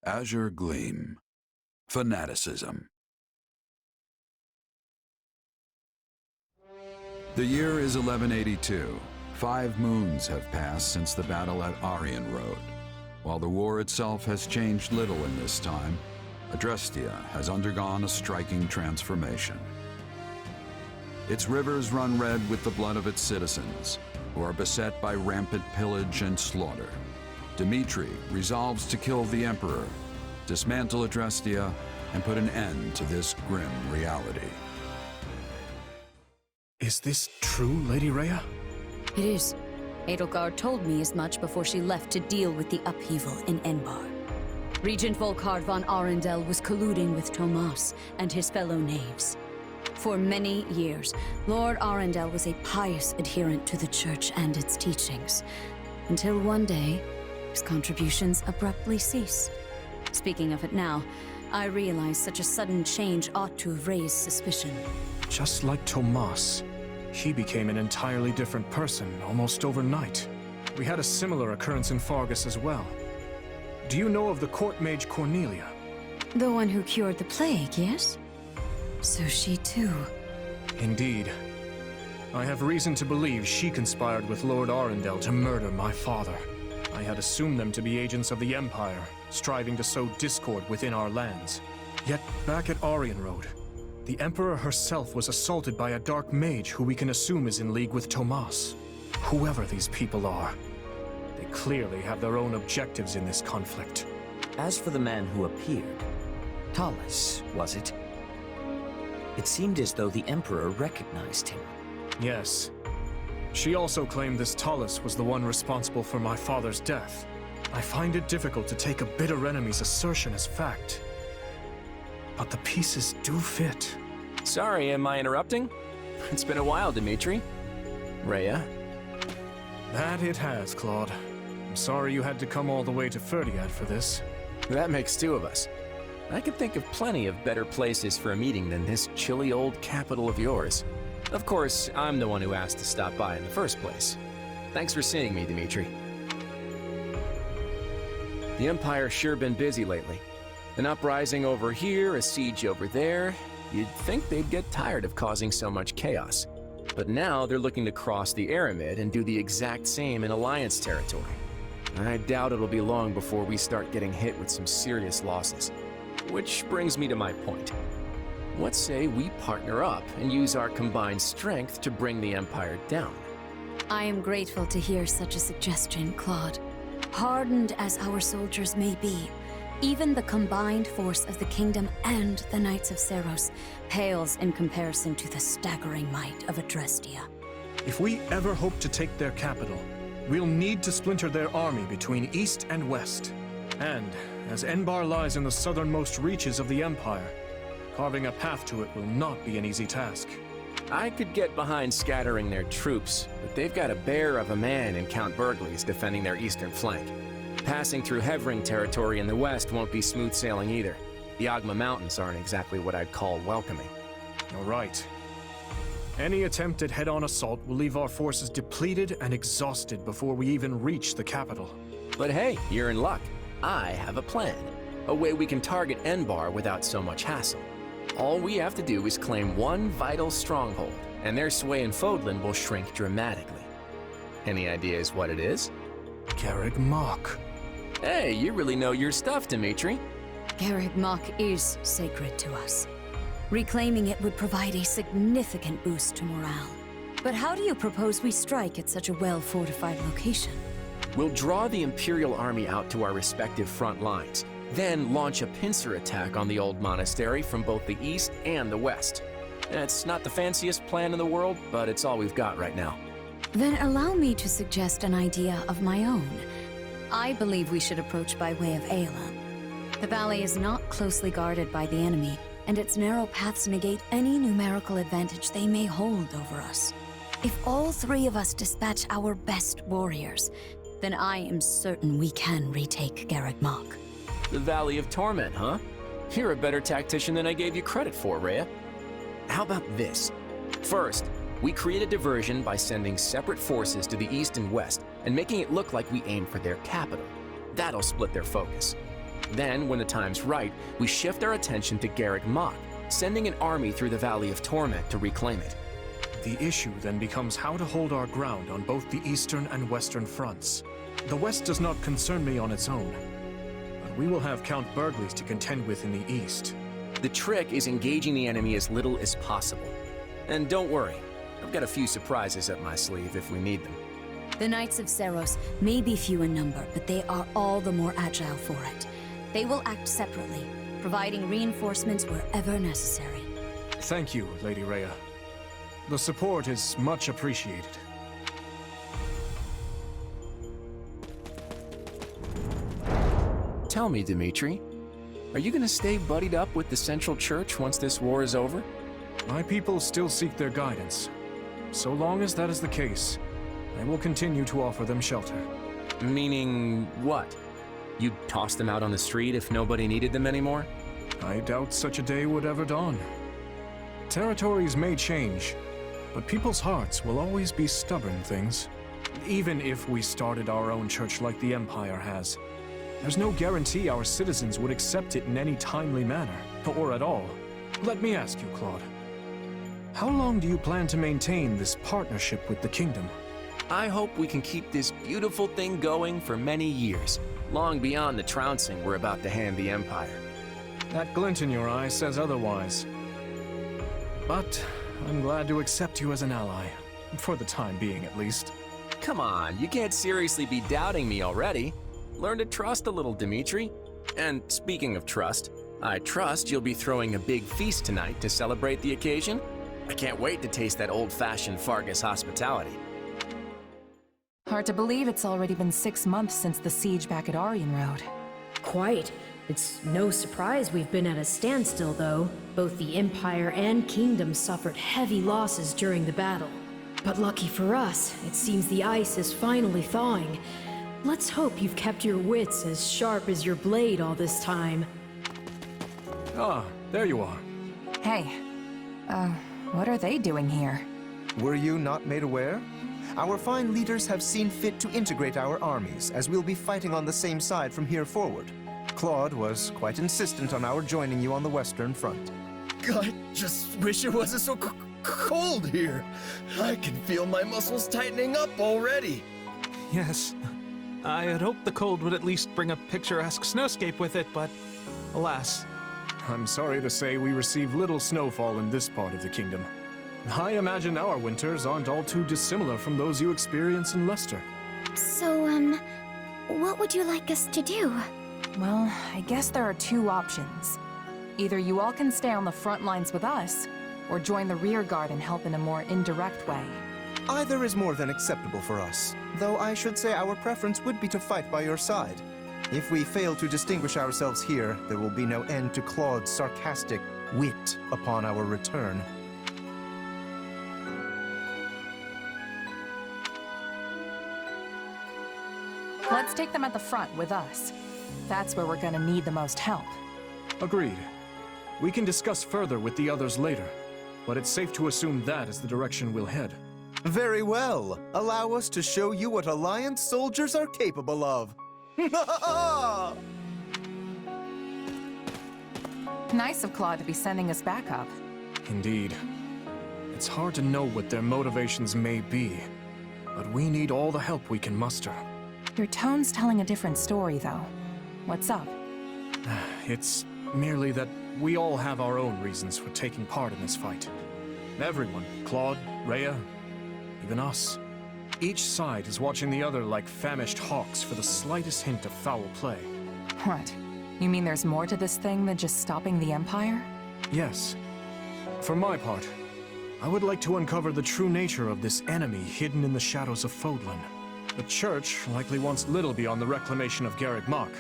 Azure Gleam. Fanaticism. The year is 1182. 5 moons have passed since the battle at Aryan Road. While the war itself has changed little in this time, Adrestia has undergone a striking transformation. Its rivers run red with the blood of its citizens, who are beset by rampant pillage and slaughter. Dimitri resolves to kill the Emperor, dismantle Adrestia, and put an end to this grim reality. Is this true, Lady Rhea? It is. Edelgard told me as much before she left to deal with the upheaval in Enbar. Regent Volkard von Arundel was colluding with Tomas and his fellow knaves. For many years, Lord Arundel was a pious adherent to the Church and its teachings, until one day, his contributions abruptly ceased. Speaking of it now, I realize such a sudden change ought to have raised suspicion. Just like Tomas, he became an entirely different person almost overnight. We had a similar occurrence in Fargus as well. Do you know of the court mage Cornelia? The one who cured the plague, yes? So she too. Indeed. I have reason to believe she conspired with Lord Arundel to murder my father. I had assumed them to be agents of the Empire, striving to sow discord within our lands. Yet back at Aryan Road, the Emperor herself was assaulted by a dark mage who we can assume is in league with Tomas. Whoever these people are, they clearly have their own objectives in this conflict. As for the man who appeared, Talus, was it? It seemed as though the Emperor recognized him. Yes. She also claimed this Talus was the one responsible for my father's death. I find it difficult to take a bitter enemy's assertion as fact. But the pieces do fit. Sorry, am I interrupting? It's been a while, Dimitri. Rhea? That it has, Claude. I'm sorry you had to come all the way to Fhirdiad for this. That makes 2 of us. I could think of plenty of better places for a meeting than this chilly old capital of yours. Of course, I'm the one who asked to stop by in the first place. Thanks for seeing me, Dimitri. The Empire's sure been busy lately. An uprising over here, a siege over there. You'd think they'd get tired of causing so much chaos. But now they're looking to cross the Aramid and do the exact same in Alliance territory. I doubt it'll be long before we start getting hit with some serious losses. Which brings me to my point. What say we partner up and use our combined strength to bring the Empire down? I am grateful to hear such a suggestion, Claude. Hardened as our soldiers may be, even the combined force of the Kingdom and the Knights of Seros pales in comparison to the staggering might of Adrestia. If we ever hope to take their capital, we'll need to splinter their army between east and west. And, as Enbar lies in the southernmost reaches of the Empire, carving a path to it will not be an easy task. I could get behind scattering their troops, but they've got a bear of a man in Count Bergley's defending their eastern flank. Passing through Hevring territory in the west won't be smooth sailing either. The Ogma Mountains aren't exactly what I'd call welcoming. You're right. Any attempt at head-on assault will leave our forces depleted and exhausted before we even reach the capital. But hey, you're in luck. I have a plan. A way we can target Enbar without so much hassle. All we have to do is claim one vital stronghold, and their sway in Fódlan will shrink dramatically. Any ideas what it is? Garreg Mach. Hey, you really know your stuff, Dimitri. Garreg Mach is sacred to us. Reclaiming it would provide a significant boost to morale. But how do you propose we strike at such a well-fortified location? We'll draw the Imperial Army out to our respective front lines, then launch a pincer attack on the old monastery from both the east and the west. It's not the fanciest plan in the world, but it's all we've got right now. Then allow me to suggest an idea of my own. I believe we should approach by way of Ayla. The valley is not closely guarded by the enemy, and its narrow paths negate any numerical advantage they may hold over us. If all 3 of us dispatch our best warriors, then I am certain we can retake Garreg Mach. The Valley of Torment, huh? You're a better tactician than I gave you credit for, Rhea. How about this? First, we create a diversion by sending separate forces to the east and west and making it look like we aim for their capital. That'll split their focus. Then, when the time's right, we shift our attention to Garreg Mach, sending an army through the Valley of Torment to reclaim it. The issue then becomes how to hold our ground on both the eastern and western fronts. The west does not concern me on its own, but we will have Count Burgley's to contend with in the east. The trick is engaging the enemy as little as possible. And don't worry, I've got a few surprises up my sleeve if we need them. The Knights of Seros may be few in number, but they are all the more agile for it. They will act separately, providing reinforcements wherever necessary. Thank you, Lady Rhea. The support is much appreciated. Tell me, Dimitri, are you going to stay buddied up with the Central Church once this war is over? My people still seek their guidance. So long as that is the case, I will continue to offer them shelter. Meaning what? You'd toss them out on the street if nobody needed them anymore? I doubt such a day would ever dawn. Territories may change, but people's hearts will always be stubborn things. Even if we started our own church like the Empire has, there's no guarantee our citizens would accept it in any timely manner, or at all. Let me ask you, Claude. How long do you plan to maintain this partnership with the kingdom? I hope we can keep this beautiful thing going for many years, long beyond the trouncing we're about to hand the Empire. That glint in your eye says otherwise. But I'm glad to accept you as an ally, for the time being at least. Come on, you can't seriously be doubting me already. Learn to trust a little, Dimitri. And speaking of trust, I trust you'll be throwing a big feast tonight to celebrate the occasion. I can't wait to taste that old-fashioned Fargus hospitality. Hard to believe it's already been 6 months since the siege back at Aryan Road. Quite. It's no surprise we've been at a standstill, though. Both the Empire and Kingdom suffered heavy losses during the battle. But lucky for us, it seems the ice is finally thawing. Let's hope you've kept your wits as sharp as your blade all this time. Ah, there you are. Hey, what are they doing here? Were you not made aware? Our fine leaders have seen fit to integrate our armies, as we'll be fighting on the same side from here forward. Claude was quite insistent on our joining you on the Western Front. I just wish it wasn't so cold here. I can feel my muscles tightening up already. Yes. I had hoped the cold would at least bring a picturesque snowscape with it, but alas. I'm sorry to say we receive little snowfall in this part of the kingdom. I imagine our winters aren't all too dissimilar from those you experience in Leicester. So, what would you like us to do? Well, I guess there are 2 options. Either you all can stay on the front lines with us, or join the rear guard and help in a more indirect way. Either is more than acceptable for us, though I should say our preference would be to fight by your side. If we fail to distinguish ourselves here, there will be no end to Claude's sarcastic wit upon our return. Let's take them at the front with us. That's where we're gonna need the most help. Agreed. We can discuss further with the others later, but it's safe to assume that is the direction we'll head. Very well. Allow us to show you what Alliance soldiers are capable of. Nice of Claude to be sending us back up. Indeed. It's hard to know what their motivations may be, but we need all the help we can muster. Your tone's telling a different story, though. What's up? It's merely that we all have our own reasons for taking part in this fight. Everyone, Claude, Rhea, even us. Each side is watching the other like famished hawks for the slightest hint of foul play. What? You mean there's more to this thing than just stopping the Empire? Yes. For my part, I would like to uncover the true nature of this enemy hidden in the shadows of Fódlan. The Church likely wants little beyond the reclamation of Garreg Mach.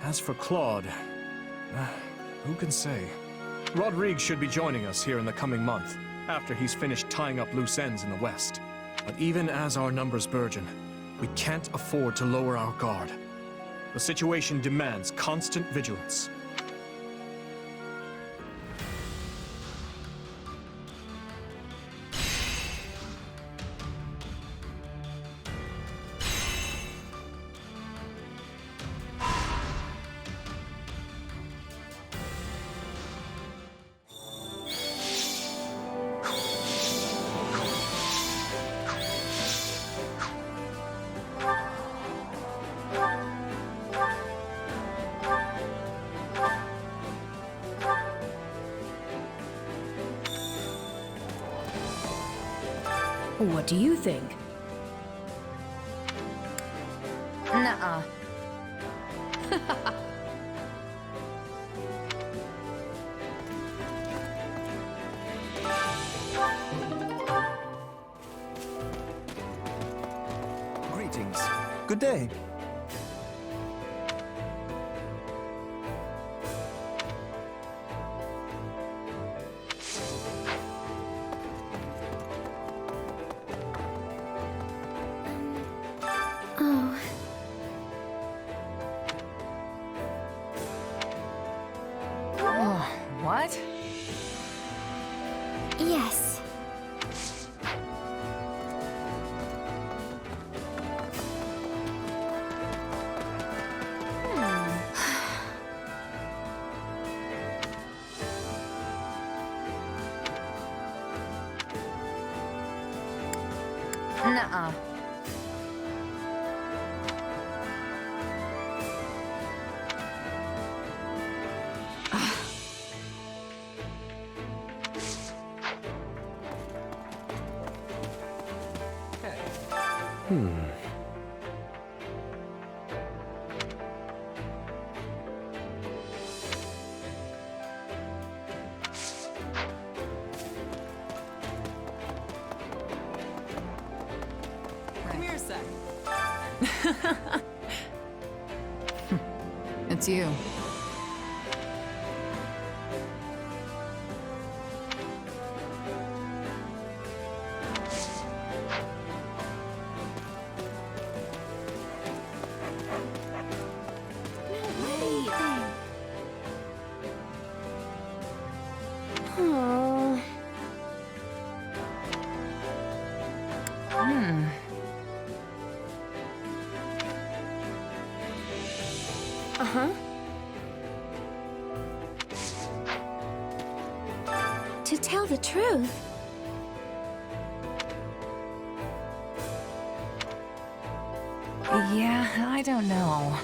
As for Claude, who can say? Rodrigue should be joining us here in the coming month, after he's finished tying up loose ends in the west. But even as our numbers burgeon, we can't afford to lower our guard. The situation demands constant vigilance. What do you think? Nuh-uh. Greetings. Good day. Oh, Oh, what? yes. Nuh-uh. Come here a sec. It's you. Oh. Uh-huh. To tell the truth, Yeah, I don't know.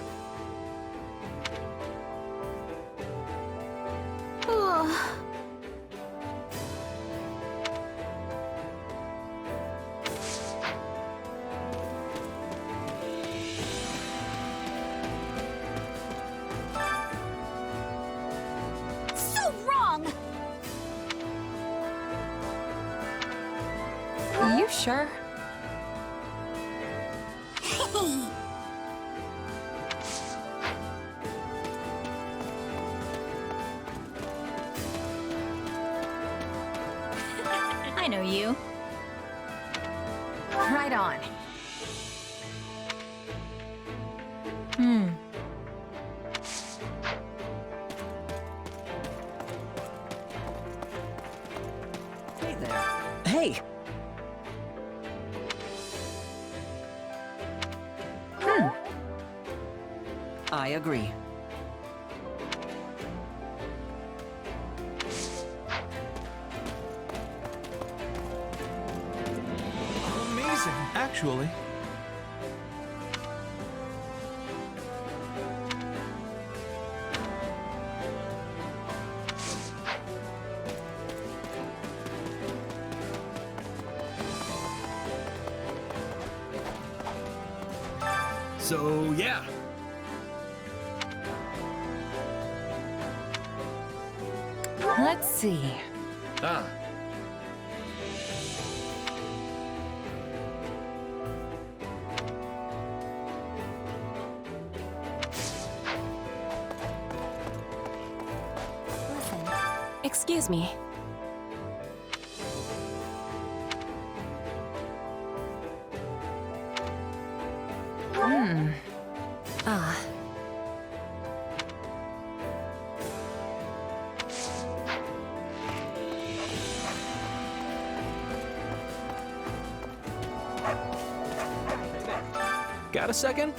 oh, so wrong. You sure? I know you. Right on. Hey there. Hey! I agree. Amazing, actually. So, yeah. Let's see. Ah, Listen, Excuse me. Ah. Got a second?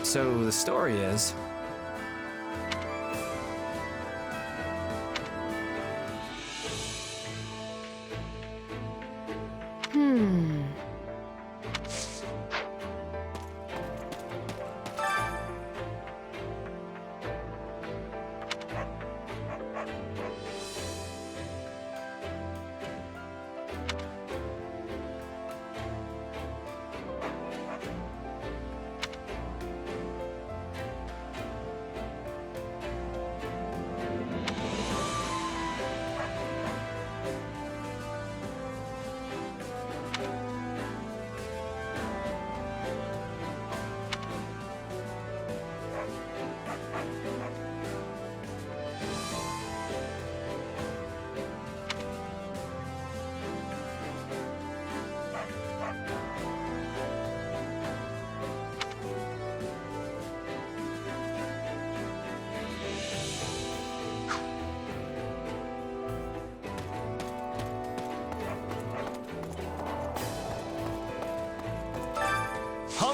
So the story is,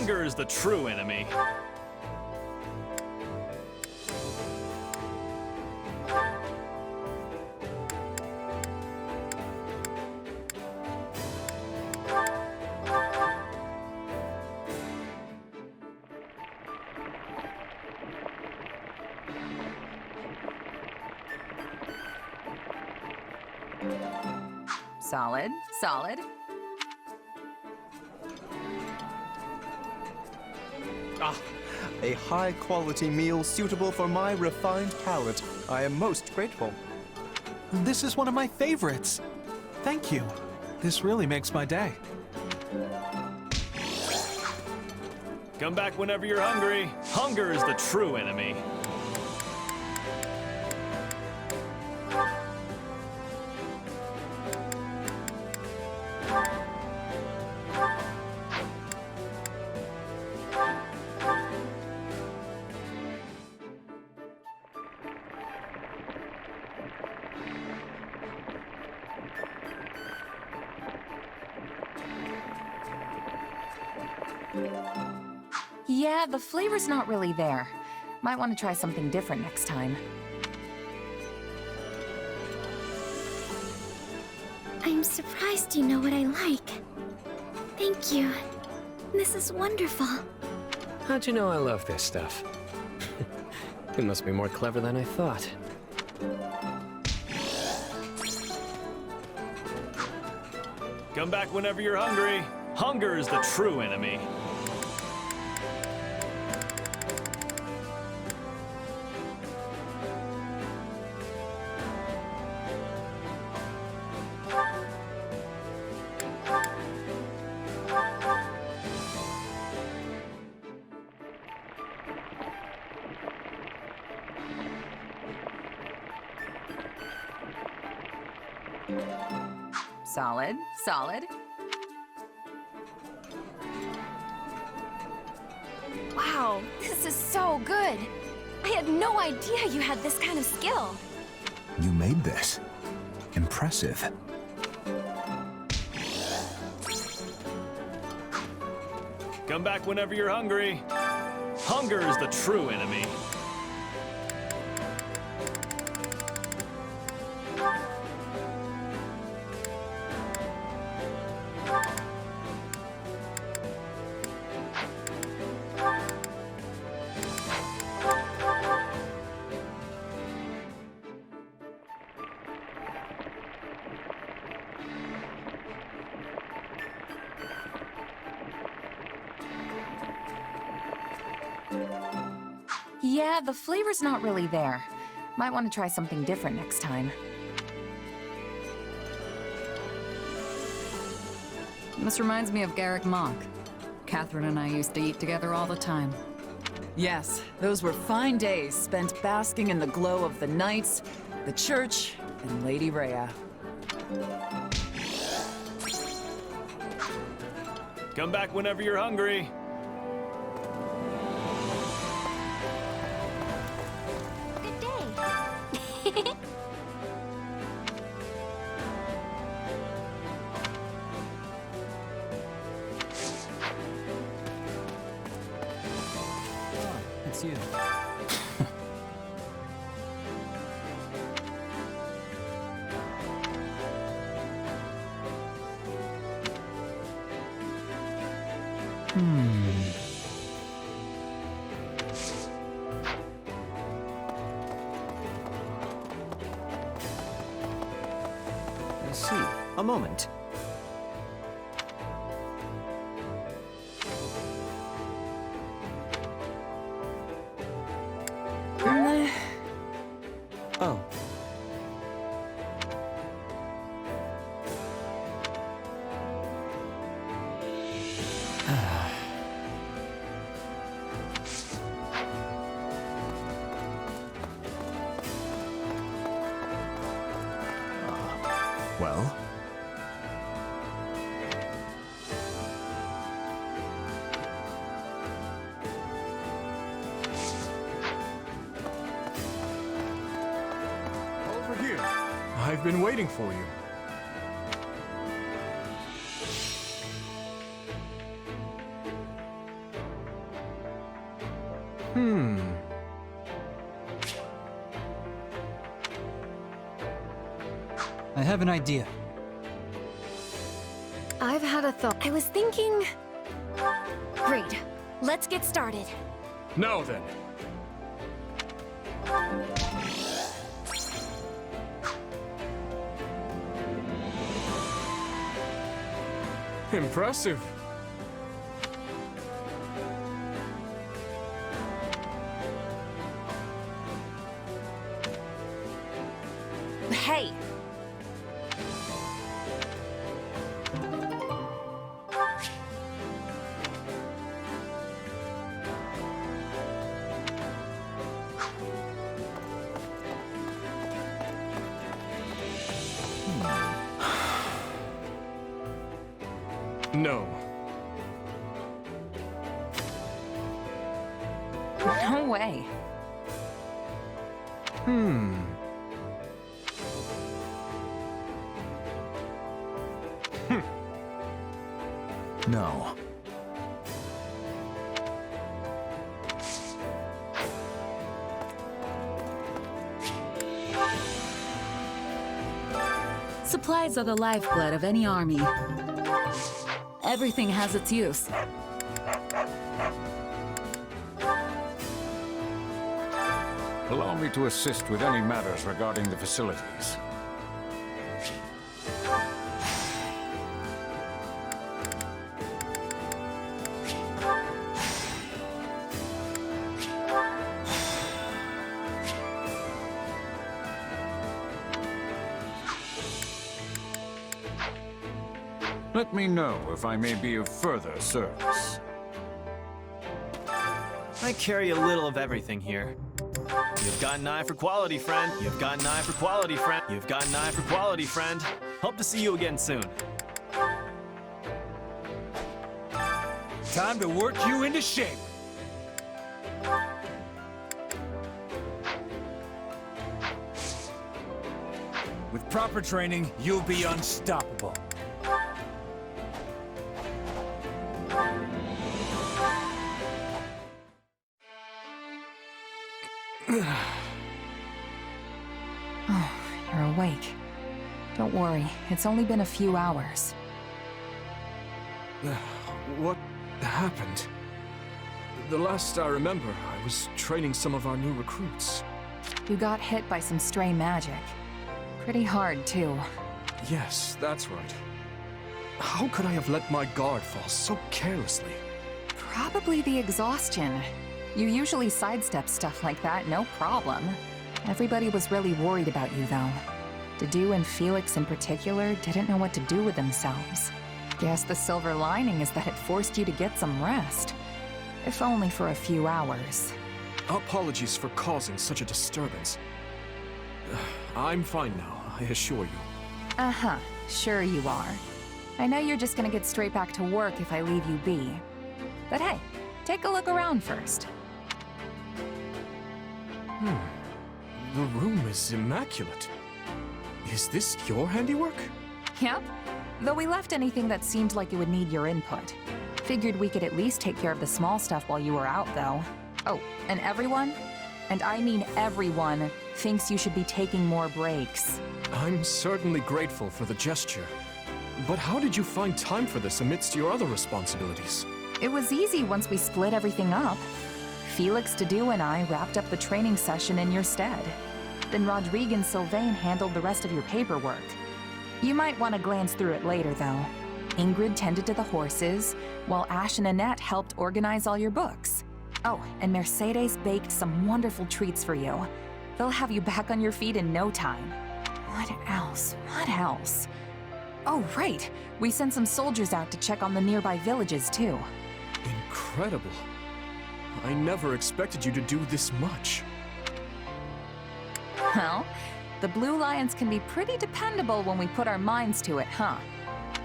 Hunger is the true enemy. Solid, solid. Ah, a high-quality meal suitable for my refined palate. I am most grateful. This is one of my favorites. Thank you. This really makes my day. Come back whenever you're hungry. Hunger is the true enemy. Yeah, the flavor's not really there. Might want to try something different next time. I'm surprised you know what I like. Thank you. This is wonderful. How'd you know I love this stuff? You must be more clever than I thought. Come back whenever you're hungry. Hunger is the true enemy. Solid, solid. Wow, this is so good. I had no idea you had this kind of skill. You made this. Impressive. Come back whenever you're hungry. Hunger is the true enemy. Yeah, the flavor's not really there. Might want to try something different next time. This reminds me of Garrick Monk. Catherine and I used to eat together all the time. Yes, those were fine days spent basking in the glow of the knights, the church, and Lady Rhea. Come back whenever you're hungry. It's you. I see. A moment. Oh. Well? Over here. I've been waiting for you. I have an idea. I've had a thought. I was thinking... Great. Let's get started. Now then. Impressive. Hey! No. No way. No. Supplies are the lifeblood of any army. Everything has its use. Allow me to assist with any matters regarding the facilities. Let me know if I may be of further service. I carry a little of everything here. You've got an eye for quality, friend. You've got an eye for quality, friend. You've got an eye for quality, friend. Hope to see you again soon. Time to work you into shape. With proper training, you'll be unstoppable. Oh, you're awake. Don't worry, it's only been a few hours. What happened? The last I remember, I was training some of our new recruits. You got hit by some stray magic. Pretty hard, too. Yes, that's right. How could I have let my guard fall so carelessly? Probably the exhaustion. You usually sidestep stuff like that, no problem. Everybody was really worried about you, though. Dedue and Felix in particular didn't know what to do with themselves. Guess the silver lining is that it forced you to get some rest. If only for a few hours. Apologies for causing such a disturbance. I'm fine now, I assure you. Uh-huh, sure you are. I know you're just gonna get straight back to work if I leave you be. But hey, take a look around first. The room is immaculate. Is this your handiwork? Yep. Though we left anything that seemed like it would need your input. Figured we could at least take care of the small stuff while you were out, though. Oh, and everyone, and I mean everyone, thinks you should be taking more breaks. I'm certainly grateful for the gesture. But how did you find time for this amidst your other responsibilities? It was easy once we split everything up. Felix, Dedue, and I wrapped up the training session in your stead. Then Rodrigue and Sylvain handled the rest of your paperwork. You might want to glance through it later, though. Ingrid tended to the horses, while Ash and Annette helped organize all your books. Oh, and Mercedes baked some wonderful treats for you. They'll have you back on your feet in no time. What else? What else? Oh, right! We sent some soldiers out to check on the nearby villages, too. Incredible. I never expected you to do this much. Well, the Blue Lions can be pretty dependable when we put our minds to it, huh?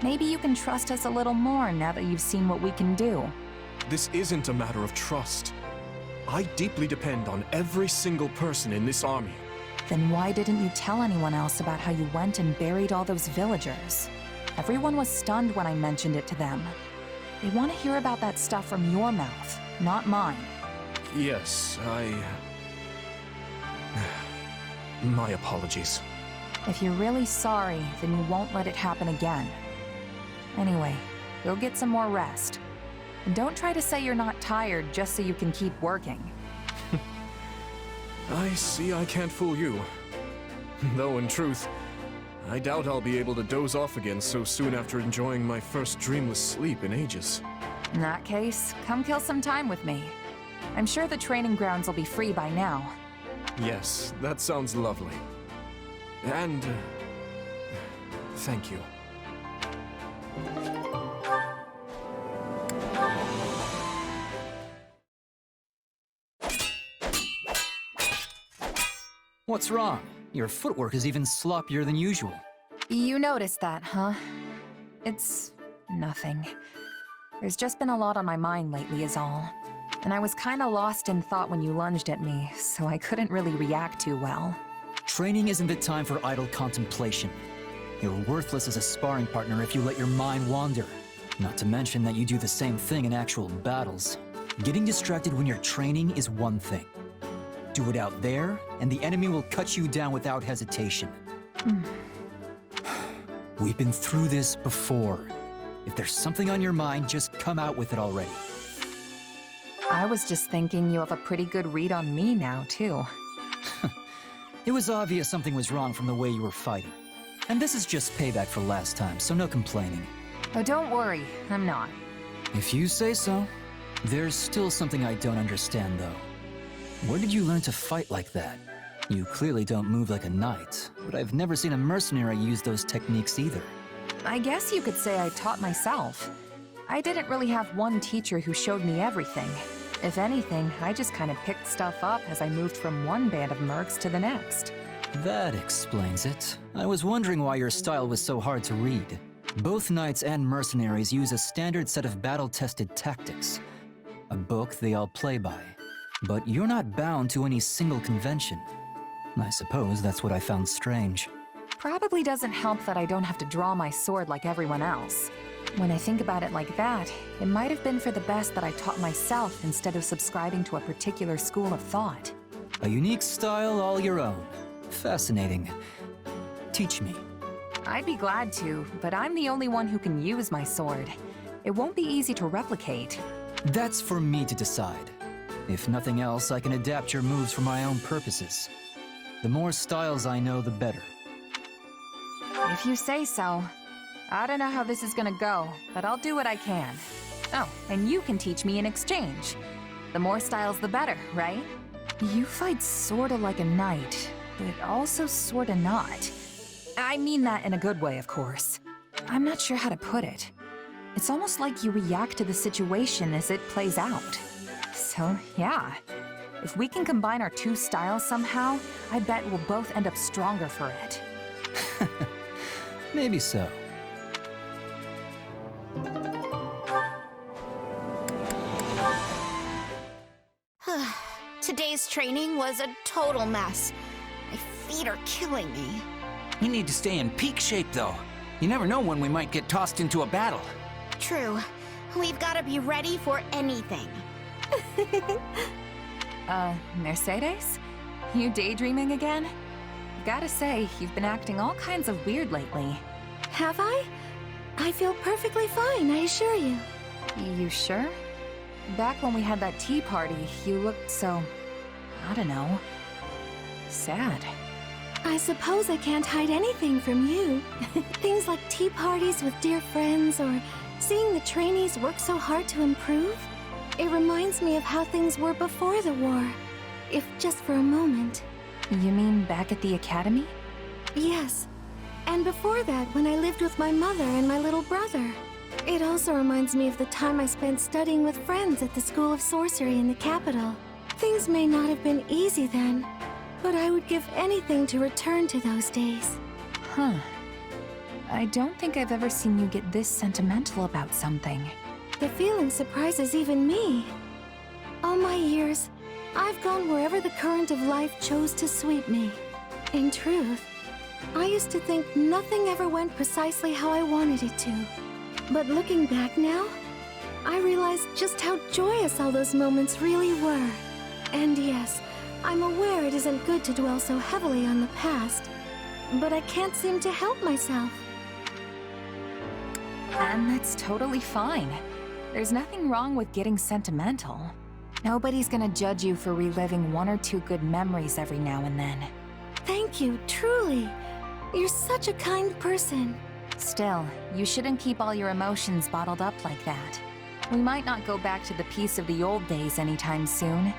Maybe you can trust us a little more now that you've seen what we can do. This isn't a matter of trust. I deeply depend on every single person in this army. Then why didn't you tell anyone else about how you went and buried all those villagers? Everyone was stunned when I mentioned it to them. They want to hear about that stuff from your mouth, not mine. Yes, My apologies. If you're really sorry, then you won't let it happen again. Anyway, go get some more rest. And don't try to say you're not tired just so you can keep working. I see I can't fool you. Though in truth, I doubt I'll be able to doze off again so soon after enjoying my first dreamless sleep in ages. In that case, come kill some time with me. I'm sure the training grounds will be free by now. Yes, that sounds lovely. And... thank you. What's wrong? Your footwork is even sloppier than usual. You noticed that, huh? It's... nothing. There's just been a lot on my mind lately is all. And I was kinda lost in thought when you lunged at me, so I couldn't really react too well. Training isn't the time for idle contemplation. You're worthless as a sparring partner if you let your mind wander. Not to mention that you do the same thing in actual battles. Getting distracted when you're training is one thing. Do it out there, and the enemy will cut you down without hesitation. We've been through this before. If there's something on your mind, just come out with it already. I was just thinking you have a pretty good read on me now, too. It was obvious something was wrong from the way you were fighting. And this is just payback for last time, so no complaining. Oh, don't worry, I'm not. If you say so. There's still something I don't understand, though. Where did you learn to fight like that? You clearly don't move like a knight, but I've never seen a mercenary use those techniques either. I guess you could say I taught myself. I didn't really have one teacher who showed me everything. If anything, I just kind of picked stuff up as I moved from one band of mercs to the next. That explains it. I was wondering why your style was so hard to read. Both knights and mercenaries use a standard set of battle-tested tactics. A book they all play by. But you're not bound to any single convention. I suppose that's what I found strange. Probably doesn't help that I don't have to draw my sword like everyone else. When I think about it like that, it might have been for the best that I taught myself instead of subscribing to a particular school of thought. A unique style all your own. Fascinating. Teach me. I'd be glad to, but I'm the only one who can use my sword. It won't be easy to replicate. That's for me to decide. If nothing else, I can adapt your moves for my own purposes. The more styles I know, the better. If you say so. I don't know how this is gonna go, but I'll do what I can. Oh, and you can teach me in exchange. The more styles, the better, right? You fight sorta like a knight, but also sorta not. I mean that in a good way, of course. I'm not sure how to put it. It's almost like you react to the situation as it plays out. So, yeah. If we can combine our two styles somehow, I bet we'll both end up stronger for it. Maybe so. Today's training was a total mess. My feet are killing me. You need to stay in peak shape, though. You never know when we might get tossed into a battle. True. We've got to be ready for anything. Mercedes? You daydreaming again? Gotta say, you've been acting all kinds of weird lately. Have I? I feel perfectly fine, I assure you. You sure? Back when we had that tea party, you looked so... I don't know... sad. I suppose I can't hide anything from you. Things like tea parties with dear friends, or seeing the trainees work so hard to improve. It reminds me of how things were before the war, if just for a moment. You mean back at the academy? Yes. And before that, when I lived with my mother and my little brother. It also reminds me of the time I spent studying with friends at the School of Sorcery in the capital. Things may not have been easy then, but I would give anything to return to those days. Huh. I don't think I've ever seen you get this sentimental about something. The feeling surprises even me. All my years, I've gone wherever the current of life chose to sweep me. In truth, I used to think nothing ever went precisely how I wanted it to. But looking back now, I realized just how joyous all those moments really were. And yes, I'm aware it isn't good to dwell so heavily on the past, but I can't seem to help myself. And that's totally fine. There's nothing wrong with getting sentimental. Nobody's gonna judge you for reliving one or two good memories every now and then. Thank you, truly. You're such a kind person. Still, you shouldn't keep all your emotions bottled up like that. We might not go back to the peace of the old days anytime soon,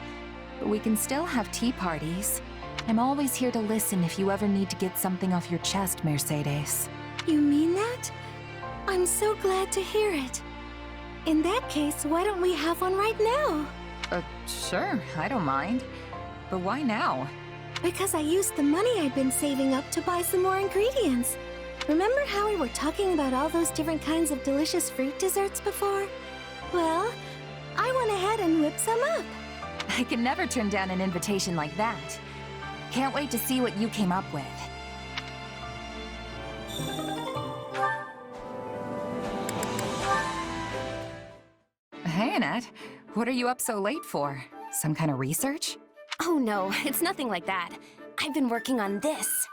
but we can still have tea parties. I'm always here to listen if you ever need to get something off your chest, Mercedes. You mean that? I'm so glad to hear it. In that case, why don't we have one right now? Sure, I don't mind. But why now? Because I used the money I'd been saving up to buy some more ingredients. Remember how we were talking about all those different kinds of delicious fruit desserts before? Well, I went ahead and whipped some up. I can never turn down an invitation like that. Can't wait to see what you came up with. Hey, Annette. What are you up so late for? Some kind of research? Oh no, it's nothing like that. I've been working on this.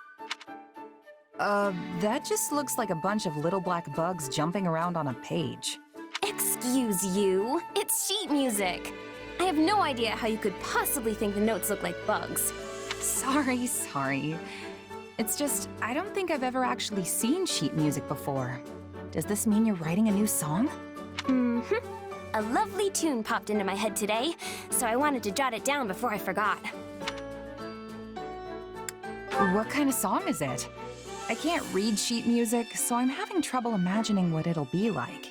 That just looks like a bunch of little black bugs jumping around on a page. Excuse you. It's sheet music. I have no idea how you could possibly think the notes look like bugs. Sorry. It's just, I don't think I've ever actually seen sheet music before. Does this mean you're writing a new song? Mm-hmm. A lovely tune popped into my head today, so I wanted to jot it down before I forgot. What kind of song is it? I can't read sheet music, so I'm having trouble imagining what it'll be like.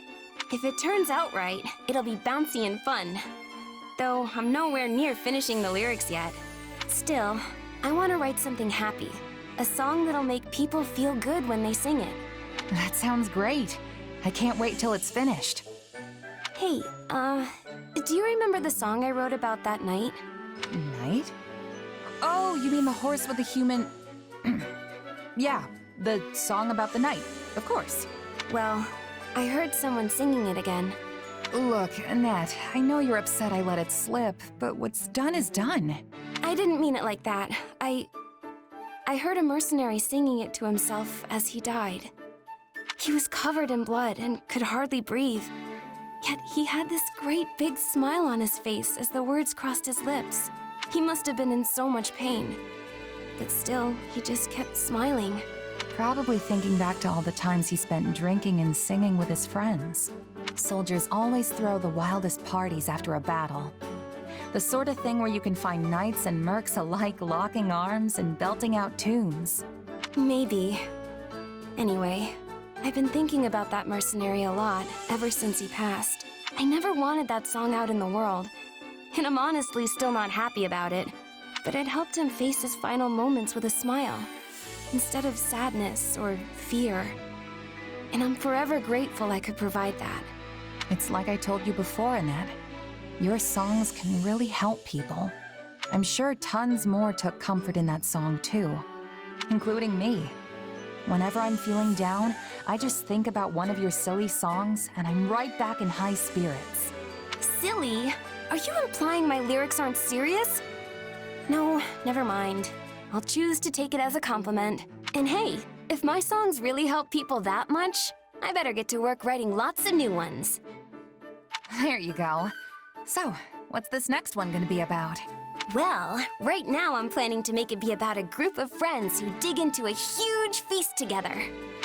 If it turns out right, it'll be bouncy and fun. Though I'm nowhere near finishing the lyrics yet. Still, I want to write something happy. A song that'll make people feel good when they sing it. That sounds great. I can't wait till it's finished. Hey, do you remember the song I wrote about that night? Night? Oh, you mean the horse with the human... Yeah, the song about the night, of course. Well, I heard someone singing it again. Look, Annette, I know you're upset I let it slip, but what's done is done. I didn't mean it like that. I heard a mercenary singing it to himself as he died. He was covered in blood and could hardly breathe. Yet he had this great big smile on his face as the words crossed his lips. He must have been in so much pain. But still, he just kept smiling. Probably thinking back to all the times he spent drinking and singing with his friends. Soldiers always throw the wildest parties after a battle. The sort of thing where you can find knights and mercs alike locking arms and belting out tunes. Maybe. Anyway, I've been thinking about that mercenary a lot ever since he passed. I never wanted that song out in the world, and I'm honestly still not happy about it. But it helped him face his final moments with a smile, instead of sadness or fear. And I'm forever grateful I could provide that. It's like I told you before, Annette. Your songs can really help people. I'm sure tons more took comfort in that song too, including me. Whenever I'm feeling down, I just think about one of your silly songs and I'm right back in high spirits. Silly? Are you implying my lyrics aren't serious? No, never mind. I'll choose to take it as a compliment. And hey, if my songs really help people that much, I better get to work writing lots of new ones. There you go. So, what's this next one gonna be about? Well, right now I'm planning to make it be about a group of friends who dig into a huge feast together.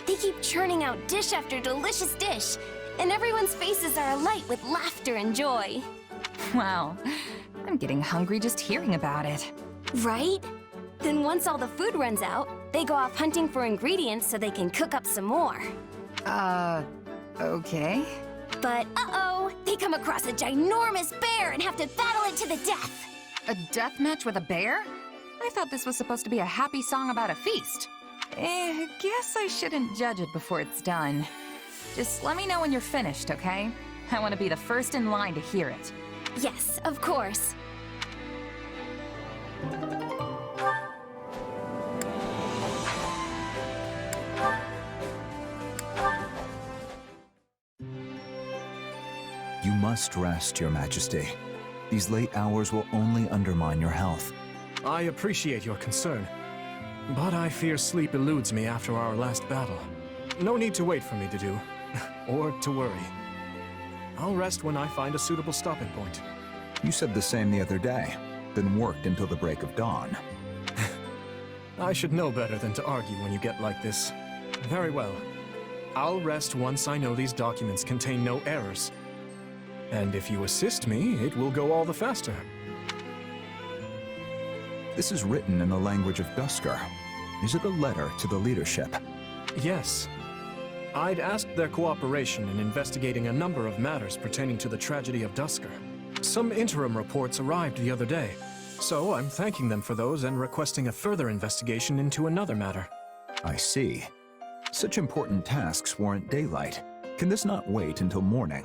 They keep churning out dish after delicious dish, and everyone's faces are alight with laughter and joy. Wow, I'm getting hungry just hearing about it. Right? Then once all the food runs out, they go off hunting for ingredients so they can cook up some more. Okay. But uh-oh, they come across a ginormous bear and have to battle it to the death. A death match with a bear? I thought this was supposed to be a happy song about a feast. Guess I shouldn't judge it before it's done. Just let me know when you're finished, okay? I want to be the first in line to hear it. Yes, of course. You must rest, Your Majesty. These late hours will only undermine your health. I appreciate your concern, but I fear sleep eludes me after our last battle. No need to wait for me to do, or to worry. I'll rest when I find a suitable stopping point. You said the same the other day, then worked until the break of dawn. I should know better than to argue when you get like this. Very well. I'll rest once I know these documents contain no errors. And if you assist me, it will go all the faster. This is written in the language of Duscur. Is it a letter to the leadership? Yes. I'd asked their cooperation in investigating a number of matters pertaining to the tragedy of Duscur. Some interim reports arrived the other day, so I'm thanking them for those and requesting a further investigation into another matter. I see. Such important tasks warrant daylight. Can this not wait until morning?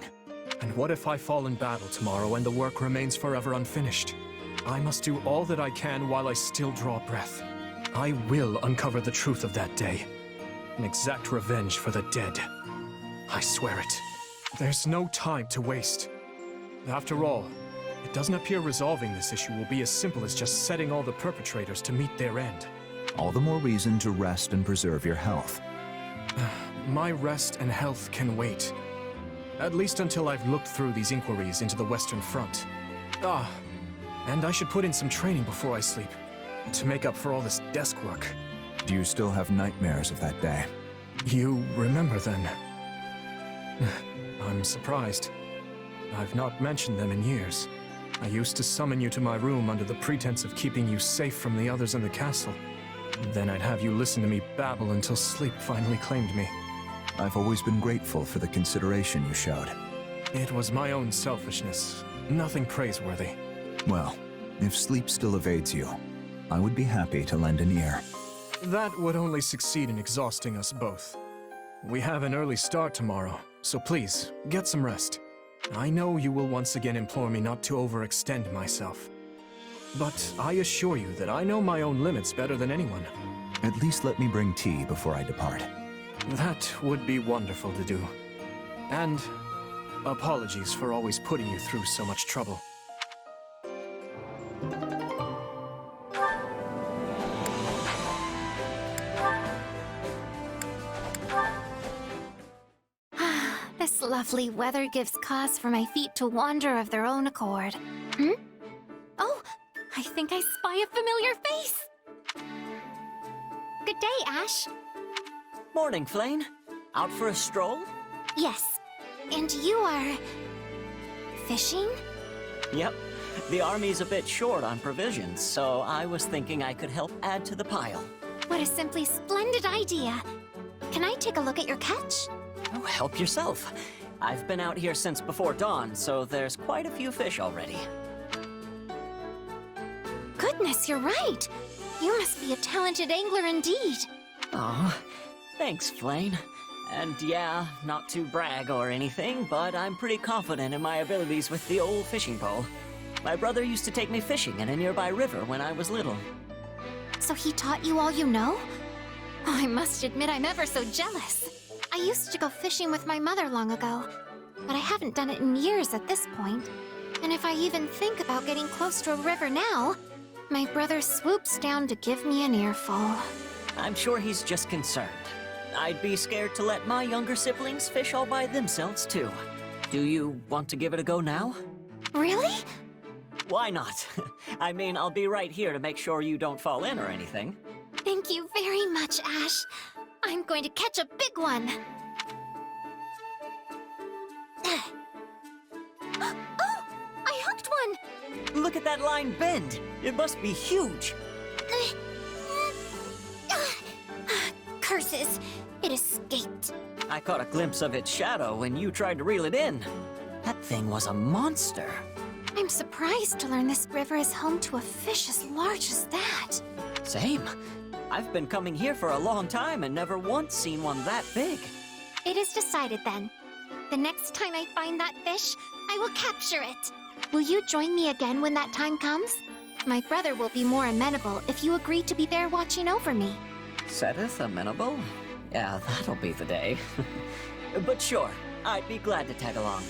And what if I fall in battle tomorrow and the work remains forever unfinished? I must do all that I can while I still draw breath. I will uncover the truth of that day and exact revenge for the dead. I swear it. There's no time to waste. After all, it doesn't appear resolving this issue will be as simple as just setting all the perpetrators to meet their end. All the more reason to rest and preserve your health. My rest and health can wait. At least until I've looked through these inquiries into the Western Front. And I should put in some training before I sleep, to make up for all this desk work. Do you still have nightmares of that day? You remember then? I'm surprised. I've not mentioned them in years. I used to summon you to my room under the pretense of keeping you safe from the others in the castle. Then I'd have you listen to me babble until sleep finally claimed me. I've always been grateful for the consideration you showed. It was my own selfishness, nothing praiseworthy. Well, if sleep still evades you, I would be happy to lend an ear. That would only succeed in exhausting us both. We have an early start tomorrow, so please, get some rest. I know you will once again implore me not to overextend myself. But I assure you that I know my own limits better than anyone. At least let me bring tea before I depart. That would be wonderful to do. And apologies for always putting you through so much trouble. This lovely weather gives cause for my feet to wander of their own accord. Oh, I think I spy a familiar face! Good day, Ash. Morning, Flayn. Out for a stroll? Yes. And you are... fishing? Yep. The army's a bit short on provisions, so I was thinking I could help add to the pile. What a simply splendid idea. Can I take a look at your catch? Oh, help yourself. I've been out here since before dawn, so there's quite a few fish already. Goodness, you're right. You must be a talented angler indeed. Aw, thanks, Flayn. And yeah, not to brag or anything, but I'm pretty confident in my abilities with the old fishing pole. My brother used to take me fishing in a nearby river when I was little. So he taught you all you know? Oh, I must admit I'm ever so jealous. I used to go fishing with my mother long ago, but I haven't done it in years at this point. And if I even think about getting close to a river now, my brother swoops down to give me an earful. I'm sure he's just concerned. I'd be scared to let my younger siblings fish all by themselves, too. Do you want to give it a go now? Really? Why not? I mean, I'll be right here to make sure you don't fall in or anything. Thank you very much, Ash. I'm going to catch a big one. Oh! I hooked one! Look at that line bend! It must be huge! Curses! It escaped. I caught a glimpse of its shadow when you tried to reel it in. That thing was a monster. I'm surprised to learn this river is home to a fish as large as that. Same. I've been coming here for a long time and never once seen one that big. It is decided then. The next time I find that fish, I will capture it. Will you join me again when that time comes? My brother will be more amenable if you agree to be there watching over me. Seteth amenable? Yeah, that'll be the day. But sure, I'd be glad to tag along.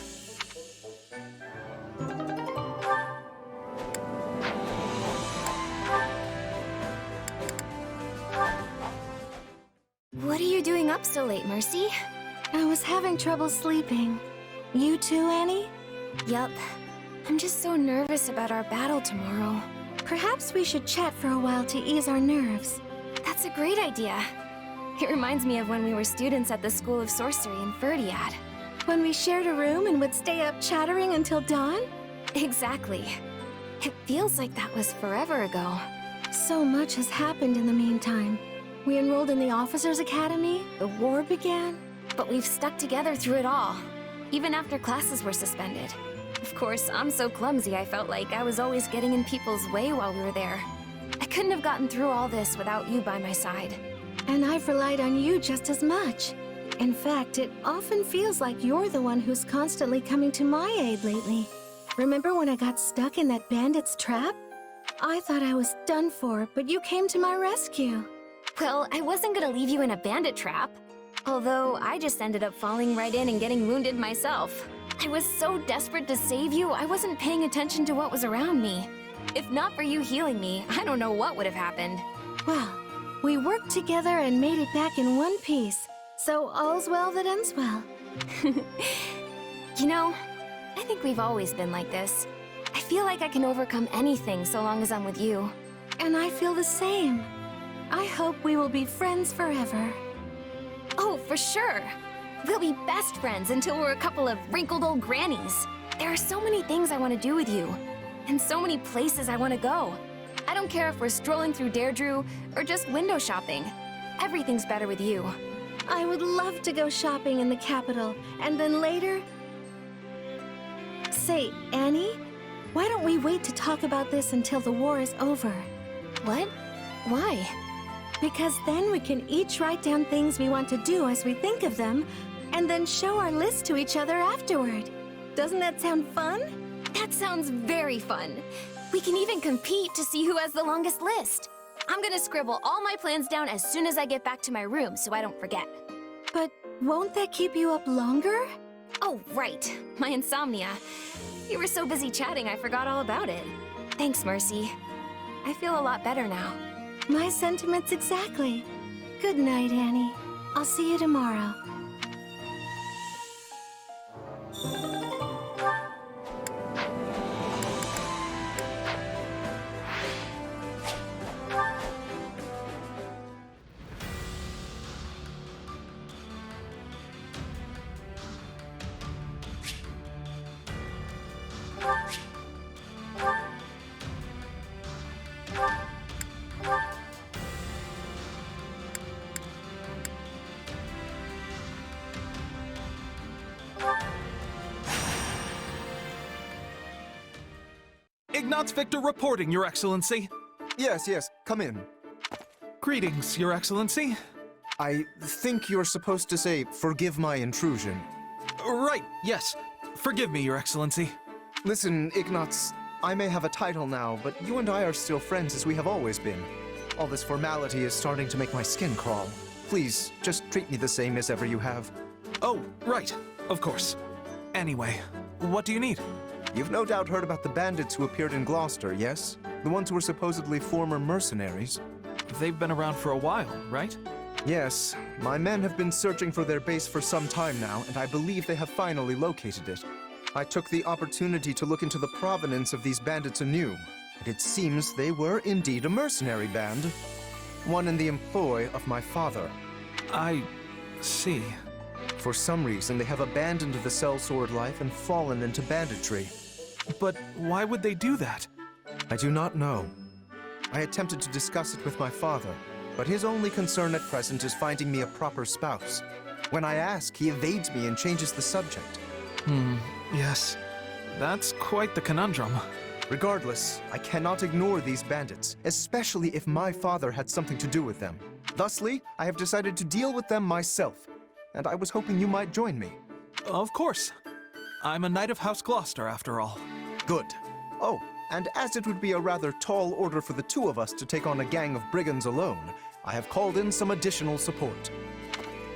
doing up so late, Mercy? I was having trouble sleeping. You too, Annie? Yup. I'm just so nervous about our battle tomorrow. Perhaps we should chat for a while to ease our nerves. That's a great idea. It reminds me of when we were students at the School of Sorcery in Fhirdiad. When we shared a room and would stay up chattering until dawn? Exactly. It feels like that was forever ago. So much has happened in the meantime. We enrolled in the Officers' Academy, the war began. But we've stuck together through it all, even after classes were suspended. Of course, I'm so clumsy I felt like I was always getting in people's way while we were there. I couldn't have gotten through all this without you by my side. And I've relied on you just as much. In fact, it often feels like you're the one who's constantly coming to my aid lately. Remember when I got stuck in that bandit's trap? I thought I was done for, but you came to my rescue. Well, I wasn't gonna leave you in a bandit trap. Although, I just ended up falling right in and getting wounded myself. I was so desperate to save you, I wasn't paying attention to what was around me. If not for you healing me, I don't know what would have happened. Well, we worked together and made it back in one piece. So all's well that ends well. You know, I think we've always been like this. I feel like I can overcome anything so long as I'm with you. And I feel the same. I hope we will be friends forever. Oh, for sure. We'll be best friends until we're a couple of wrinkled old grannies. There are so many things I want to do with you, and so many places I want to go. I don't care if we're strolling through Deirdre or just window shopping. Everything's better with you. I would love to go shopping in the capital, and then later... Say, Annie, why don't we wait to talk about this until the war is over? What? Why? Because then we can each write down things we want to do as we think of them, and then show our list to each other afterward. Doesn't that sound fun? That sounds very fun. We can even compete to see who has the longest list. I'm gonna scribble all my plans down as soon as I get back to my room so I don't forget. But won't that keep you up longer? Oh, right. My insomnia. You were so busy chatting I forgot all about it. Thanks, Mercy. I feel a lot better now. My sentiments exactly. Good night, Annie. I'll see you tomorrow. Ignatz Victor reporting, Your Excellency. Yes, come in. Greetings, Your Excellency. I think you're supposed to say, forgive my intrusion. Right, yes. Forgive me, Your Excellency. Listen, Ignatz, I may have a title now, but you and I are still friends as we have always been. All this formality is starting to make my skin crawl. Please, just treat me the same as ever you have. Oh, right. Of course. Anyway, what do you need? You've no doubt heard about the bandits who appeared in Gloucester, yes? The ones who were supposedly former mercenaries. They've been around for a while, right? Yes. My men have been searching for their base for some time now, and I believe they have finally located it. I took the opportunity to look into the provenance of these bandits anew, and it seems they were indeed a mercenary band. One in the employ of my father. I see. For some reason, they have abandoned the sellsword life and fallen into banditry. But why would they do that? I do not know. I attempted to discuss it with my father, but his only concern at present is finding me a proper spouse. When I ask, he evades me and changes the subject. Yes. That's quite the conundrum. Regardless, I cannot ignore these bandits, especially if my father had something to do with them. Thusly, I have decided to deal with them myself, and I was hoping you might join me. Of course. I'm a knight of House Gloucester, after all. Good. Oh, and as it would be a rather tall order for the two of us to take on a gang of brigands alone, I have called in some additional support.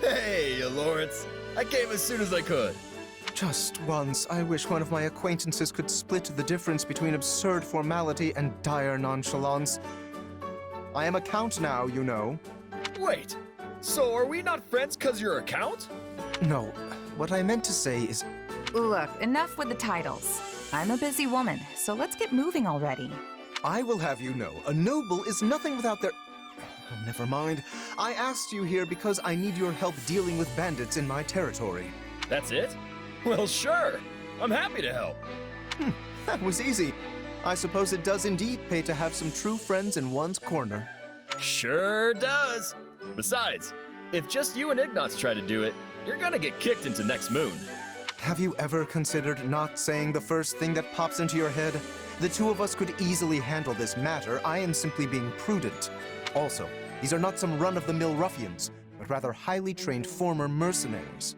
Hey, you lords! I came as soon as I could. Just once, I wish one of my acquaintances could split the difference between absurd formality and dire nonchalance. I am a count now, you know. Wait, So are we not friends because you're a count? No, what I meant to say is... Look, enough with the titles. I'm a busy woman, so let's get moving already. I will have you know, a noble is nothing without their... Oh, never mind. I asked you here because I need your help dealing with bandits in my territory. That's it? Well, sure. I'm happy to help. That was easy. I suppose it does indeed pay to have some true friends in one's corner. Sure does. Besides, if just you and Ignatz try to do it, you're gonna get kicked into next moon. Have you ever considered not saying the first thing that pops into your head? The two of us could easily handle this matter. I am simply being prudent. Also, these are not some run-of-the-mill ruffians, but rather highly trained former mercenaries.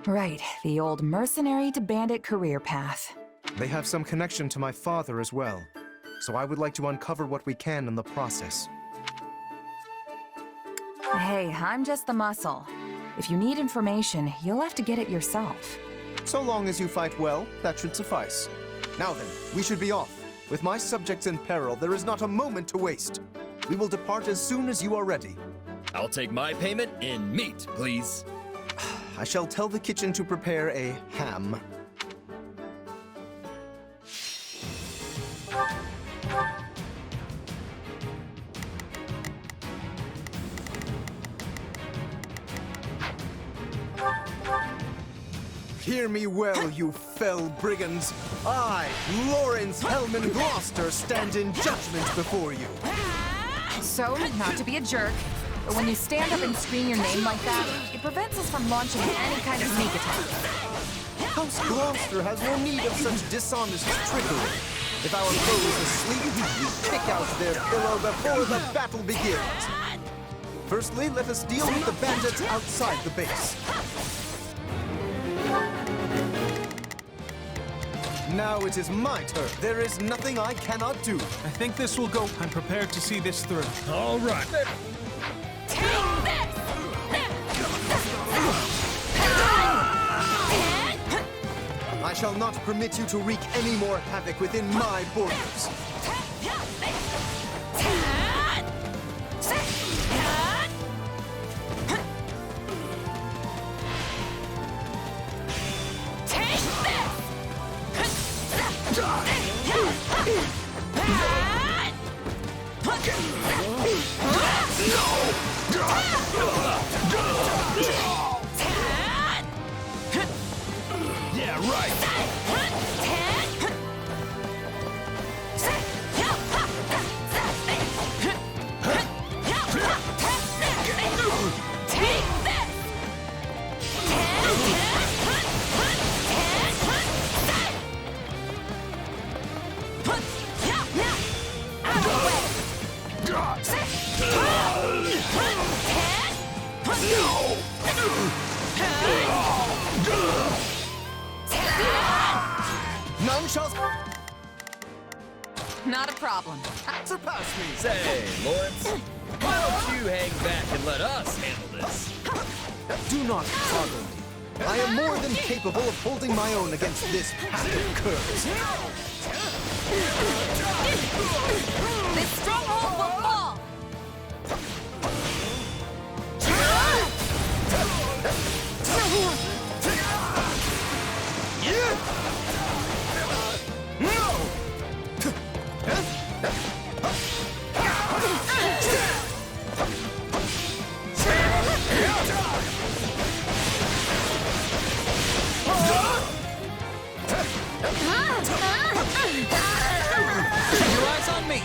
Right, the old mercenary to bandit career path. They have some connection to my father as well, so I would like to uncover what we can in the process. Hey, I'm just the muscle. If you need information, you'll have to get it yourself. So long as you fight well, that should suffice. Now then, we should be off. With my subjects in peril, there is not a moment to waste. We will depart as soon as you are ready. I'll take my payment in meat, please. I shall tell the kitchen to prepare a ham. Hear me well, you fell brigands. I, Lawrence Hellman Gloucester, stand in judgment before you. So, not to be a jerk, but when you stand up and scream your name like that, it prevents us from launching any kind of sneak attack. House Gloucester has no need of such dishonest trickery. If our foe is asleep, we kick out their pillow before the battle begins. Firstly, let us deal with the bandits outside the base. Now it is my turn. There is nothing I cannot do. I think this will go. I'm prepared to see this through. All right. I shall not permit you to wreak any more havoc within my borders. Yeah, right. None shall Not a problem. surpass me. Say, Lawrence, why don't you hang back and let us handle this? Do not bother me. I am more than capable of holding my own against this pack of curs. This stronghold will fall! Keep your eyes on me!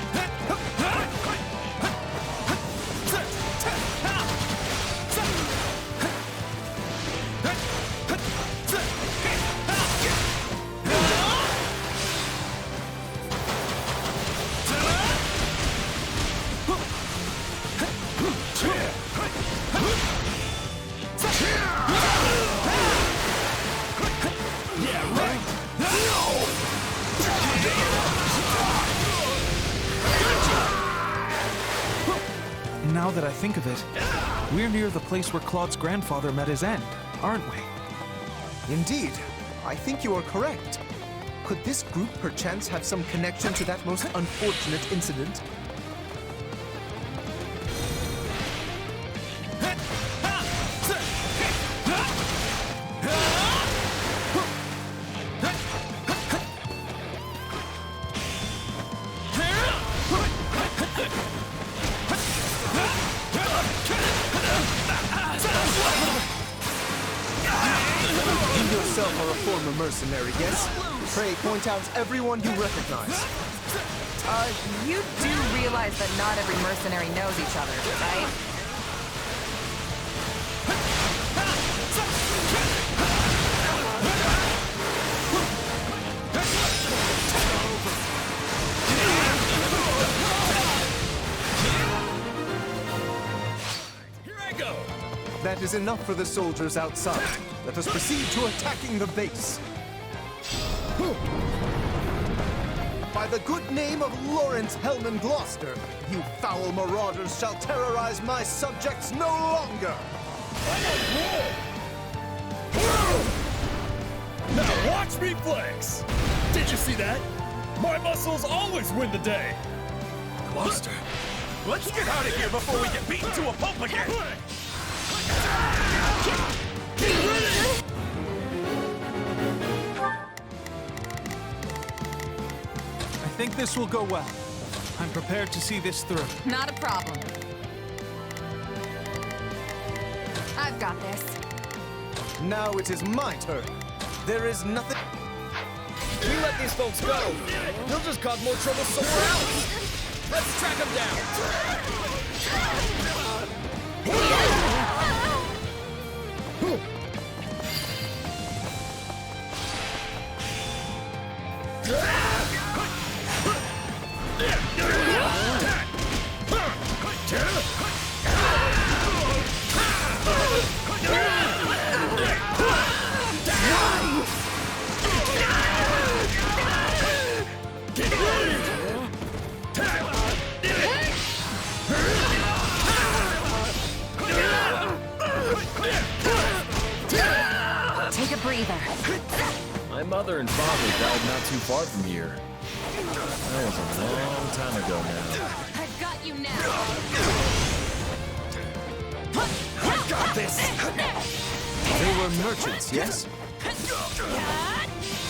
Now that I think of it, we're near the place where Claude's grandfather met his end, aren't we? Indeed. I think you are correct. Could this group perchance have some connection to that most unfortunate incident? yourself are a former mercenary, yes? Pray point out everyone you recognize. You do realize that not every mercenary knows each other, right? Here I go! That is enough for the soldiers outside. Let us proceed to attacking the base. By the good name of Lawrence Hellman Gloucester, you foul marauders shall terrorize my subjects no longer! Now watch me flex! Did you see that? My muscles always win the day! Gloucester, let's get out of here before we get beaten to a pulp again! I think this will go well. I'm prepared to see this through. Not a problem. I've got this. Now it is my turn. There is nothing... We let these folks go, they'll just cause more trouble somewhere else! Let's track them down! Take a breather. My mother and father died not too far from here. That was a long time ago now. I've got you now. I got this! They were merchants, yes?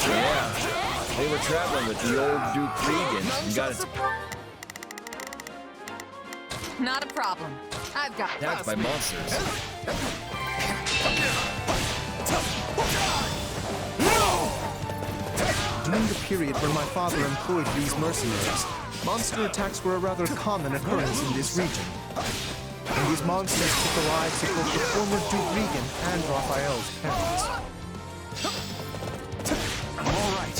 Yeah, they were traveling with the old Duke Regan and got Not a problem. I've got attacked by monsters. During the period when my father employed these mercenaries, monster attacks were a rather common occurrence in this region. And these monsters took the lives of both the former Duke Regan and Raphael's parents. all right.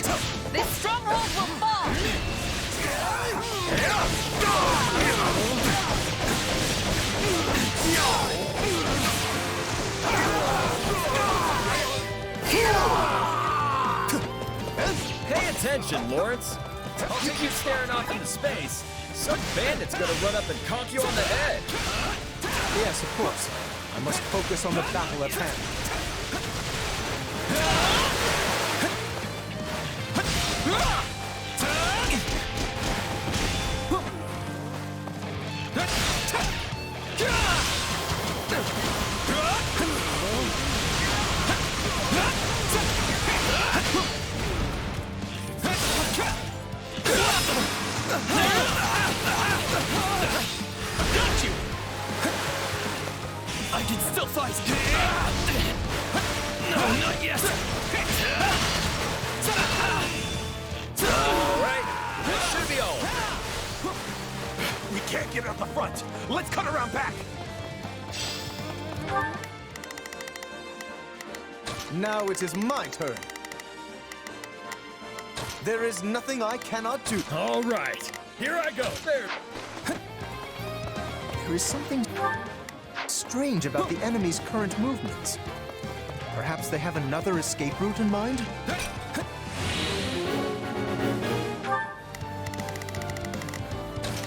This stronghold will fall. Pay attention, Lawrence. You keep staring off into space, some bandit's gonna run up and conk you on the head. Yes, of course. I must focus on the battle at hand. Got you! I can still fight! No, not yet! Alright, this should be all. We can't get up the front! Let's cut around back! Now it is my turn. There is nothing I cannot do. All right, here I go. There is something strange about the enemy's current movements. Perhaps they have another escape route in mind?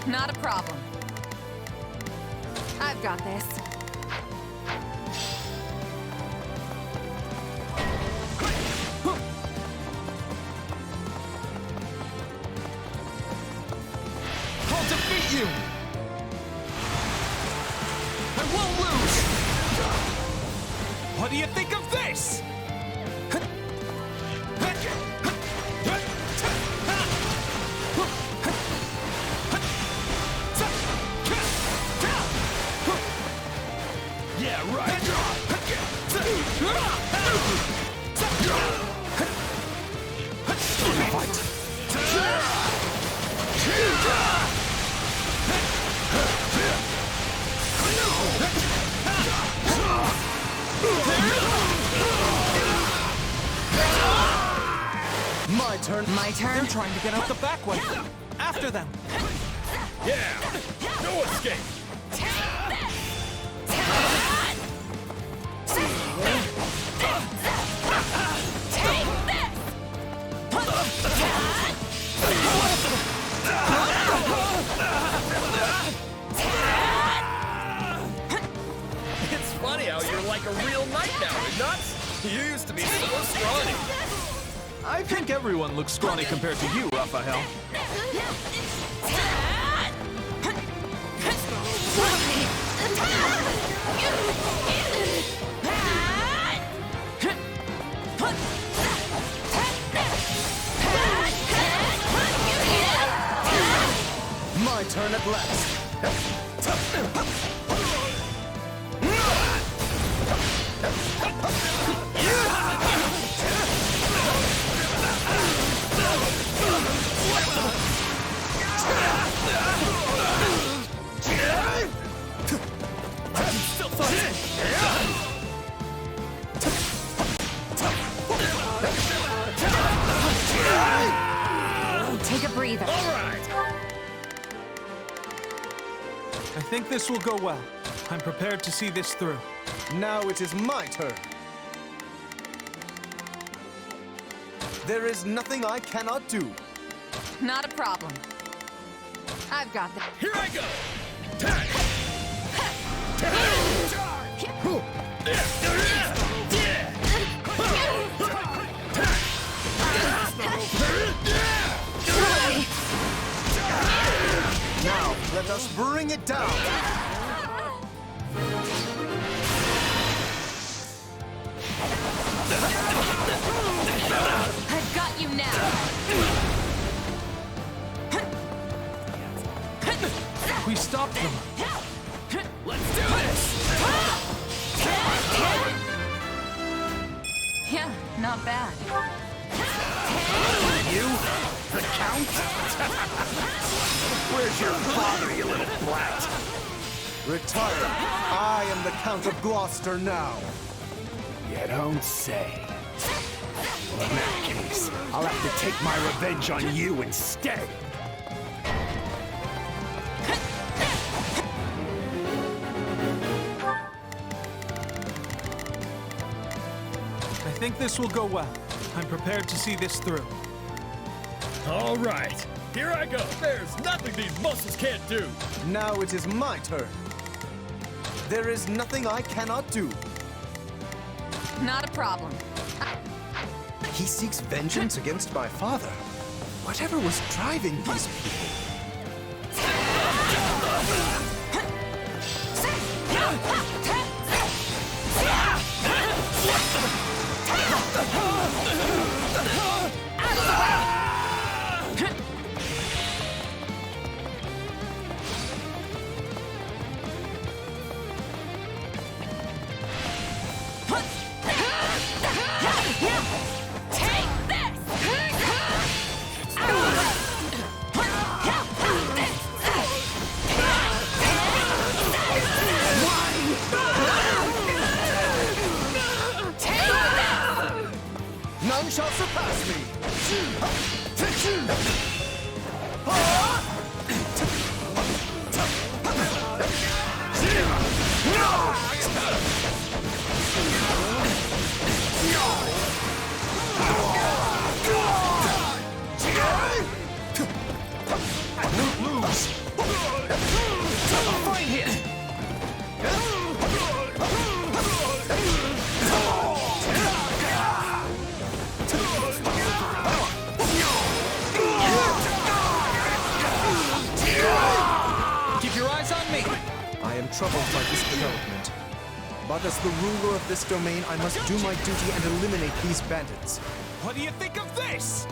Not a problem. I've got this. I'll defeat you! I won't lose! What do you think of this? Yeah, right! turn. My turn? They're trying to get out the back way. After them. Yeah! No escape! It's funny how you're like a real knight now, Nuts! You used to be so scrawny. I think everyone looks scrawny compared to you, Raphael. My turn at last. Take a breather. All right! I think this will go well. I'm prepared to see this through. Now it is my turn. There is nothing I cannot do. Not a problem. I've got this. Here I go! Now, let us bring it down. I've got you now. We stopped them. Let's do this! Yeah, not bad. You? The Count? Where's your father, you little brat? Retire. I am the Count of Gloucester now. You don't say. Well, in that case, I'll have to take my revenge on you instead. I think this will go well. I'm prepared to see this through. All right, here I go. There's nothing these muscles can't do. Now it is my turn. There is nothing I cannot do. Not a problem. He seeks vengeance against my father. Whatever was driving these people? None shall surpass me! Don't lose! Fight him! Keep your eyes on me! I am troubled by this development. But as the ruler of this domain, I must do my duty and eliminate these bandits. What do you think of this?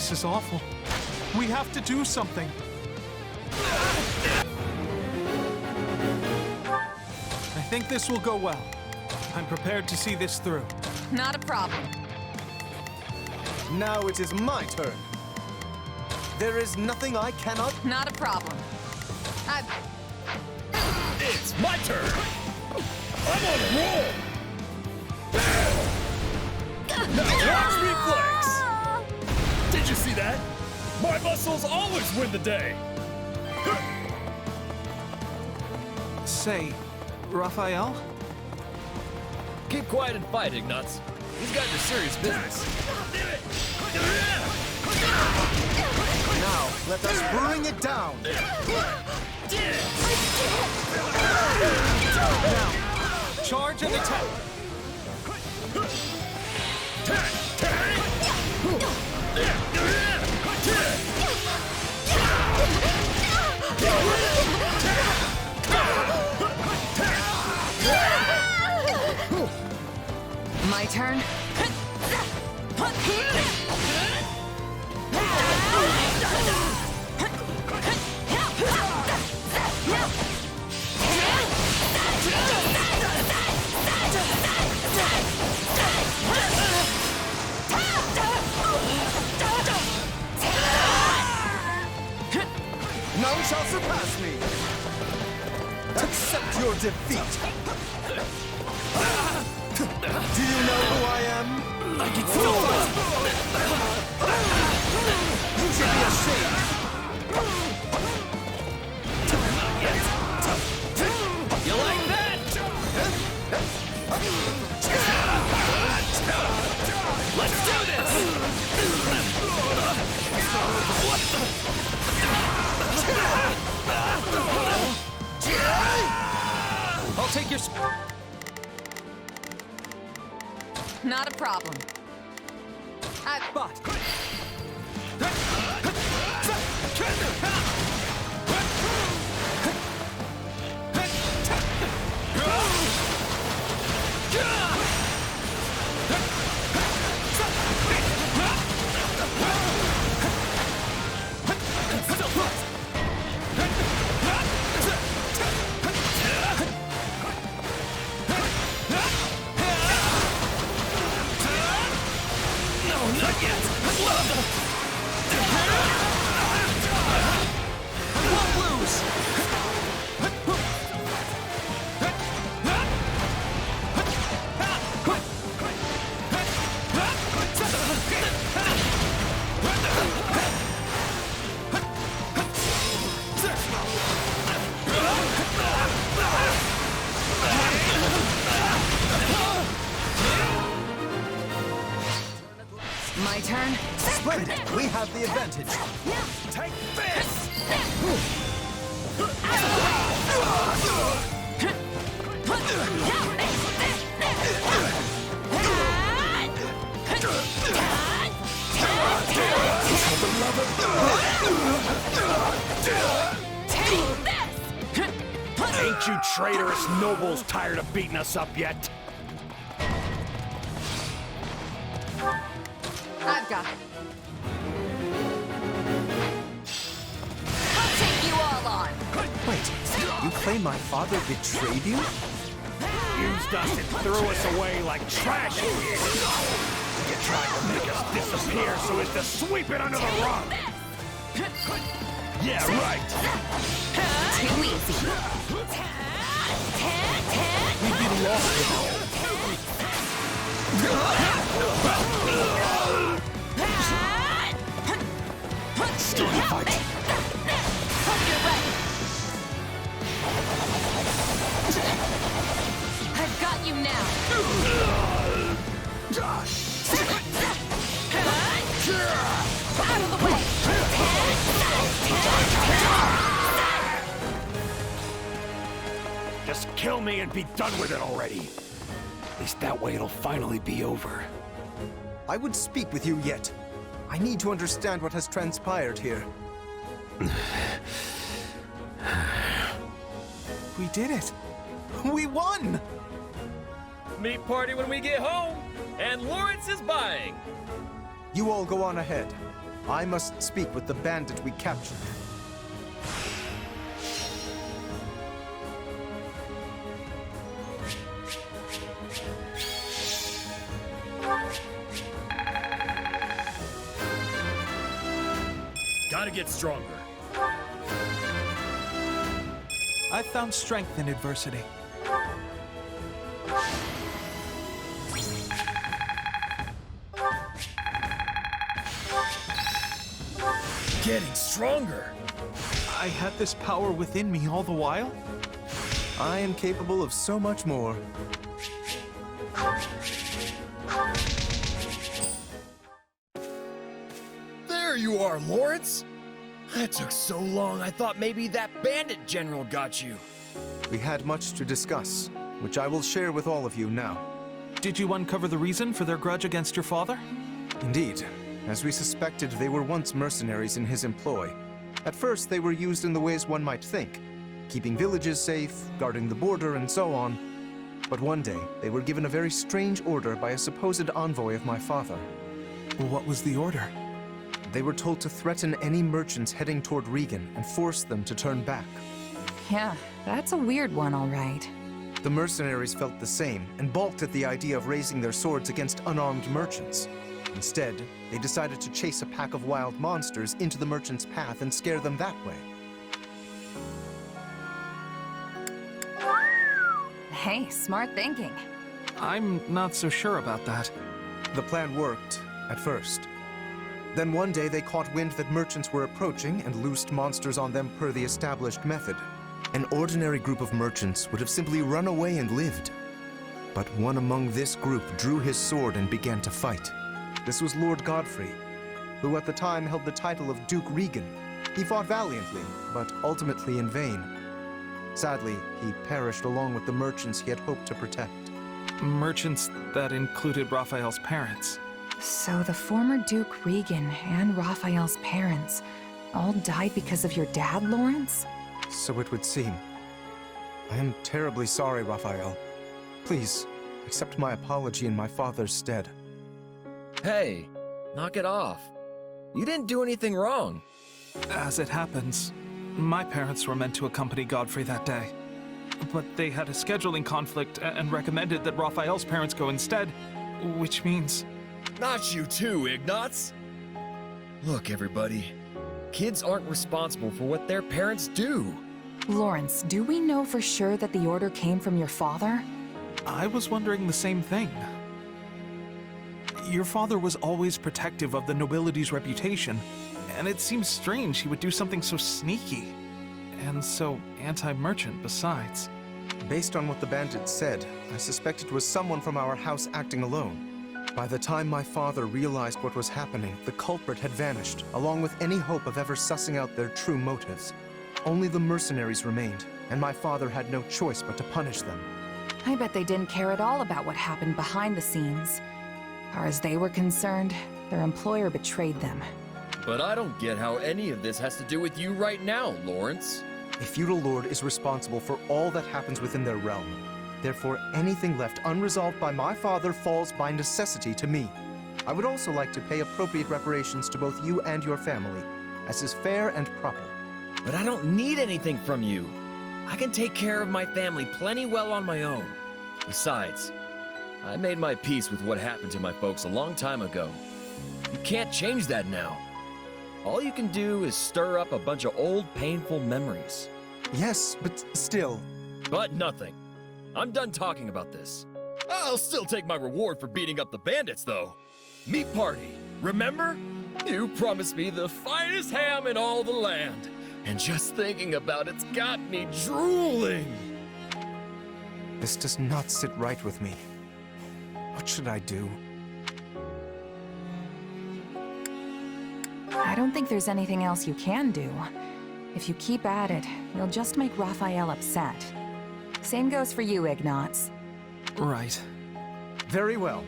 This is awful. We have to do something. I think this will go well. I'm prepared to see this through. Not a problem. Now it is my turn. There is nothing I cannot... Not a problem. It's my turn! I'm on a roll! Now watch me flex! Did you see that? My muscles always win the day! Say, Raphael? Keep quiet and fight, Ignatz. He's got into serious business. Now, let us bring it down! Now, charge and attack! My turn. None shall surpass me! Accept your defeat! Do you know who I am? I can still fight! You should be ashamed! You like that? Let's do this! What the? I'll take your... Not a problem. But... Not yet! Won't lose! My turn. Splendid! We have the advantage. Take this! Ain't you traitorous nobles tired of beating us up yet? I've got it. I'll take you all on. Wait, you claim my father betrayed you? Used us and threw us away like trash. You tried to make us disappear so as to sweep it under the rug. Yeah, right. Too easy. We'd be lost without it. Still fight. Hope you're ready. I've got you now. Out of the way. Just kill me and be done with it already. At least that way it'll finally be over. I would speak with you yet. I need to understand what has transpired here. We did it! We won! Meat party when we get home, and Lawrence is buying. You all go on ahead. I must speak with the bandit we captured. Gotta get stronger. I've found strength in adversity. Getting stronger. I had this power within me all the while? I am capable of so much more. There you are, Lawrence! That took so long, I thought maybe that bandit general got you. We had much to discuss, which I will share with all of you now. Did you uncover the reason for their grudge against your father? Indeed. As we suspected, they were once mercenaries in his employ. At first, they were used in the ways one might think, keeping villages safe, guarding the border, and so on. But one day, they were given a very strange order by a supposed envoy of my father. What was the order? They were told to threaten any merchants heading toward Regan and force them to turn back. Yeah, that's a weird one, all right. The mercenaries felt the same and balked at the idea of raising their swords against unarmed merchants. Instead, they decided to chase a pack of wild monsters into the merchant's path and scare them that way. Hey, smart thinking. I'm not so sure about that. The plan worked, at first. Then one day they caught wind that merchants were approaching and loosed monsters on them per the established method. An ordinary group of merchants would have simply run away and lived. But one among this group drew his sword and began to fight. This was Lord Godfrey, who at the time held the title of Duke Regan. He fought valiantly, but ultimately in vain. Sadly, he perished along with the merchants he had hoped to protect. Merchants that included Raphael's parents. So the former Duke Regan and Raphael's parents all died because of your dad, Lawrence? So it would seem. I am terribly sorry, Raphael. Please, accept my apology in my father's stead. Hey, knock it off. You didn't do anything wrong. As it happens, my parents were meant to accompany Godfrey that day. But they had a scheduling conflict and recommended that Raphael's parents go instead, which means... Not you too, Ignatz! Look, everybody. Kids aren't responsible for what their parents do. Lawrence, do we know for sure that the order came from your father? I was wondering the same thing. Your father was always protective of the nobility's reputation, and it seems strange he would do something so sneaky, and so anti-merchant besides. Based on what the bandits said, I suspect it was someone from our house acting alone. By the time my father realized what was happening, the culprit had vanished, along with any hope of ever sussing out their true motives. Only the mercenaries remained, and my father had no choice but to punish them. I bet they didn't care at all about what happened behind the scenes. As far as they were concerned, their employer betrayed them. But I don't get how any of this has to do with you right now, Lawrence. A feudal lord is responsible for all that happens within their realm. Therefore, anything left unresolved by my father falls by necessity to me. I would also like to pay appropriate reparations to both you and your family, as is fair and proper. But I don't need anything from you. I can take care of my family plenty well on my own. Besides, I made my peace with what happened to my folks a long time ago. You can't change that now. All you can do is stir up a bunch of old, painful memories. Yes, but still... But nothing. I'm done talking about this. I'll still take my reward for beating up the bandits, though. Meat party, remember? You promised me the finest ham in all the land. And just thinking about it's got me drooling. This does not sit right with me. What should I do? I don't think there's anything else you can do. If you keep at it, you'll just make Raphael upset. Same goes for you, Ignatz. Right. Very well.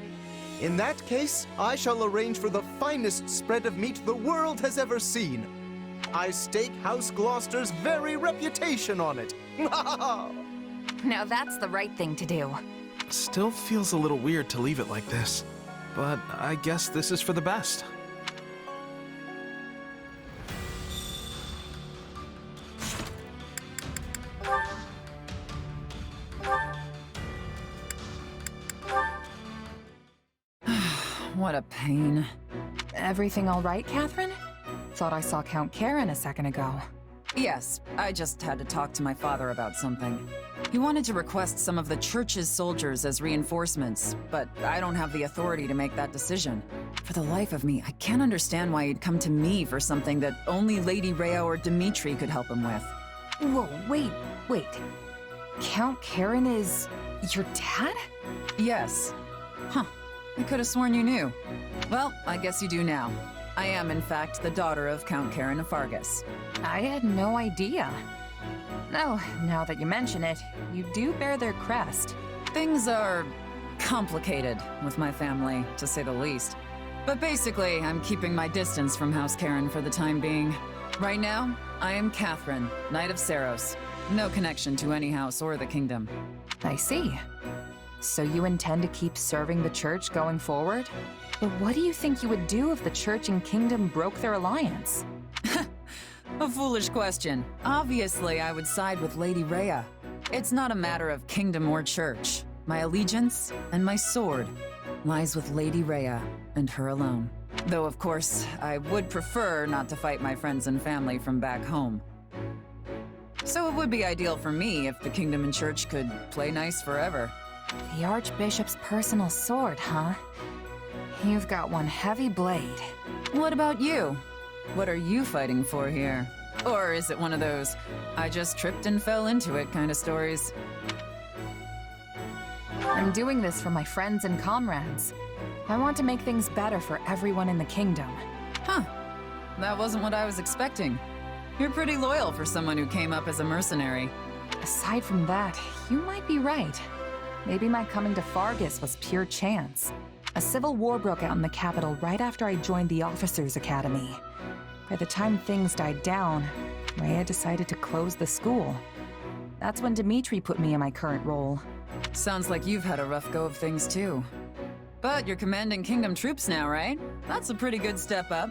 In that case, I shall arrange for the finest spread of meat the world has ever seen. I stake House Gloucester's very reputation on it. Now that's the right thing to do. Still feels a little weird to leave it like this, but I guess this is for the best. what a pain. Everything all right, Catherine? Thought I saw Count Karen a second ago. Yes, I just had to talk to my father about something. He wanted to request some of the church's soldiers as reinforcements, but I don't have the authority to make that decision. For the life of me, I can't understand why he'd come to me for something that only Lady Rhea or Dimitri could help him with. Whoa, wait. Count Karen is your dad? Yes. Huh. I could have sworn you knew. Well, I guess you do now. I am, in fact, the daughter of Count Karen of Fargus. I had no idea. Oh, now that you mention it, you do bear their crest. Things are complicated with my family, to say the least. But basically, I'm keeping my distance from House Karen for the time being. Right now, I am Catherine, Knight of Saros. No connection to any house or the kingdom. I see. So you intend to keep serving the church going forward? But what do you think you would do if the church and kingdom broke their alliance? A foolish question. Obviously, I would side with Lady Rhea. It's not a matter of kingdom or church. My allegiance and my sword lies with Lady Rhea and her alone. Though, of course, I would prefer not to fight my friends and family from back home. So it would be ideal for me if the kingdom and church could play nice forever. The Archbishop's personal sword, huh? You've got one heavy blade. What about you? What are you fighting for here? Or is it one of those, I just tripped and fell into it kind of stories? I'm doing this for my friends and comrades. I want to make things better for everyone in the kingdom. Huh. That wasn't what I was expecting. You're pretty loyal for someone who came up as a mercenary. Aside from that, you might be right. Maybe my coming to Fargus was pure chance. A civil war broke out in the capital right after I joined the Officers' Academy. By the time things died down, Rhea decided to close the school. That's when Dimitri put me in my current role. Sounds like you've had a rough go of things too. But you're commanding kingdom troops now, right? That's a pretty good step up.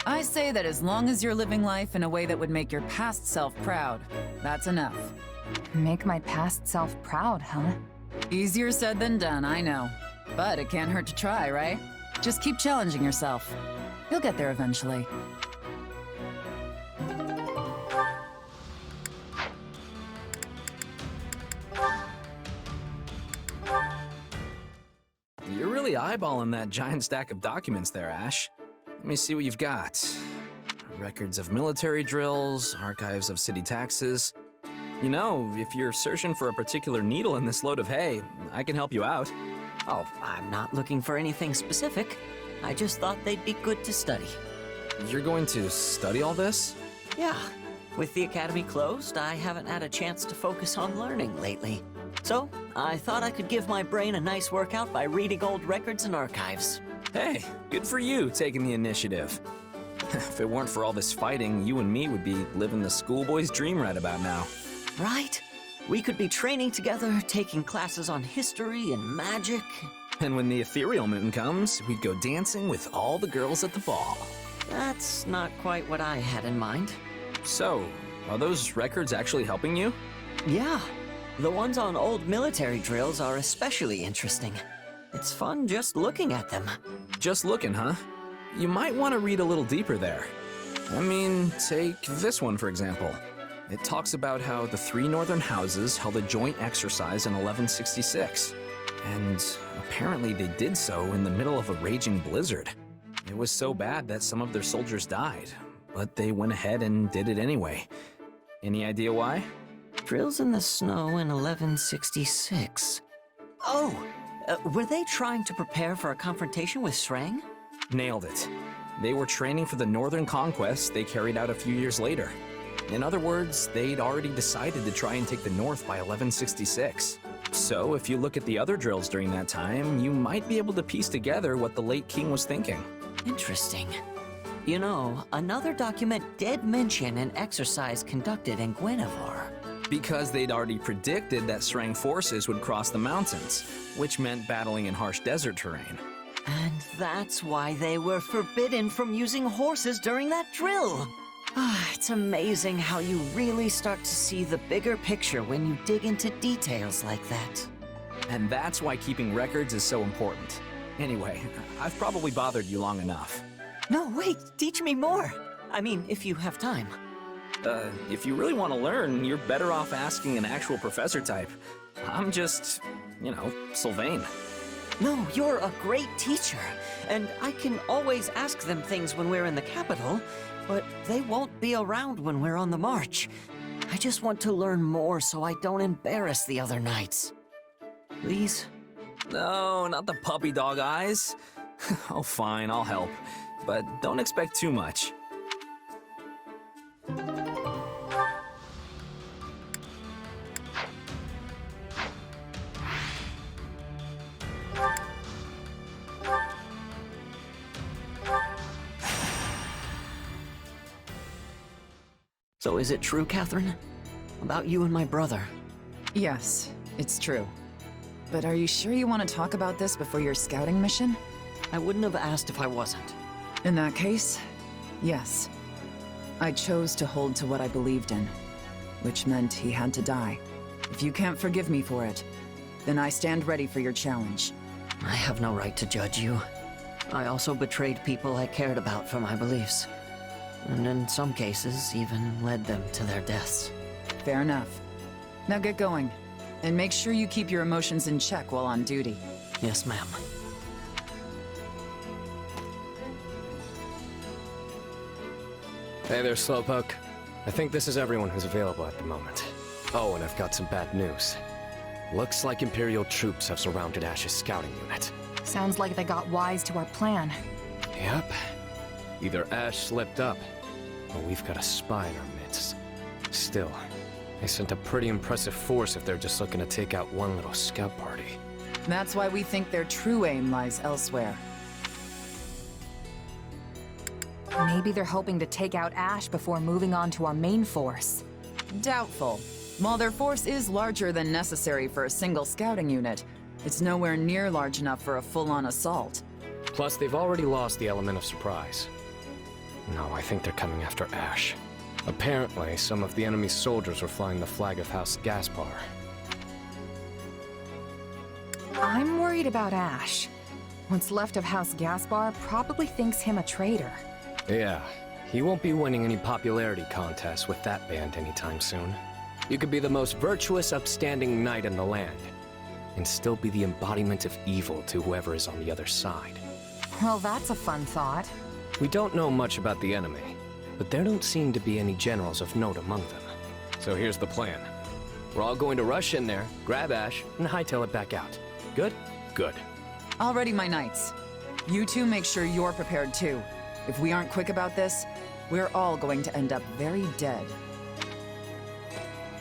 I say that as long as you're living life in a way that would make your past self proud, that's enough. Make my past self proud, huh? Easier said than done, I know. But it can't hurt to try, right? Just keep challenging yourself. You'll get there eventually. You're really eyeballing that giant stack of documents there, Ash. Let me see what you've got. Records of military drills, archives of city taxes. You know, if you're searching for a particular needle in this load of hay, I can help you out. Oh, I'm not looking for anything specific. I just thought they'd be good to study. You're going to study all this? Yeah. With the academy closed, I haven't had a chance to focus on learning lately. So, I thought I could give my brain a nice workout by reading old records and archives. Hey, good for you taking the initiative. If it weren't for all this fighting, you and me would be living the schoolboy's dream right about now. Right? We could be training together, taking classes on history and magic. And when the ethereal moon comes, we'd go dancing with all the girls at the ball. That's not quite what I had in mind. So, are those records actually helping you? Yeah. The ones on old military drills are especially interesting. It's fun just looking at them. Just looking, huh? You might want to read a little deeper there. I mean, take this one for example. It talks about how the 3 northern houses held a joint exercise in 1166. And apparently they did so in the middle of a raging blizzard. It was so bad that some of their soldiers died, but they went ahead and did it anyway. Any idea why? Drills in the snow in 1166. Oh! Were they trying to prepare for a confrontation with Shrang? Nailed it. They were training for the northern conquest they carried out a few years later. In other words, they'd already decided to try and take the north by 1166. So if you look at the other drills during that time, you might be able to piece together what the late king was thinking. Interesting. You know, another document did mention an exercise conducted in Guinevere. Because they'd already predicted that Shrang forces would cross the mountains, which meant battling in harsh desert terrain. And that's why they were forbidden from using horses during that drill. It's amazing how you really start to see the bigger picture when you dig into details like that. And that's why keeping records is so important. Anyway, I've probably bothered you long enough. No, wait, teach me more. I mean, if you have time. If you really want to learn, you're better off asking an actual professor type. I'm just, Sylvain. No, you're a great teacher, and I can always ask them things when we're in the capital, but they won't be around when we're on the march. I just want to learn more so I don't embarrass the other knights. Please? No, not the puppy dog eyes. Oh, fine, I'll help. But don't expect too much. So is it true, Catherine? About you and my brother? Yes, it's true. But are you sure you want to talk about this before your scouting mission? I wouldn't have asked if I wasn't. In that case, yes. I chose to hold to what I believed in, which meant he had to die. If you can't forgive me for it, then I stand ready for your challenge. I have no right to judge you. I also betrayed people I cared about for my beliefs. And in some cases, even led them to their deaths. Fair enough. Now get going. And make sure you keep your emotions in check while on duty. Yes, ma'am. Hey there, Slowpoke. I think this is everyone who's available at the moment. Oh, and I've got some bad news. Looks like Imperial troops have surrounded Ash's scouting unit. Sounds like they got wise to our plan. Yep. Either Ash slipped up, or we've got a spy in our midst. Still, they sent a pretty impressive force if they're just looking to take out one little scout party. That's why we think their true aim lies elsewhere. Maybe they're hoping to take out Ash before moving on to our main force. Doubtful. While their force is larger than necessary for a single scouting unit, it's nowhere near large enough for a full-on assault. Plus, they've already lost the element of surprise. No, I think they're coming after Ash. Apparently, some of the enemy's soldiers were flying the flag of House Gaspar. I'm worried about Ash. What's left of House Gaspar probably thinks him a traitor. Yeah, he won't be winning any popularity contests with that band anytime soon. You could be the most virtuous, upstanding knight in the land, and still be the embodiment of evil to whoever is on the other side. Well, that's a fun thought. We don't know much about the enemy, but there don't seem to be any generals of note among them. So here's the plan. We're all going to rush in there, grab Ash, and hightail it back out. Good? Good. Already, my knights. You two make sure you're prepared too. If we aren't quick about this, we're all going to end up very dead.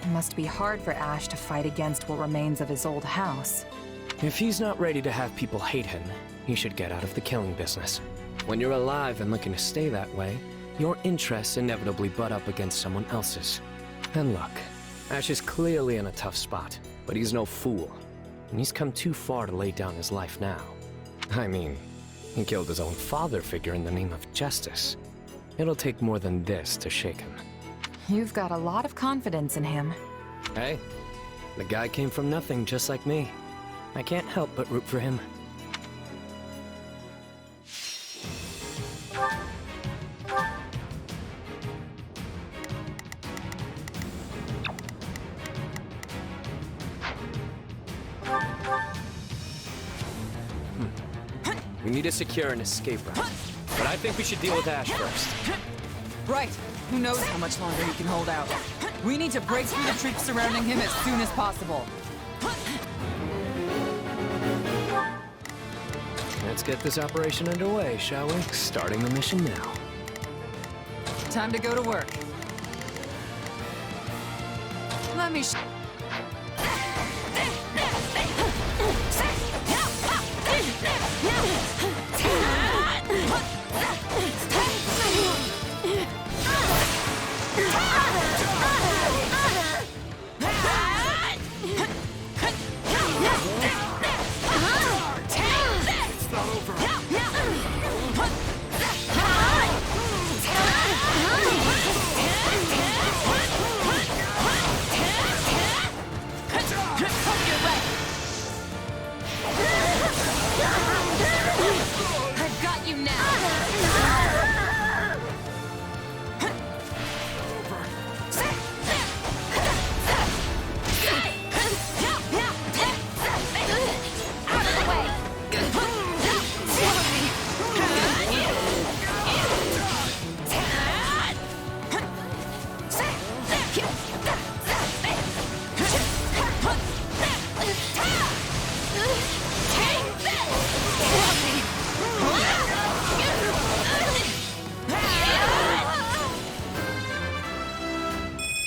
It must be hard for Ash to fight against what remains of his old house. If he's not ready to have people hate him, he should get out of the killing business. When you're alive and looking to stay that way, your interests inevitably butt up against someone else's. And look, Ash is clearly in a tough spot, but he's no fool. And he's come too far to lay down his life now. I mean, he killed his own father figure in the name of justice. It'll take more than this to shake him. You've got a lot of confidence in him. Hey, the guy came from nothing just like me. I can't help but root for him. We need to secure an escape route, but I think we should deal with Ash first. Right. Who knows how much longer he can hold out. We need to break through the troops surrounding him as soon as possible. Let's get this operation underway, shall we? Starting the mission now. Time to go to work. Let me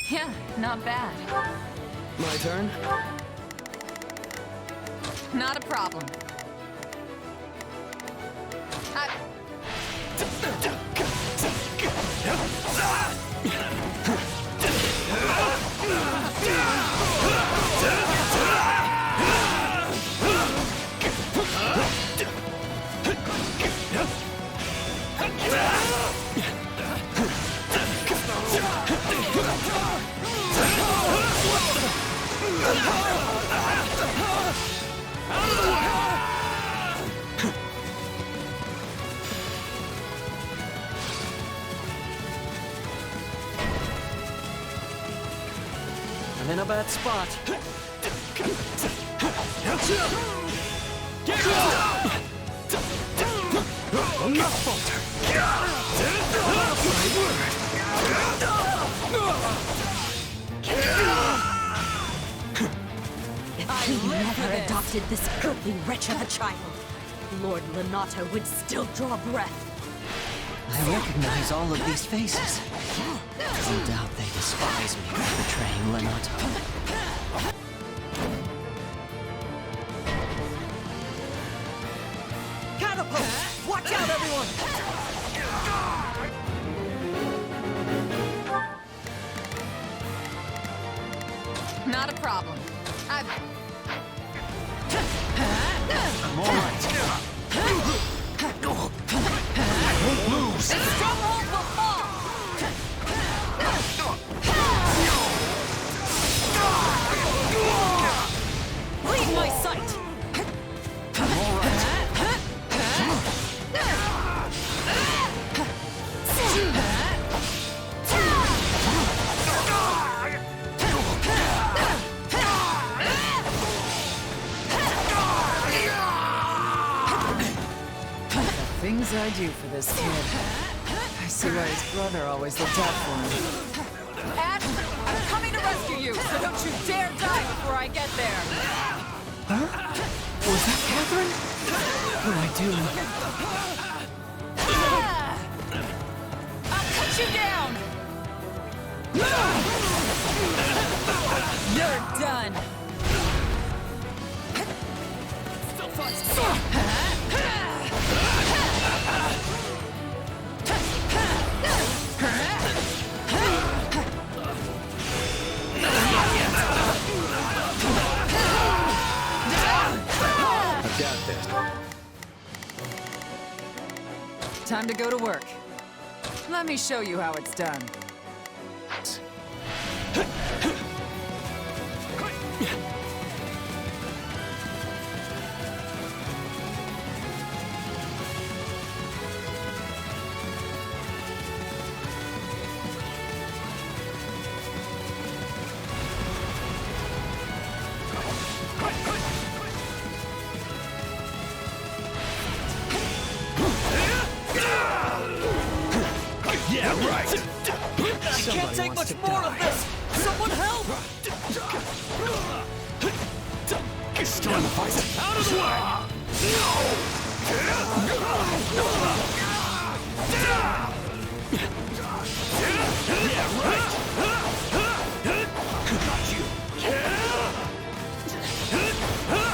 Yeah, not bad. My turn? Not a problem. I'm in a bad spot. I'll not falter. If he never adopted this earthly wretch of a child, Lord Lenato would still draw breath. I recognize all of these faces. No doubt they despise me for betraying Lenato. Catapult! Watch out, everyone! Not a problem. I'm all right. I won't lose. The stronghold will fall! Leave my sight! I'm all right. Things I do for this kid. I see why his brother always looked out for him. Ash, I'm coming to rescue you, so don't you dare die before I get there! Huh? Was that Catherine? What do I do? I'll cut you down! You're done! Still fun. I've got this. Time to go to work. Let me show you how it's done. Yeah, right! I can't take much more of this! Someone help! Still in the fight! Out of the way! Yeah, right! Got you!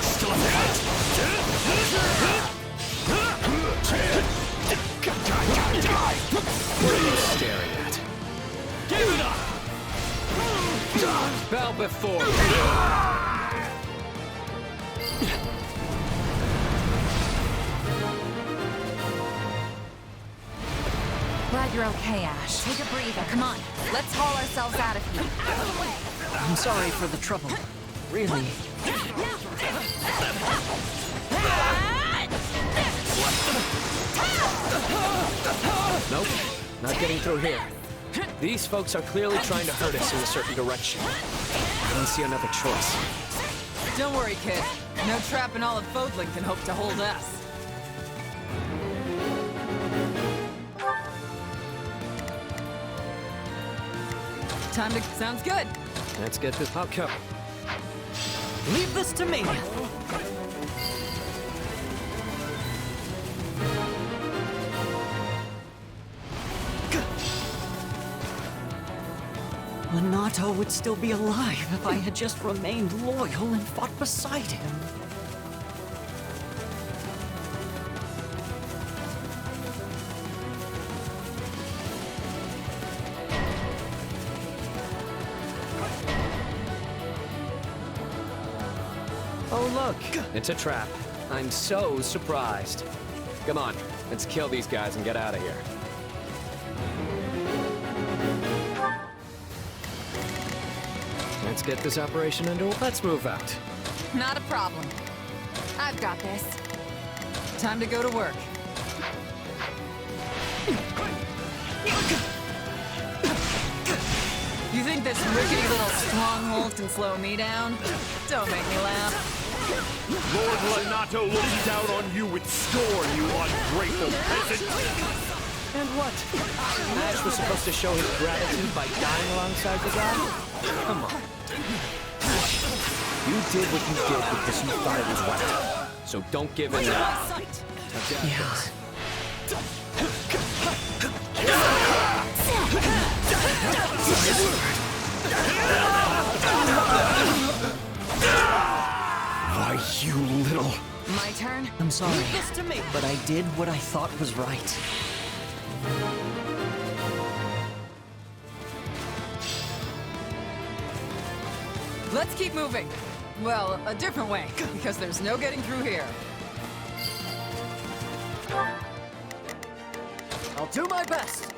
Still in the fight! Die! What are you staring at? Give it up! Bow before. Glad you're okay, Ash. Take a breather. Come on, let's haul ourselves out of here. I'm sorry for the trouble. Really. Nope, not getting through here. These folks are clearly trying to hurt us in a certain direction. I don't see another choice. Don't worry, kid. No trap in all of Fódlan can hope to hold us. Time to... Sounds good. Let's get this. I'll cover. Leave this to me! Lenato would still be alive if I had just remained loyal and fought beside him. Oh look, it's a trap. I'm so surprised. Come on, let's kill these guys and get out of here. Let's get this operation underway. Let's move out. Not a problem. I've got this. Time to go to work. You think this rickety little stronghold can slow me down? Don't make me laugh. Lord Lenato looks down on you with scorn, you ungrateful peasant! And what? Ash was supposed to show his gratitude by dying alongside the god? Come on. Ash, you did what you did because you thought it was right. So don't give in now. Yeah. Why, you little... My turn? I'm sorry, Leave this to me. but I did what I thought was right. Let's keep moving. Well, a different way, because there's no getting through here. I'll do my best.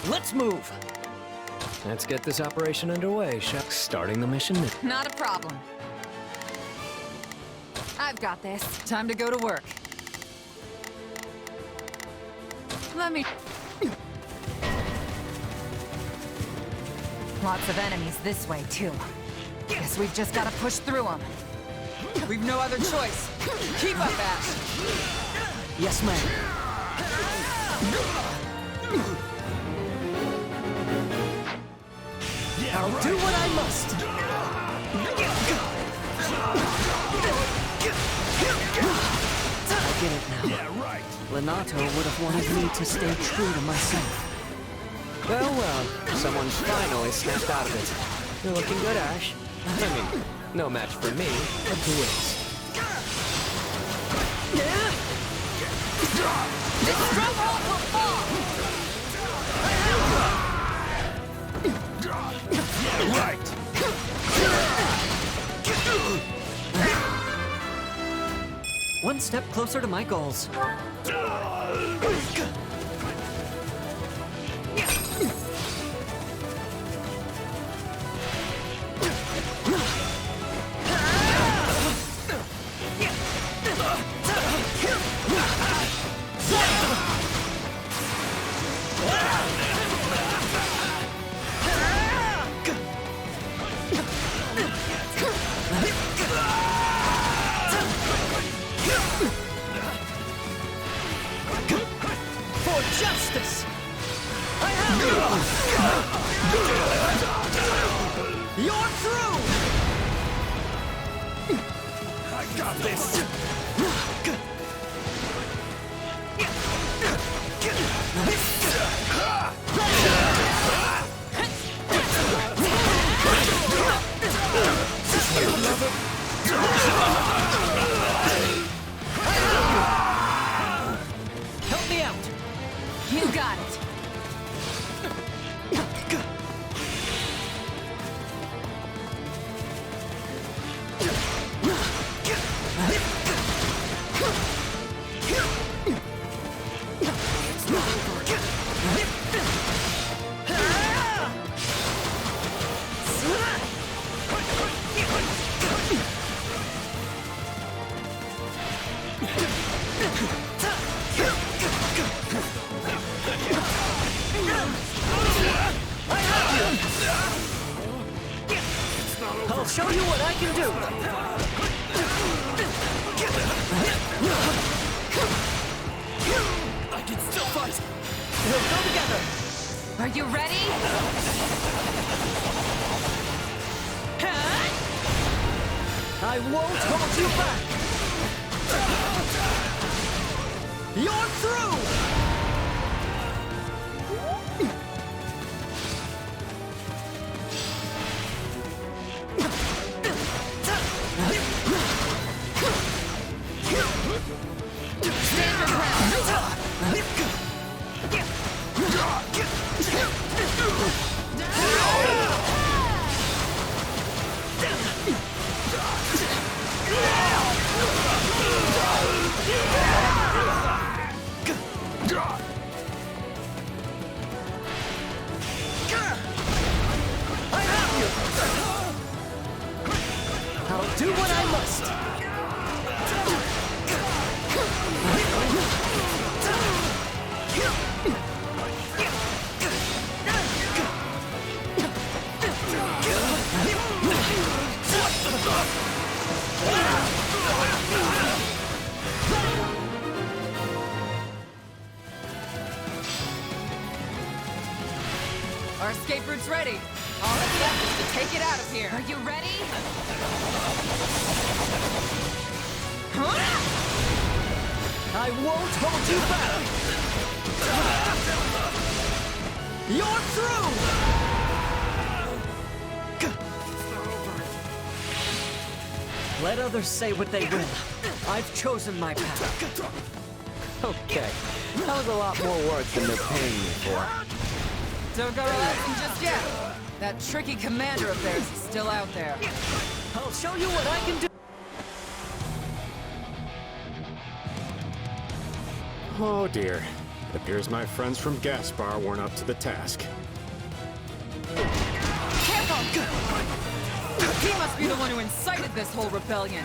Let's move. Let's get this operation underway, Shucks. Starting the mission now. Not a problem. I've got this. Time to go to work. Let me... Lots of enemies this way, too. Guess we've just got to push through them. We've no other choice. Keep up, Ash. Yes, ma'am. I'll do what I must. I get it now. Yeah, right. Lenato would have wanted me to stay true to myself. Well, someone's finally snapped out of it. You're looking good, Ash. I mean, no match for me, but who is? This stronghold will fall! Yeah, right. One step closer to my goals. Justice! I have you! You're through! I got this! Help me out! You got it! I'll show you what I can do! I can still fight! We'll go together! Are you ready? I won't hold you back! You're through! I'll do what I must. Our escape route's ready. All that's left is to take it out of here. Are you ready? I won't hold you back! You're through! Let others say what they will. I've chosen my path. Okay, that was a lot more work than they're paying me for. Don't go relaxing just yet. That tricky commander of theirs is still out there. I'll show you what I can do. Oh dear. It appears my friends from Gaspar weren't up to the task. Careful! He must be the one who incited this whole rebellion.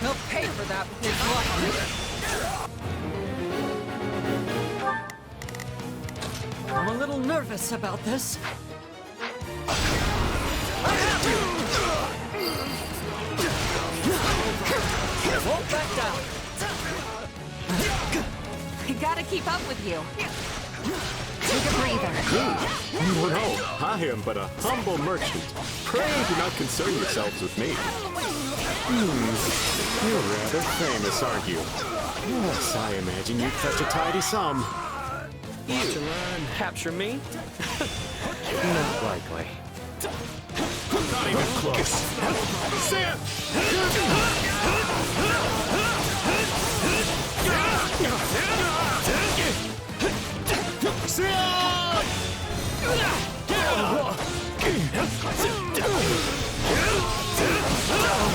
He'll pay for that with his life. I'm a little nervous about this. I won't back down. I gotta keep up with you. Take a breather. Oh no, I am but a humble merchant. Pray do not concern yourselves with me. You're rather famous, aren't you? Yes, I imagine you'd fetch a tidy sum. You capture me? Not likely. Not even close. Sam!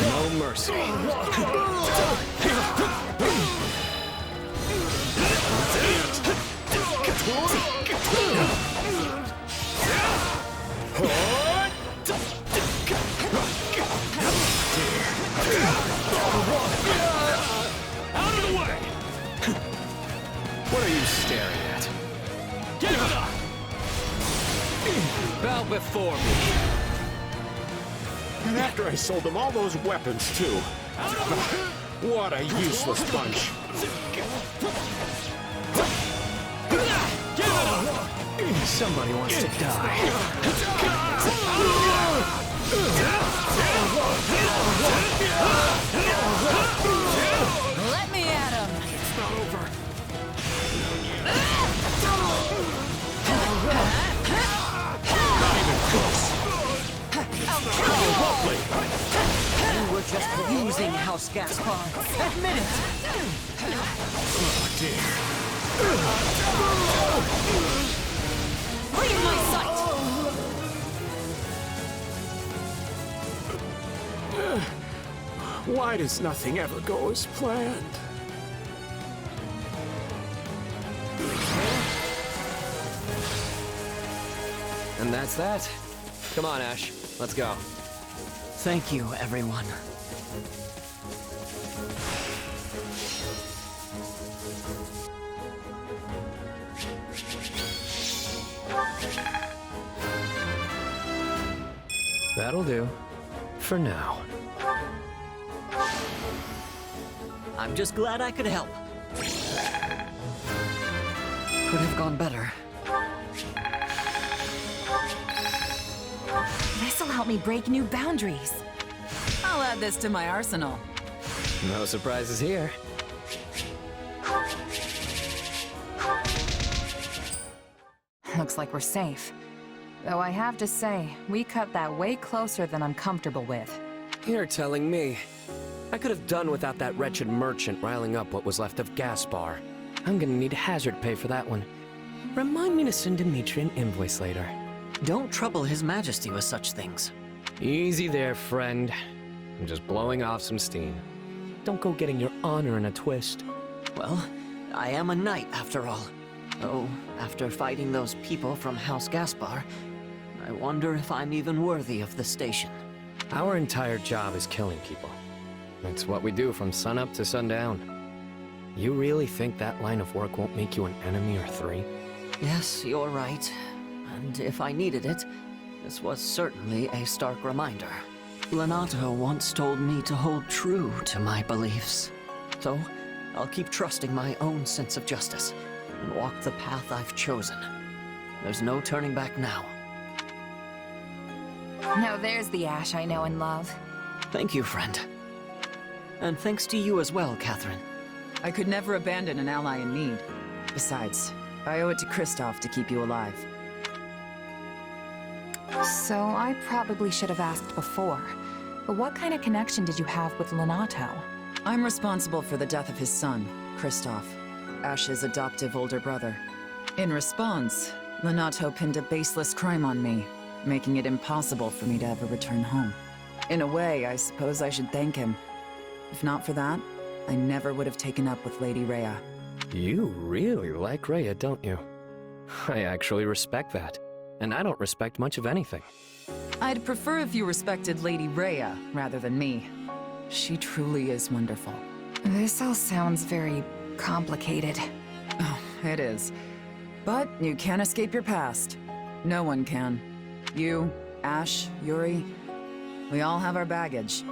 No mercy. Out of the way! What are you staring at? Get up! Bow before me. And after I sold them all those weapons, too. What a useless bunch. Somebody wants to die. Let me at him! It's not over. Not even close. Lovely. You were just using House Gaspar. Admit it. Oh dear. Leave my sight! Why does nothing ever go as planned? And that's that. Come on, Ash. Let's go. Thank you, everyone. That'll do. For now. I'm just glad I could help. Could have gone better. This'll help me break new boundaries. I'll add this to my arsenal. No surprises here. Looks like we're safe. Though I have to say, we cut that way closer than I'm comfortable with. You're telling me. I could have done without that wretched merchant riling up what was left of Gaspar. I'm gonna need hazard pay for that one. Remind me to send Dimitri an invoice later. Don't trouble His Majesty with such things. Easy there, friend. I'm just blowing off some steam. Don't go getting your honor in a twist. Well, I am a knight after all. Oh, after fighting those people from House Gaspar, I wonder if I'm even worthy of the station. Our entire job is killing people. It's what we do from sunup to sundown. You really think that line of work won't make you an enemy or three? Yes, you're right. And if I needed it, this was certainly a stark reminder. Lenato once told me to hold true to my beliefs. So, I'll keep trusting my own sense of justice and walk the path I've chosen. There's no turning back now. Now there's the Ash I know and love. Thank you, friend. And thanks to you as well, Catherine. I could never abandon an ally in need. Besides, I owe it to Kristoff to keep you alive. So I probably should have asked before, but what kind of connection did you have with Lenato? I'm responsible for the death of his son, Kristoff, Ash's adoptive older brother. In response, Lenato pinned a baseless crime on me, making it impossible for me to ever return home. In a way, I suppose I should thank him. If not for that, I never would have taken up with Lady Rhea. You really like Rhea, don't you? I actually respect that. And I don't respect much of anything. I'd prefer if you respected Lady Rhea rather than me. She truly is wonderful. This all sounds very complicated. Oh, it is. But you can't escape your past. No one can. You, Ash, Yuri, we all have our baggage.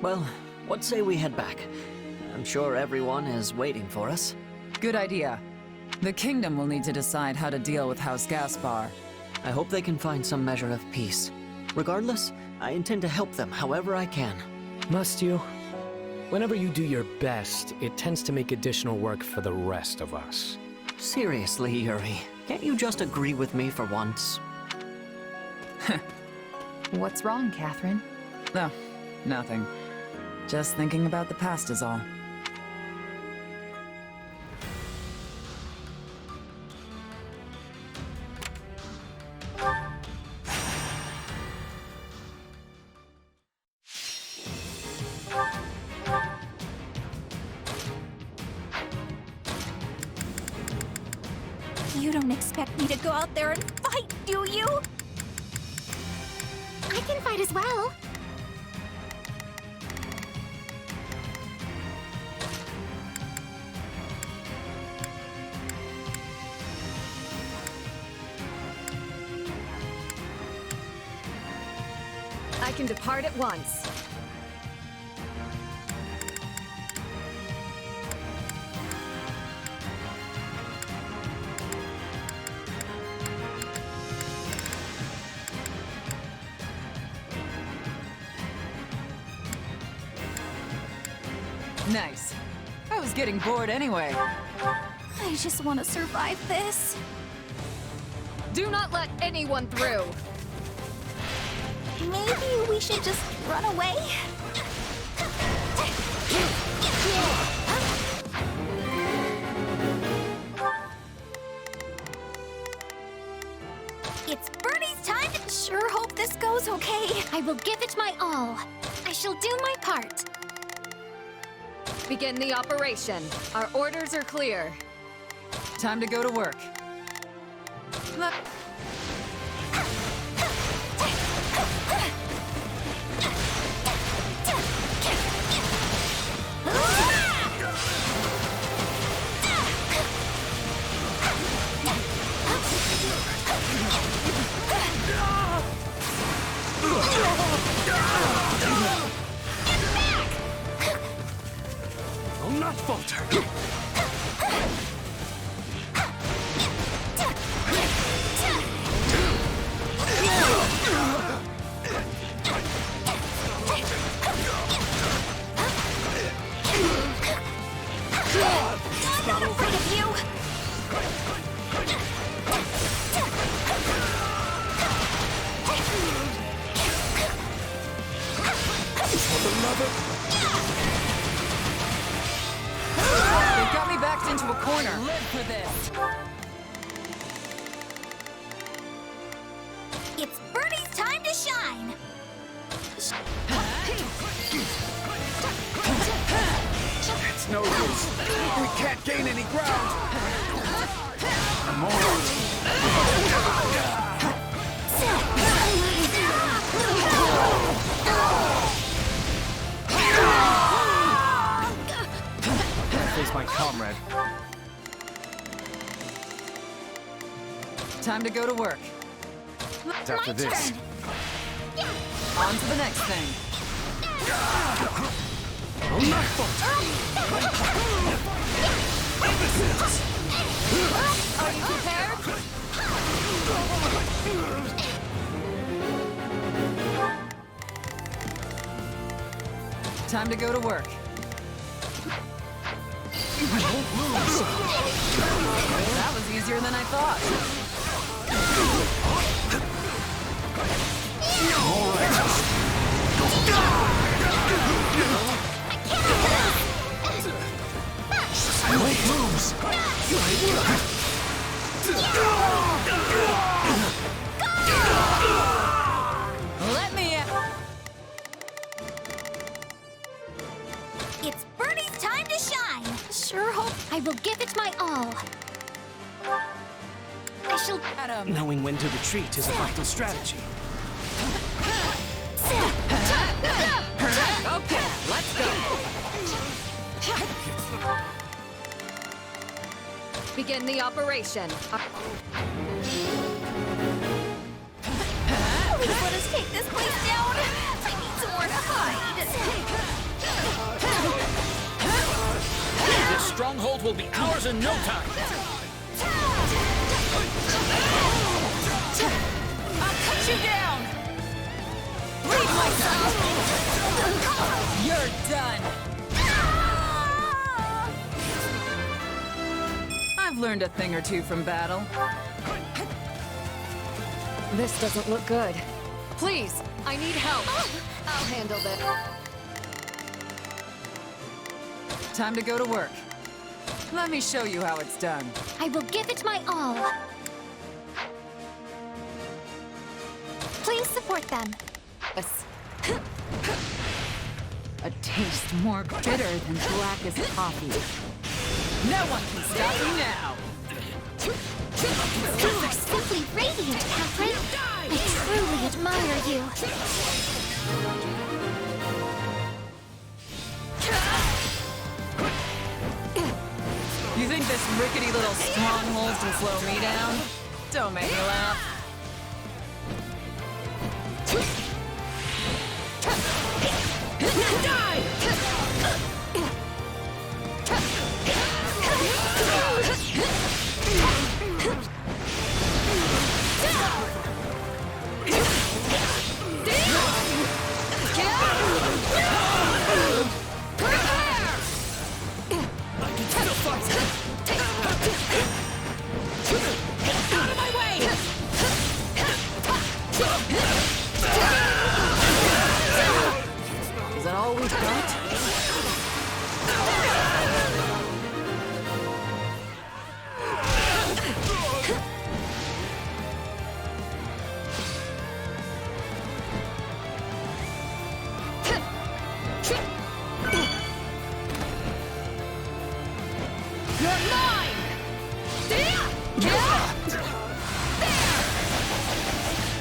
Well, what say we head back? I'm sure everyone is waiting for us. Good idea. The kingdom will need to decide how to deal with House Gaspar. I hope they can find some measure of peace. Regardless, I intend to help them however I can. Must you? Whenever you do your best, it tends to make additional work for the rest of us. Seriously, Yuri, can't you just agree with me for once? What's wrong, Catherine? No, nothing. Just thinking about the past is all. You don't expect me to go out there and fight, do you? I can fight as well. I can depart at once. Nice. I was getting bored anyway. I just want to survive this. Do not let anyone through. Maybe we should just run away? It's Bernie's time! Sure hope this goes okay. I will give it my all. I shall do my part. Begin the operation. Our orders are clear. Time to go to work. Look. I'll not falter. for this! It's Birdie's time to shine! It's no use. We can't gain any ground. More. Face my comrade. Time to go to work. After this. On to the next thing. Are you prepared? Time to go to work. That was easier than I thought. Let me out. It's Birdie's time to shine! Sure hope I will give it my all. I shall... Knowing when to retreat is a vital strategy. Okay, let's go. Begin the operation. Please let us take this place down! I need somewhere to hide! This stronghold will be ours in no time. I'll cut you down! Leave my son! You're done! I've learned a thing or two from battle. This doesn't look good. Please, I need help. I'll handle this. Time to go to work. Let me show you how it's done. I will give it my all. Please support them. Yes. A taste more bitter than black as coffee. No one can stop me now! You are simply radiant, Catherine. I truly admire you. You think this rickety little stronghold can slow me down? Don't make me laugh. Die! Out of my way! Is that all we've got? You're mine!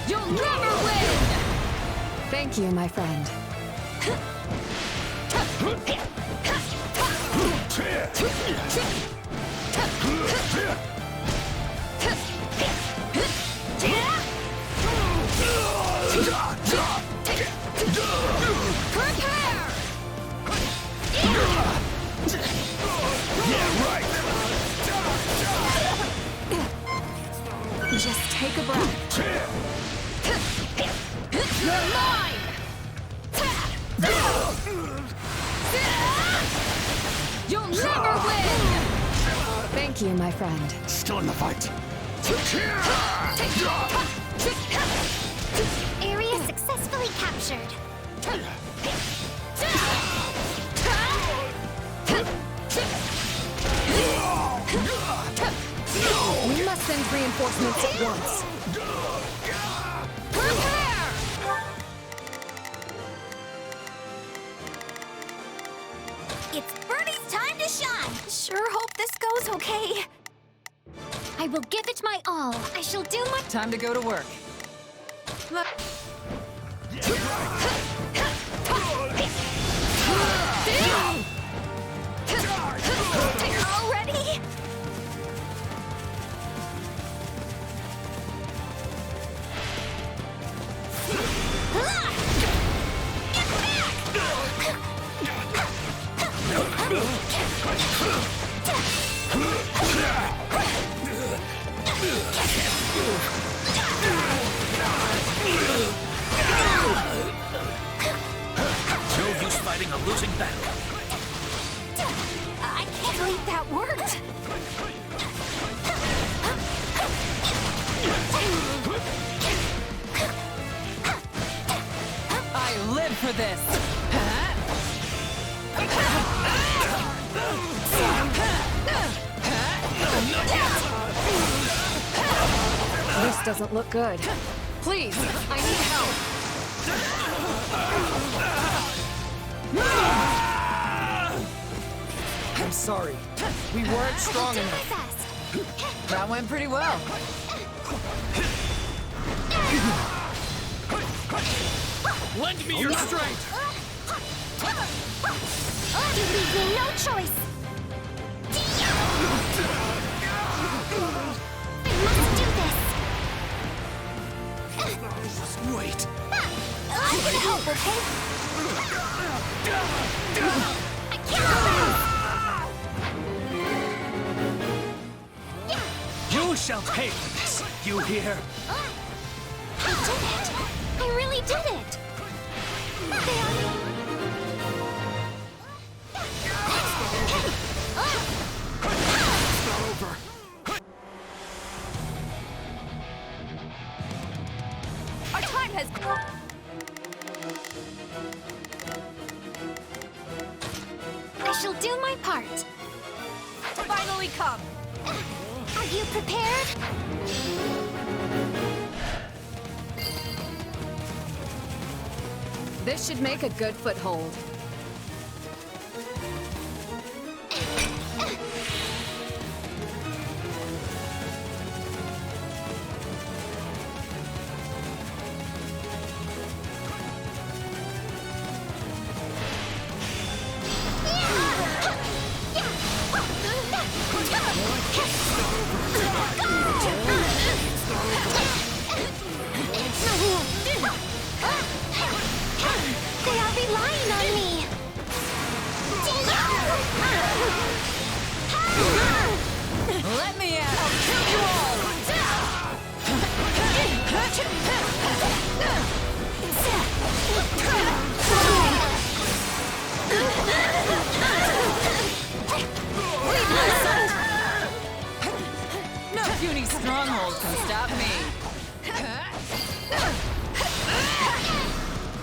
You'll never win! Thank you, my friend. Just take a breath. You're mine! You'll never win! Thank you, my friend. Still in the fight. Area successfully captured. reinforcements at once. Prepare! It's Birdie's time to shine! Sure hope this goes okay. I will give it my all. I shall do my... Time to go to work. Already? No use fighting a losing battle. I can't believe that worked. I live for this! This doesn't look good. Please, I need help. I'm sorry. We weren't strong enough. That went pretty well. Lend me your strength! You leave me no choice. I must do this. Just wait. I can help, okay? I can't lose. You shall pay for this. You hear? I did it. I really did it. It's not over. Our time has... I shall do my part. Finally come. Are you prepared? This should make a good foothold. They are relying on me. Let me at it! I'll kill you all! No puny stronghold can stop me.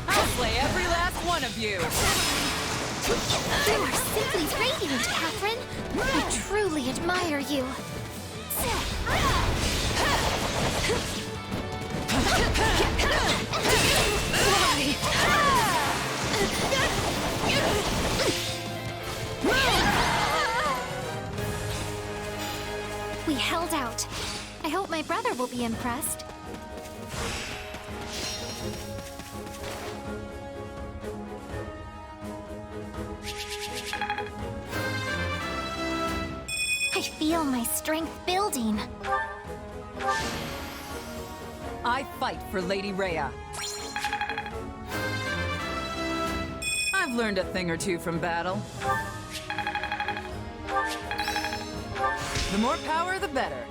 I'll slay every last one of you. You are simply radiant, Catherine. I truly admire you. We held out. I hope my brother will be impressed. I feel my strength building. I fight for Lady Rhea. I've learned a thing or two from battle. The more power, the better.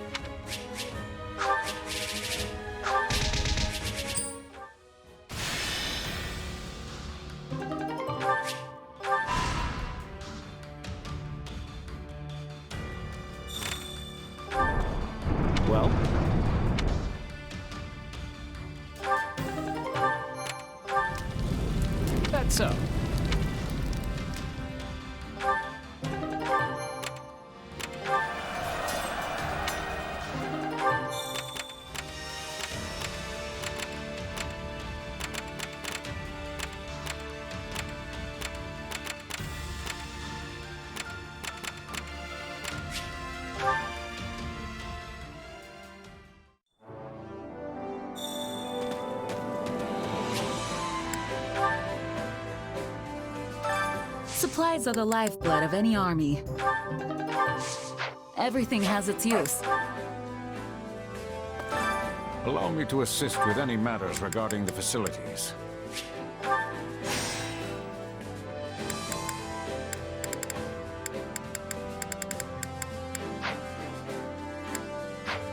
Well? That's so. Supplies are the lifeblood of any army. Everything has its use. Allow me to assist with any matters regarding the facilities.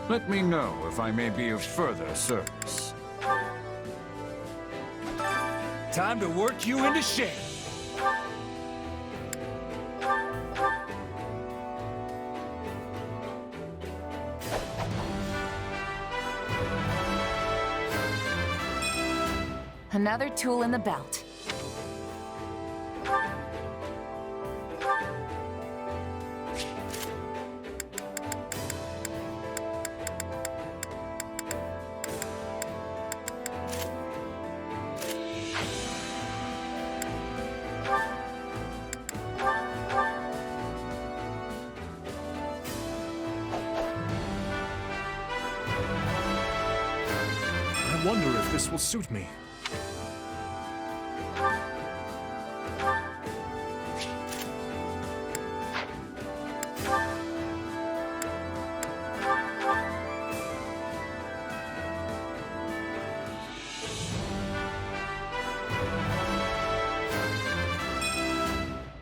Let me know if I may be of further service. Time to work you into shape. Another tool in the belt. I wonder if this will suit me.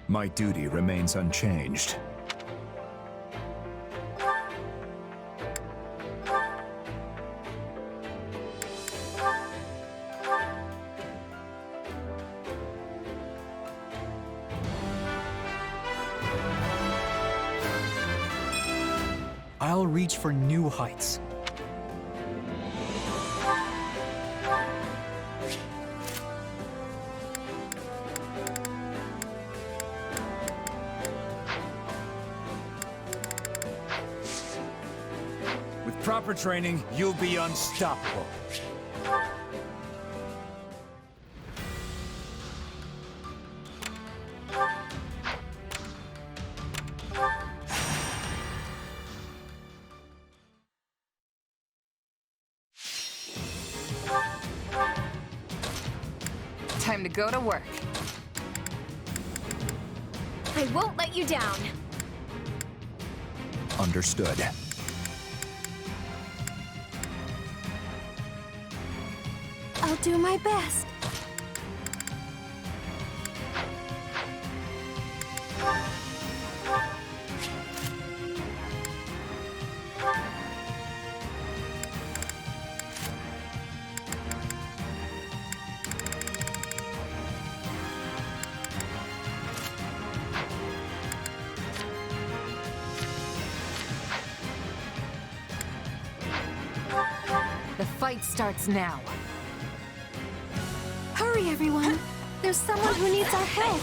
My duty remains unchanged. I'll reach for new heights. With proper training, you'll be unstoppable. Time to go to work. I won't let you down. Understood. I'll do my best. The fight starts now. Hurry, everyone. There's someone who needs our help.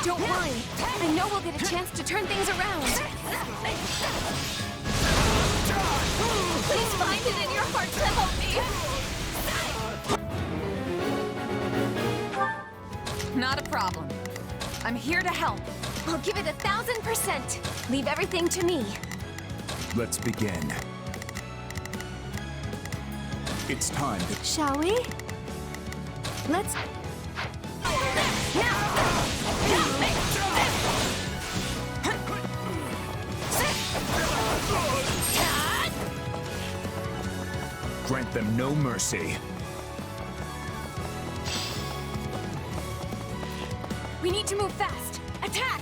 Don't worry. I know we'll get a chance to turn things around. Please find it in your heart to help me. Not a problem. I'm here to help. I'll give it 1000%. Leave everything to me. Let's begin. It's time to... Shall we? Let's... Grant them no mercy. We need to move fast. Attack!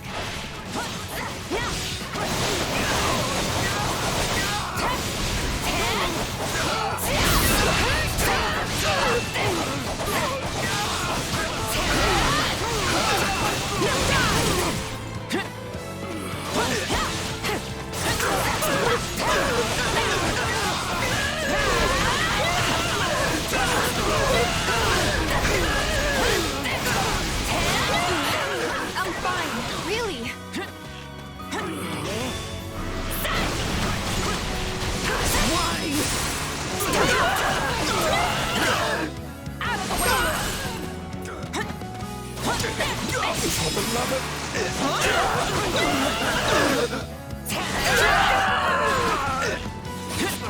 I'm fine, really.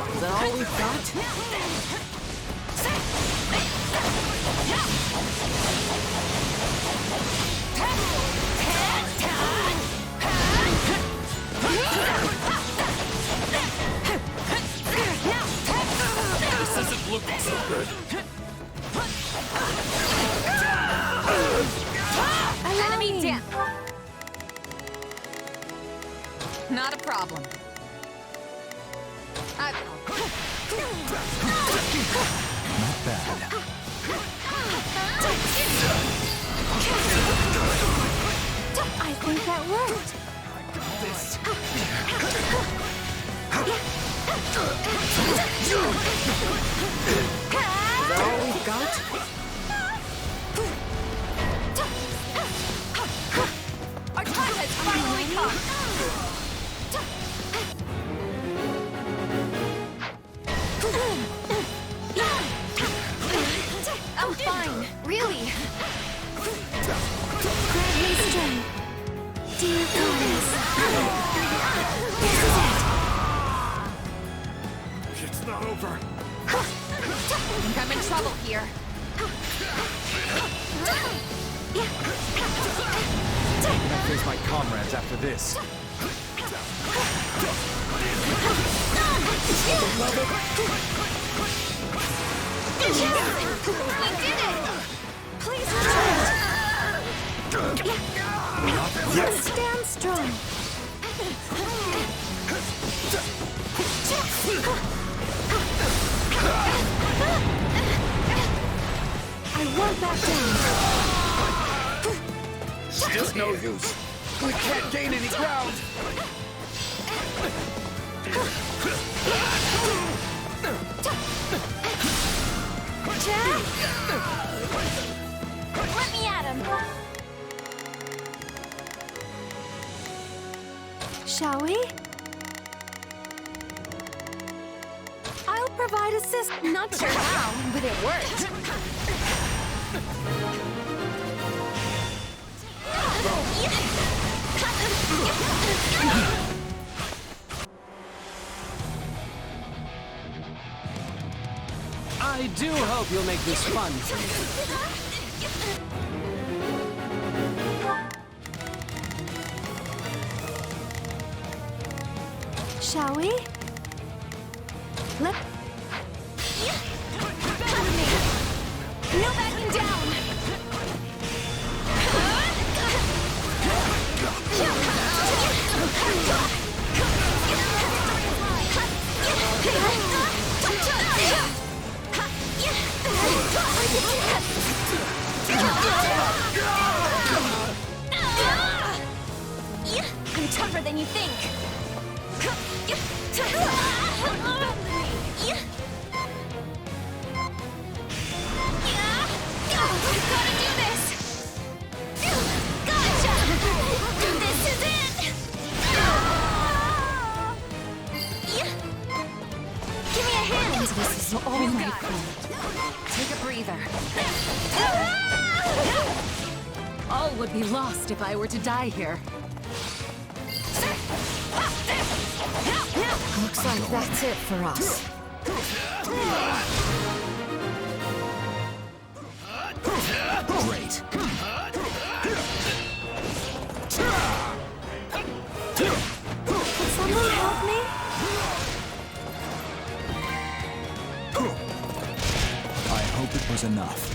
Is that all we've got? looking so good. Enemy down. Not a problem. Not bad. I think that worked. This. Is that all we've got? Our time has finally come! I'm fine, really. Grab me strength. Dear goddess. This is it. It's not over. I think I'm in trouble here. I'm gonna face my comrades after this. We did it! Please retreat! Yes. Stand strong. I won't back down. It's just no use. We can't gain any ground. Let me at him. Shall we? I'll provide assist. Not sure how, but it worked. I do hope you'll make this fun for me. Shall we? Let... No backing down! I'm tougher than you think. Gotta do this! Gotcha! This is it! Give me a hand. This is all my fault. Take a breather. All would be lost if I were to die here. Looks like that's it for us. Great. Can someone help me? I hope it was enough.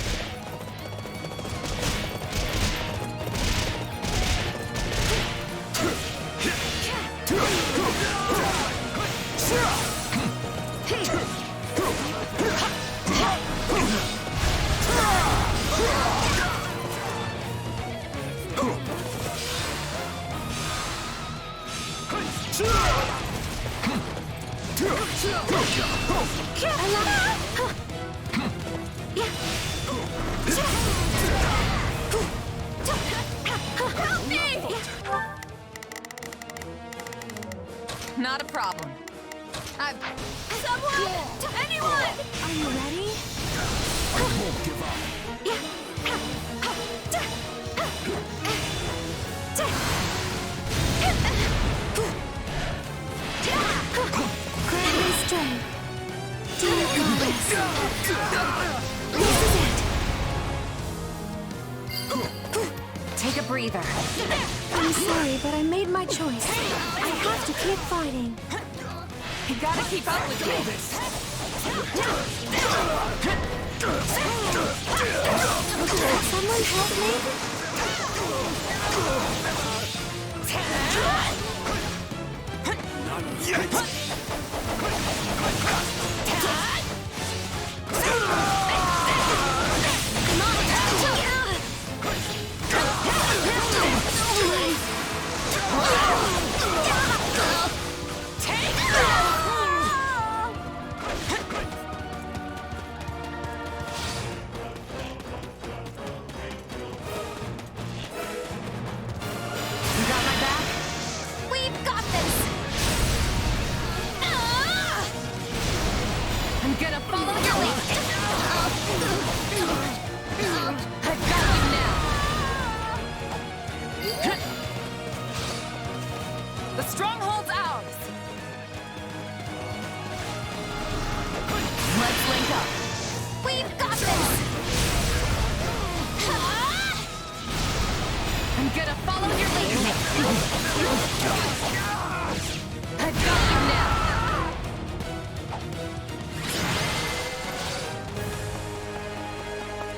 Not a problem. Someone! Anyone! Are you ready? I won't give up. Grab me strength. Dear goddess. This is it. Take a breather. I'm sorry, but I made my choice. I have to keep fighting. You gotta keep up with me. Someone help me? Not yet!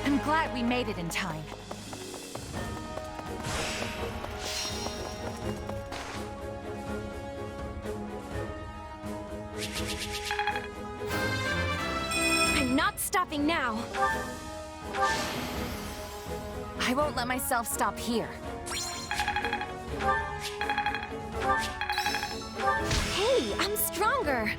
I'm glad we made it in time. I'm not stopping now. I won't let myself stop here. Hey, I'm stronger.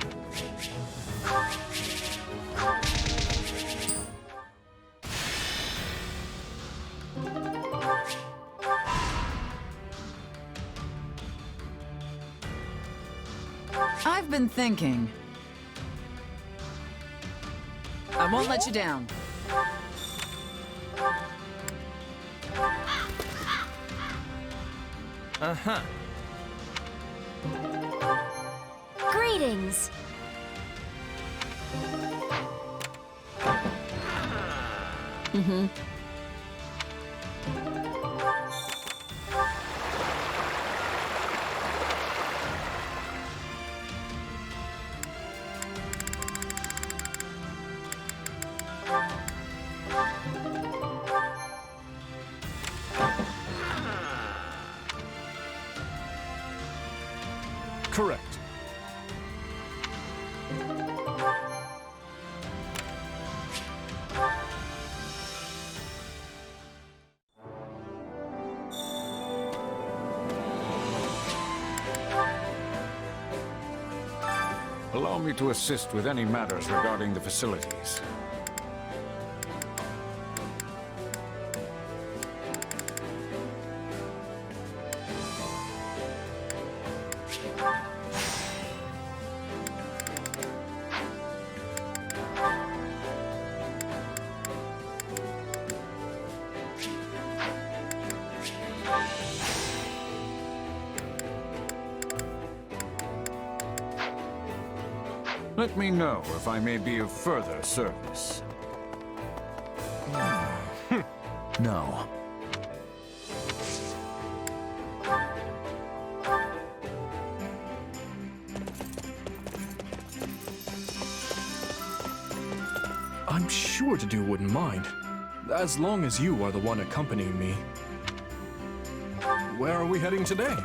I've been thinking. I won't let you down. Uh-huh. Greetings. Mm-hmm. Correct. Allow me to assist with any matters regarding the facilities. Let me know if I may be of further service. No. I'm sure Dedu wouldn't mind, as long as you are the one accompanying me. Where are we heading today?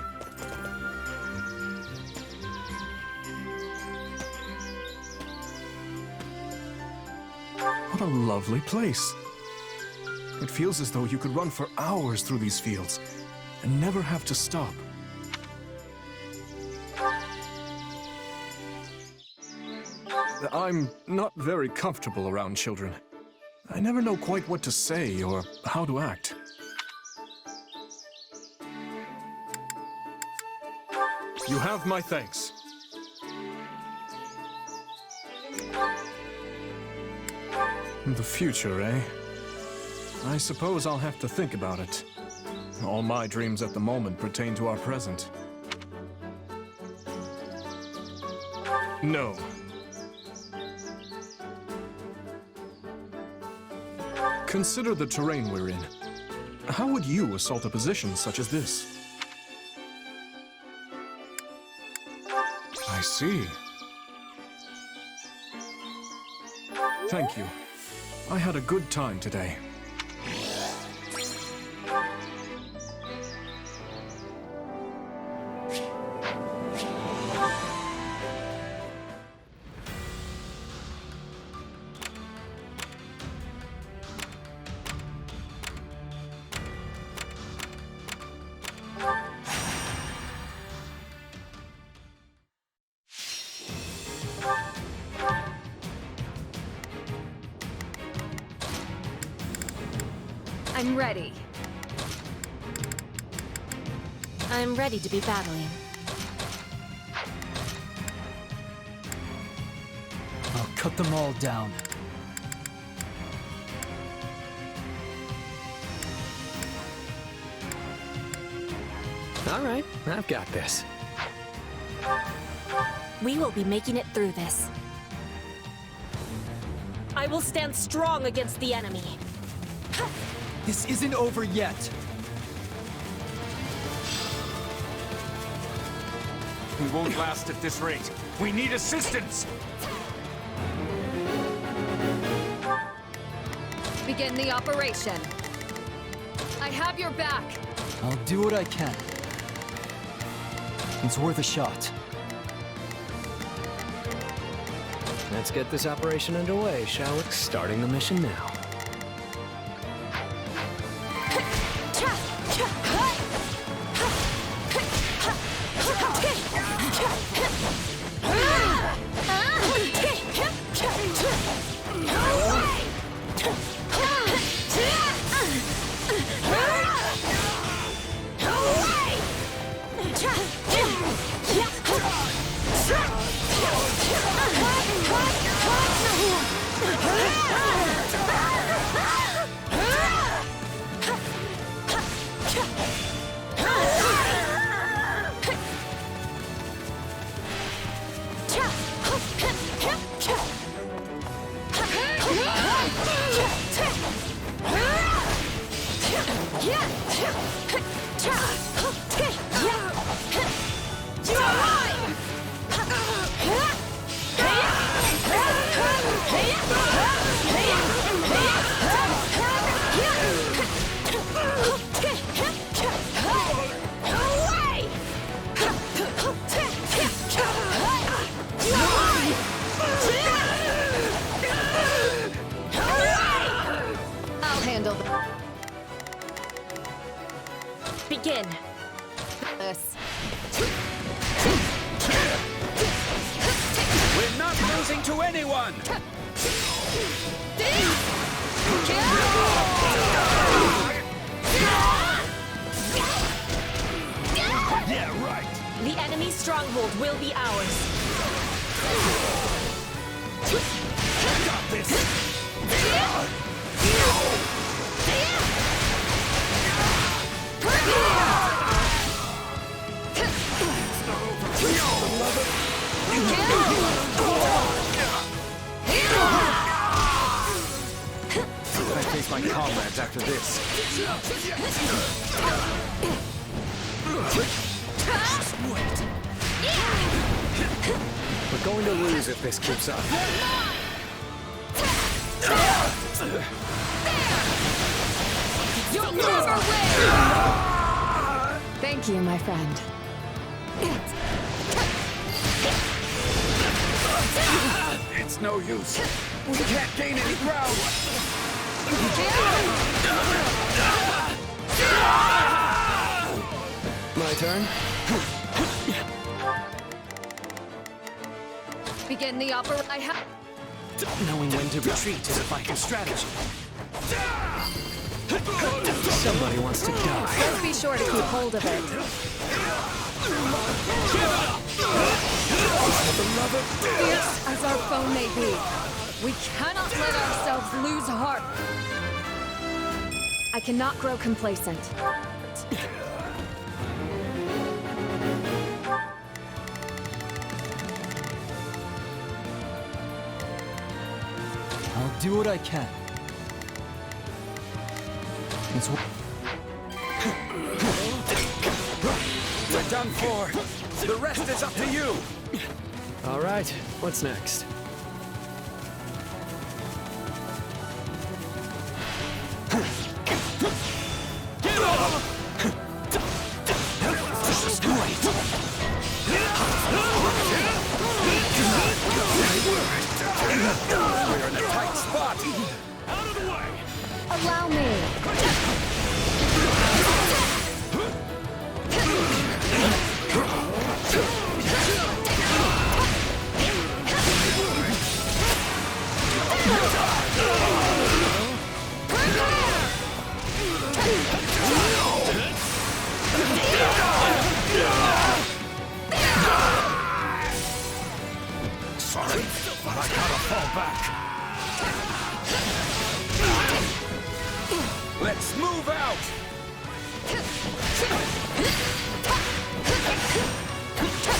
What a lovely place. It feels as though you could run for hours through these fields and never have to stop. I'm not very comfortable around children. I never know quite what to say or how to act. You have my thanks. The future, eh? I suppose I'll have to think about it. All my dreams at the moment pertain to our present. No. Consider the terrain we're in. How would you assault a position such as this? I see. Thank you. I had a good time today. I'm ready. I'm ready to be battling. I'll cut them all down. All right, I've got this. We will be making it through this. I will stand strong against the enemy. This isn't over yet. We won't last at this rate. We need assistance! Begin the operation. I have your back. I'll do what I can. It's worth a shot. Let's get this operation underway, shall we? Starting the mission now. Begin. We're not losing to anyone! Yeah, right! The enemy's stronghold will be ours. Got this! I face my comrades after this. We're going to lose if this keeps up. You'll never win! Thank you, my friend. It's no use. We can't gain any ground. My turn? Begin the opera. I have. Knowing when to retreat is a vital strategy. Somebody wants to die. Let's be sure to keep hold of it. Fierce as our foe may be, we cannot let ourselves lose heart. I cannot grow complacent. I'll do what I can. It's We're done for. The rest is up to you. All right, what's next? This is great. We're in a tight spot. Out of the way. Allow me. out!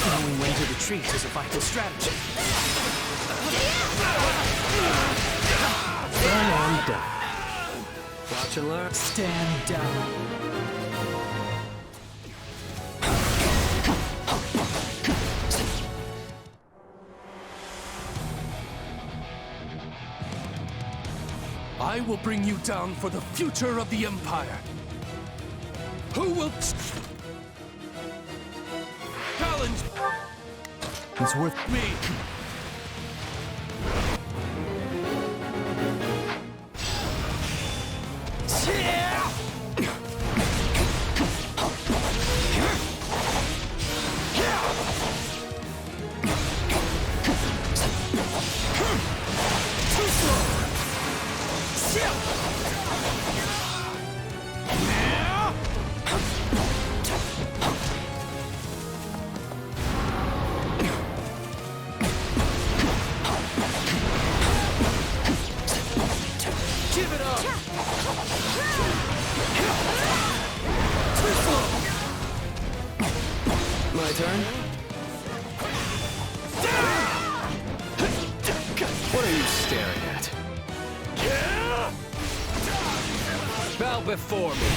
Knowing when to retreat is a vital strategy. Done and done. Watch and learn. Stand down. I will bring you down for the future of the Empire. Who will challenge It's worth me? My turn? What are you staring at? Bow before me.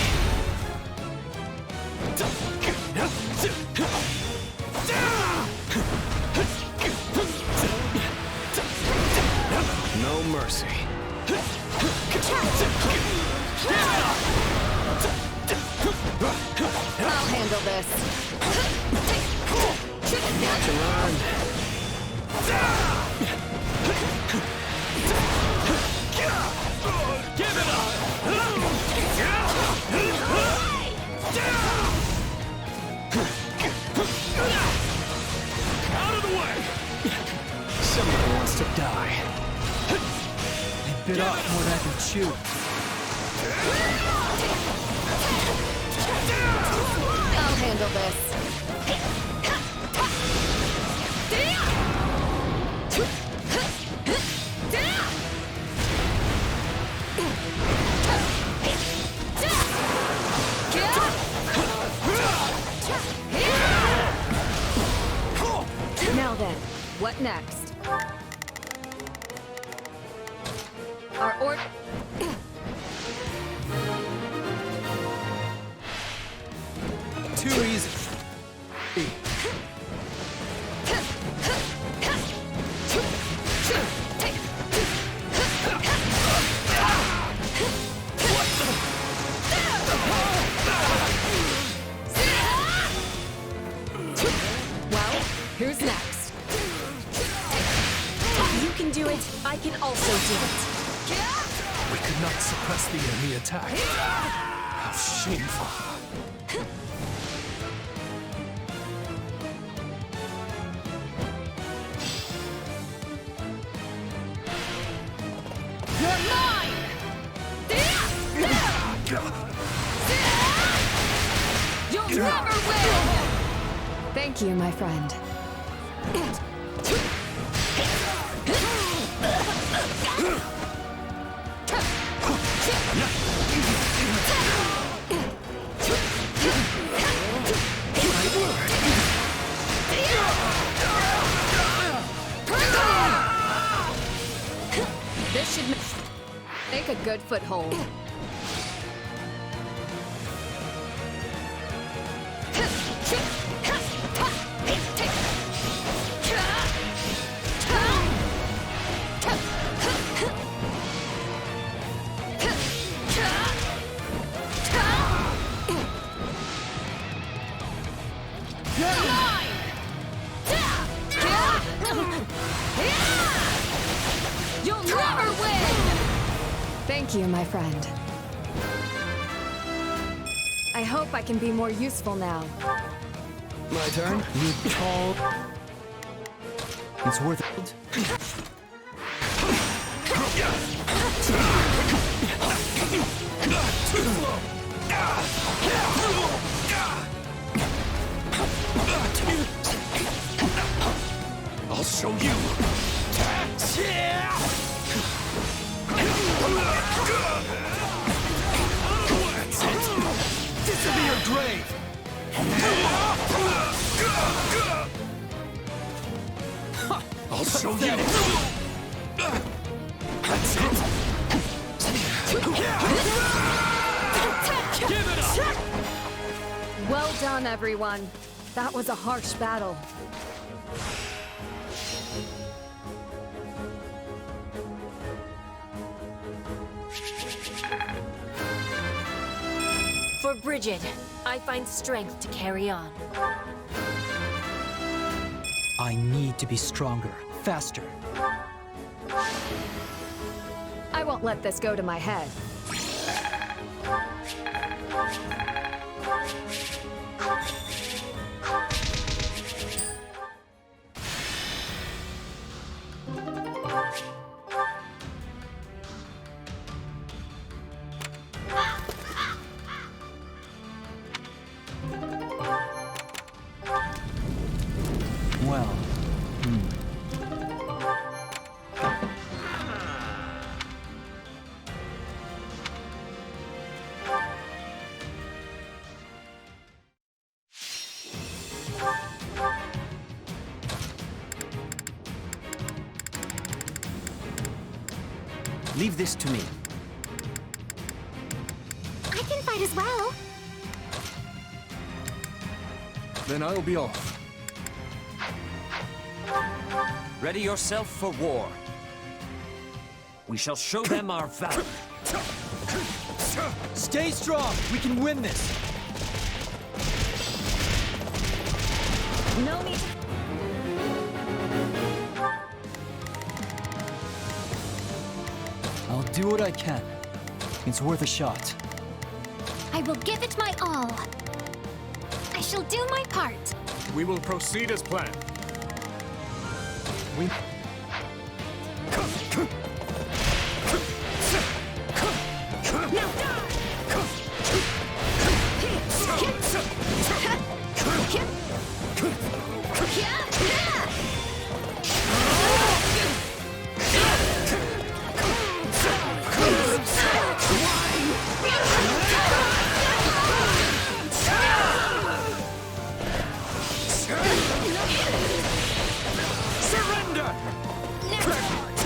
No mercy. I'll handle this. Watch and learn. Give it up! Out of the way! Somebody wants to die. They bit off more than I can chew. I'll handle this. Now then, what next? Our order. Too easy. Well, who's next? If you can do it, I can also do it. We could not suppress the enemy attack. How shameful. You're mine! You'll never win! Thank you, my friend. This should make a good foothold. You'll never win! Thank you, my friend. I hope I can be more useful now. My turn? You call. It's worth it. I'll show you. That's it. pathetic! That's it! Give it up! Well done, everyone. That was a harsh battle. For Bridget, I find strength to carry on. I need to be stronger, faster. I won't let this go to my head. Well, Leave this to me. I can fight as well. Then I'll be off. Ready yourself for war. We shall show them our valor. stay strong! We can win this! No need. I'll do what I can. It's worth a shot. I will give it my all. I shall do my part. We will proceed as planned. We... Surrender!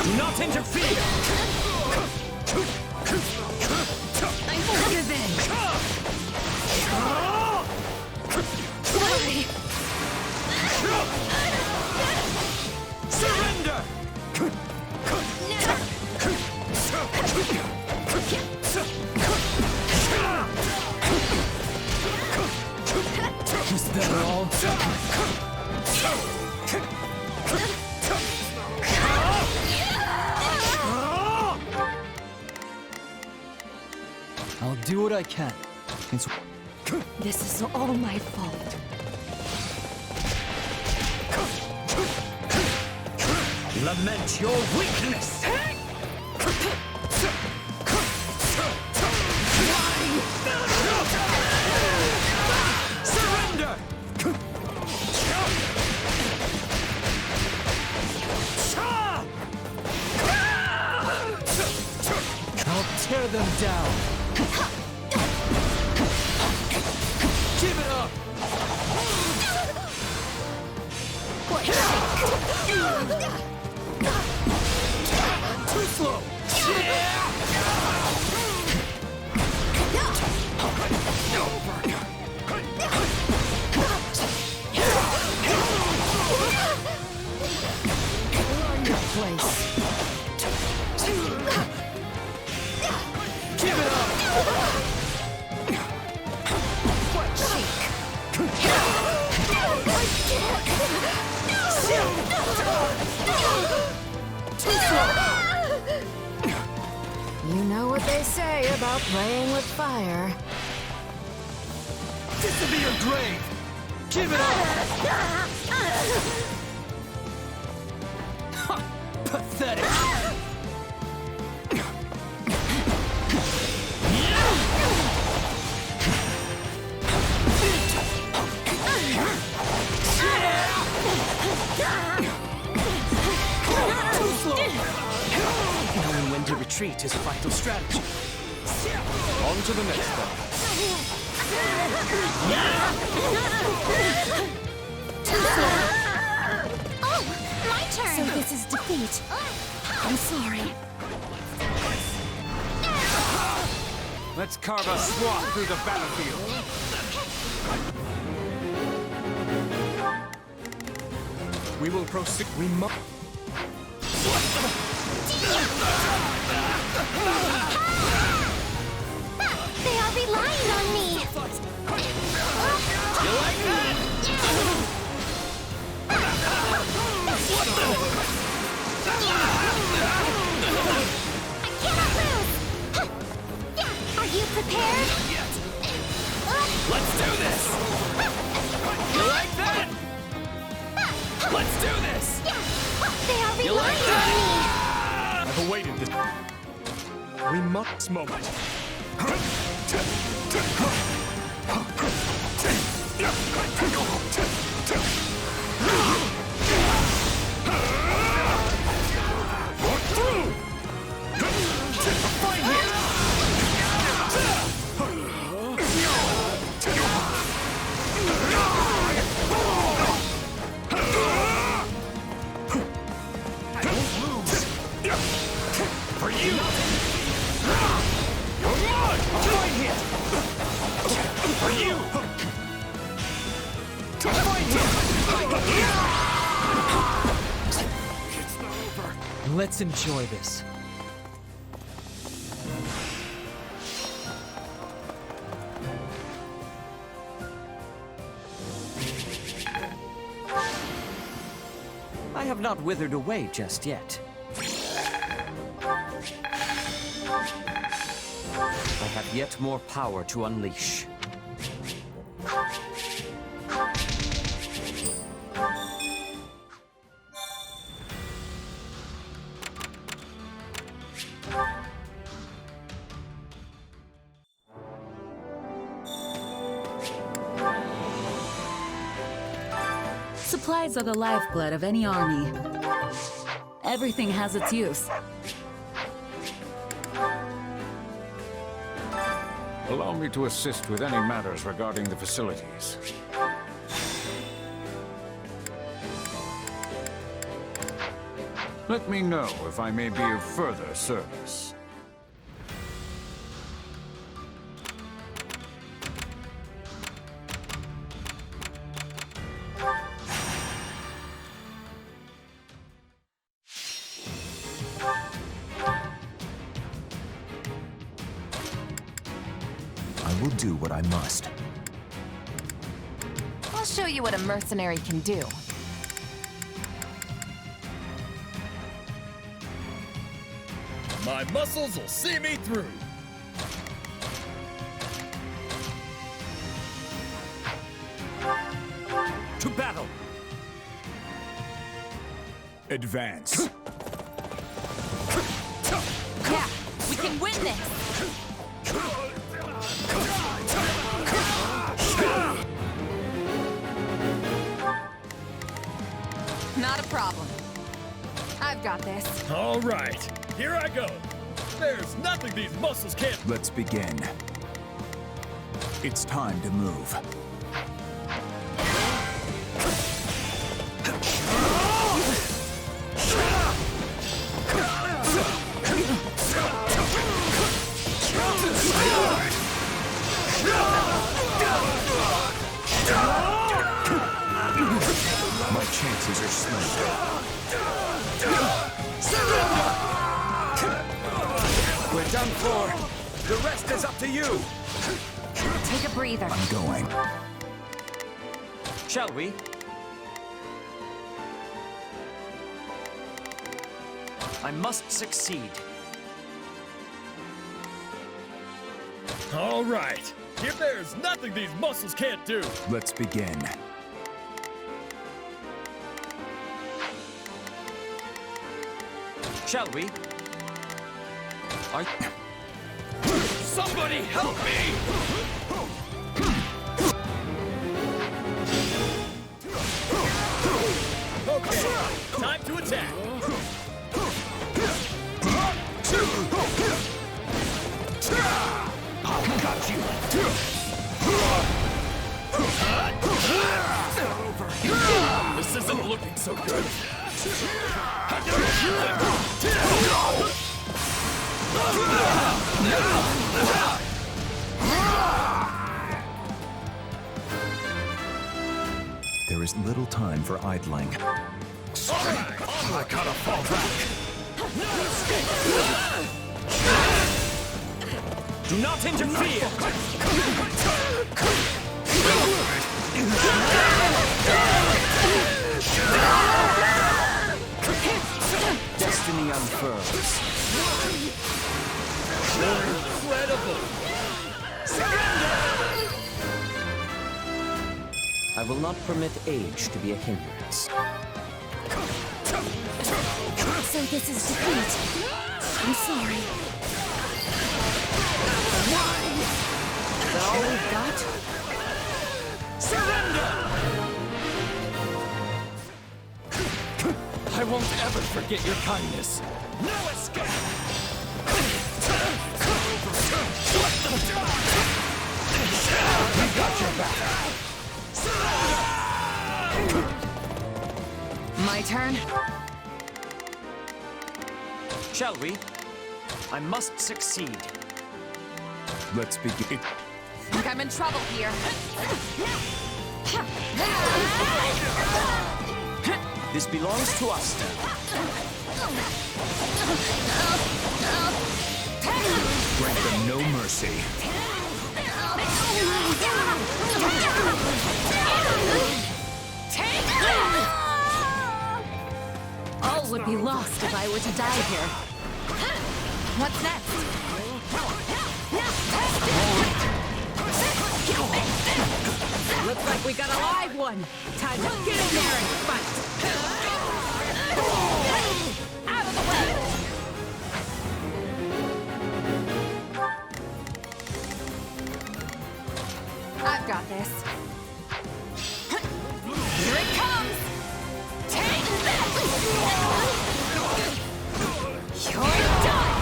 Do not interfere! I won't give in! Surrender! Is that all? I'll do what I can. It's... This is all my fault. Lament your weakness! Surrender! I'll tear them down. Give it up! Too slow! Learn your place. Give it up! What cheek? You know what they say about playing with fire. This will be your grave! Give it up! Pathetic! Too slow! Knowing when to retreat is a vital strategy. On to the next one. Oh, my turn! So this is defeat. I'm sorry. Let's carve a swath through the battlefield. We will proceed. We must. They are relying on me! You like that? I cannot lose! Are you prepared? Let's do this! You like that? Let's do this! They are You like relying on me! I've awaited this. We must moment. For you! Fight hit! For you! Fight hit! It's not over. Let's enjoy this. I have not withered away just yet. I have yet more power to unleash. Supplies are the lifeblood of any army. Everything has its use. Allow me to assist with any matters regarding the facilities. Let me know if I may be of further service. I will do what I must. I'll show you what a mercenary can do. My muscles will see me through. To battle! Advance. Yeah, we can win this! Not a problem. I've got this. All right, here I go. There's nothing these muscles can't. Let's begin. It's time to move. My chances are slim. We're done for. The rest is up to you. Take a breather. I'm going. Shall we? I must succeed. All right, if there's nothing these muscles can't do. Let's begin. Shall we? Somebody help me! Okay, time to attack. Got you! This isn't looking so good. There is little time for idling. I gotta fall back. Do not interfere! Destiny unfurls. Incredible! I will not permit age to be a hindrance. So this is defeat. I'm sorry. Is that all we've got? Surrender! I won't ever forget your kindness. No escape! We got your back. My turn? Shall we? I must succeed. Let's begin. Think I'm in trouble here. This belongs to us now. Grant them no mercy. All would be lost if I were to die here. What's next? Looks like we got a live one. Time to get in there and fight. Out of the way! I've got this. Here it comes! Take this! You're done!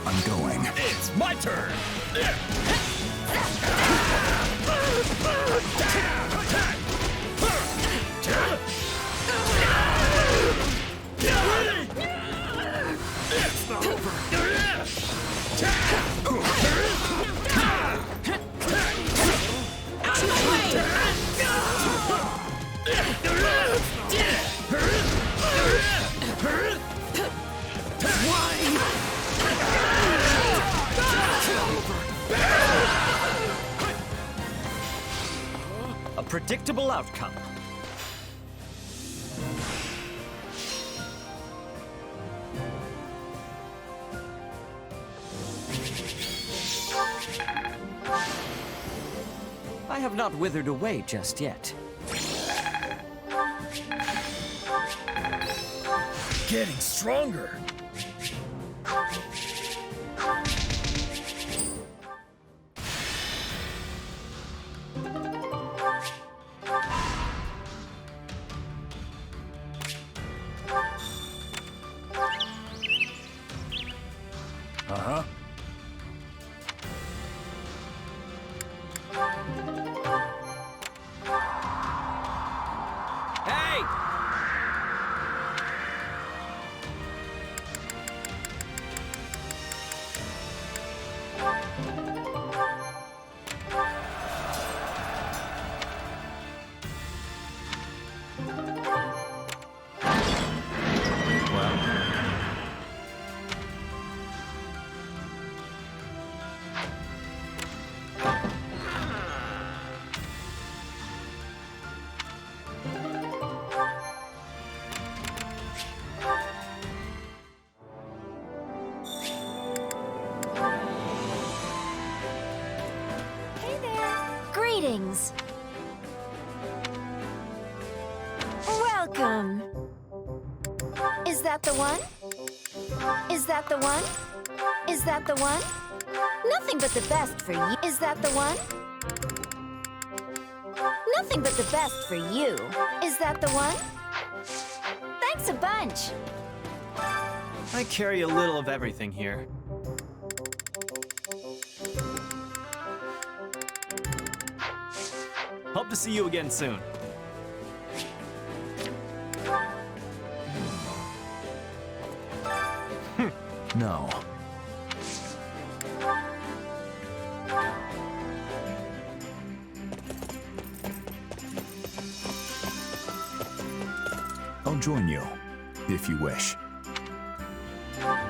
I'm going. It's my turn! It's not over. Out of my way! A predictable outcome. I have not withered away just yet. Getting stronger. Uh-huh. Hey! Greetings. Welcome. Is that the one? Is that the one? Is that the one? Nothing but the best for you. Is that the one? Nothing but the best for you. Is that the one? Thanks a bunch. I carry a little of everything here. Hope to see you again soon. No. I'll join you, if you wish.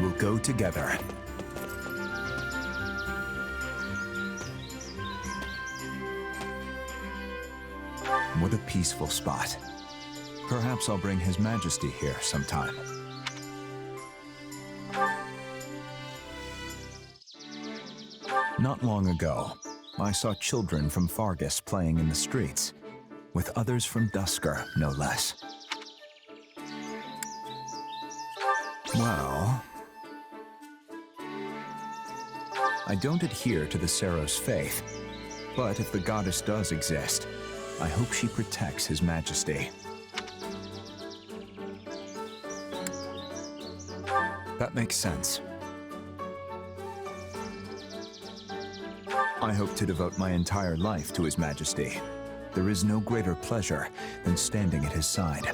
We'll go together. What a peaceful spot. Perhaps I'll bring His Majesty here sometime. Not long ago, I saw children from Fargus playing in the streets, with others from Dusker, no less. Well, I don't adhere to the Seros faith, but if the goddess does exist, I hope she protects His Majesty. That makes sense. I hope to devote my entire life to His Majesty. There is no greater pleasure than standing at his side.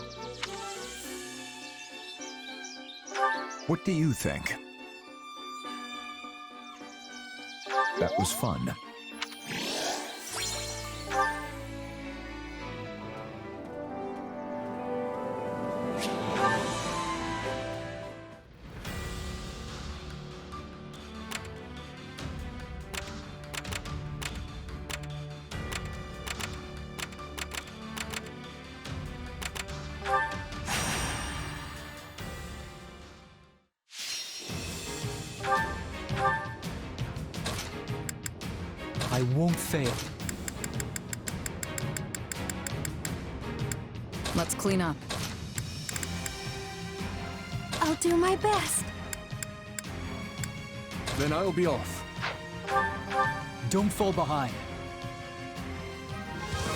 What do you think? That was fun. I won't fail. Let's clean up. I'll do my best. Then I'll be off. Don't fall behind.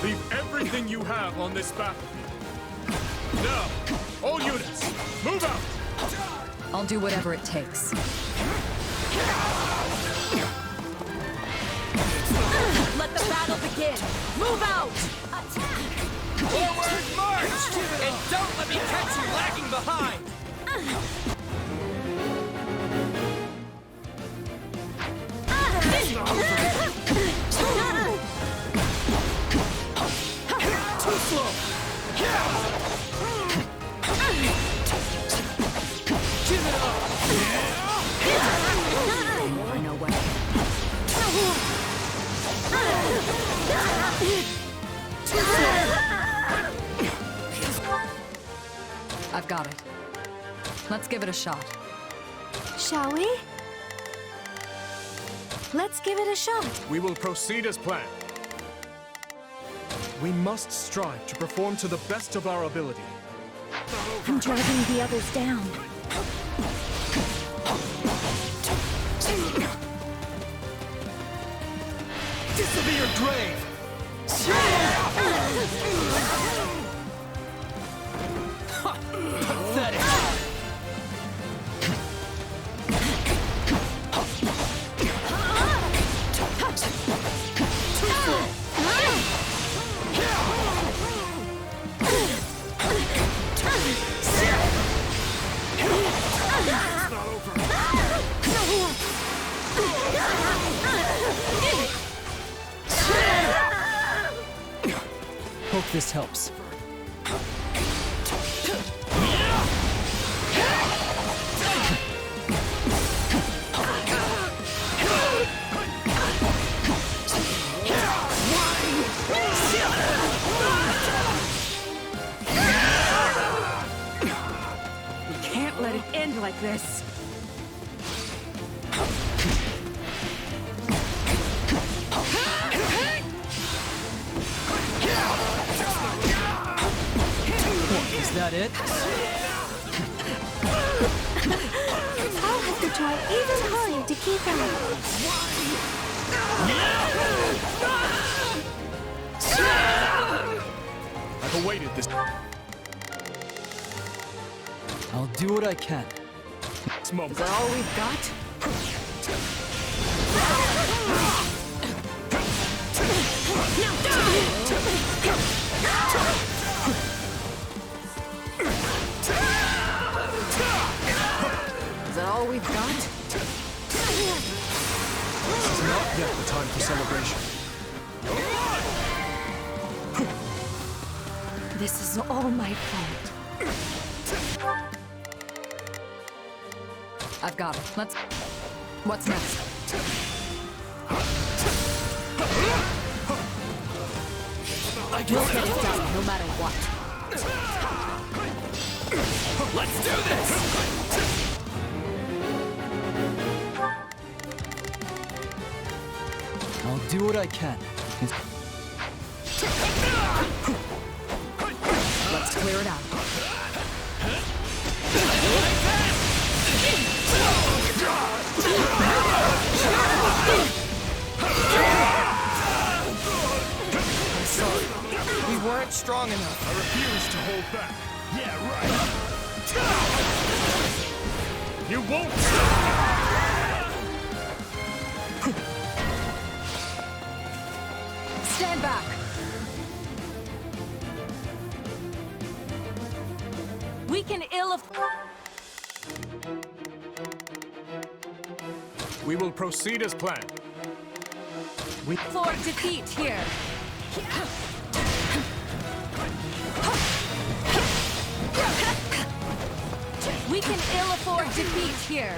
Leave everything you have on this battlefield. Now, all units, move out! I'll do whatever it takes. Let the battle begin! Move out! Attack! Forward march! And don't let me catch you lagging behind! Too slow! Give it up! I know what. I've got it. Let's give it a shot. Shall we? Let's give it a shot. We will proceed as planned. We must strive to perform to the best of our ability. I'm driving the others down. This'll be your grave! Pathetic! Hope this helps. We can't let it end like this. that it? I'll have to try even harder to keep up. I've awaited this. I'll do what I can. Smoke. Is that all we've got? Is that all we've got? This is not yet the time for celebration. This is all my fault. I've got it. What's next? We'll get it done, no matter what. Let's do this! I'll do what I can. Let's clear it out. I'm sorry. We weren't strong enough. I refuse to hold back. Yeah, right. You won't Stand back! We can We will proceed as planned. for defeat here. We can ill afford defeat here.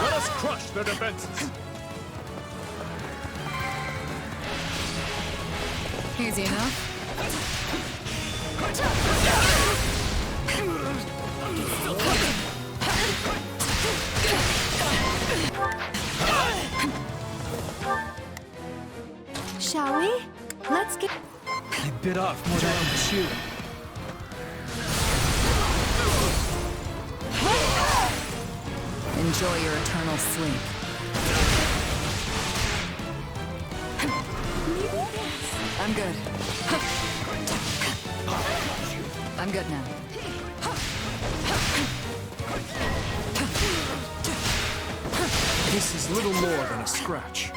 Let us crush their defenses. Easy enough. Shall we? Let's get... I bit off more than I can chew. Enjoy your eternal sleep. I'm good. I'm good now. This is little more than a scratch.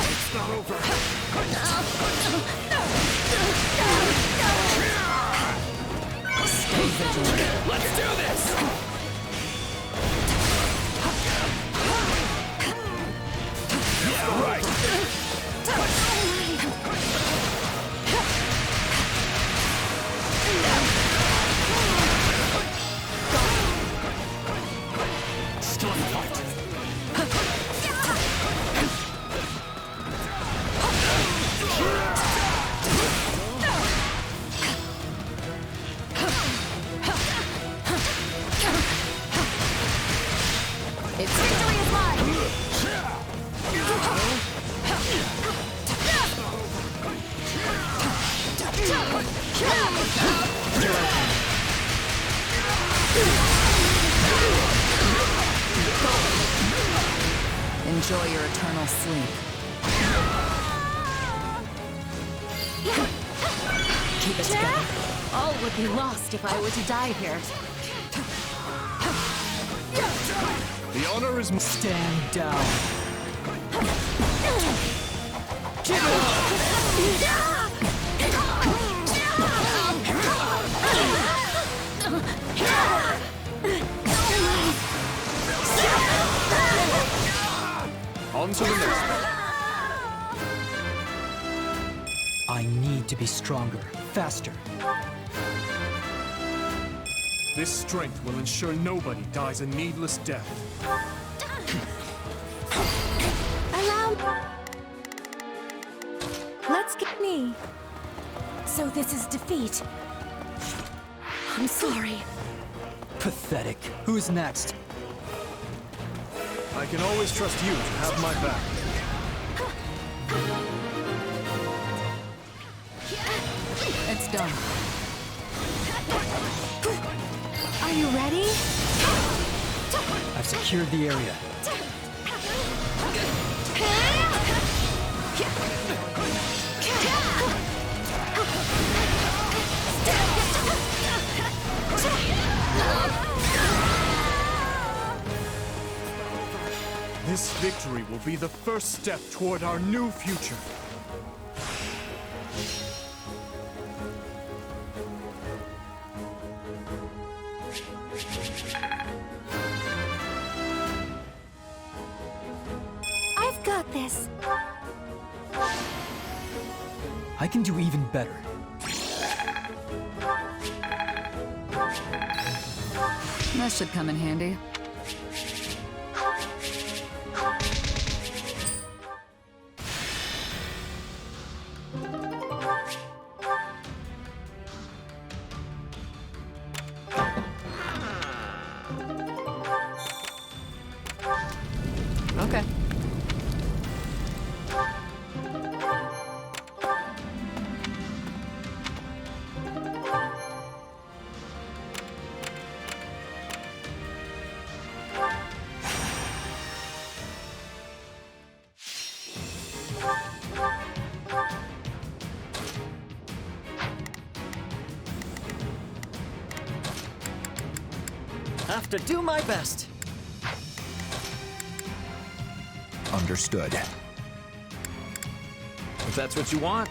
It's not over. Stay vigilant. Let's do this! Yeah, right. Still in the fight. It's victory is mine. Enjoy your eternal sleep. Keep it together. All would be lost if I were to die here. The honor is... Stand down. On to the next one. I need to be stronger, faster. This strength will ensure nobody dies a needless death. Allow... Don't skip me. So this is defeat. I'm sorry. Pathetic. Who's next? I can always trust you to have my back. It's done. Are you ready? I've secured the area. This victory will be the first step toward our new future. I've got this. I can do even better. That should come in handy. Okay. Have to do my best. Understood. If that's what you want.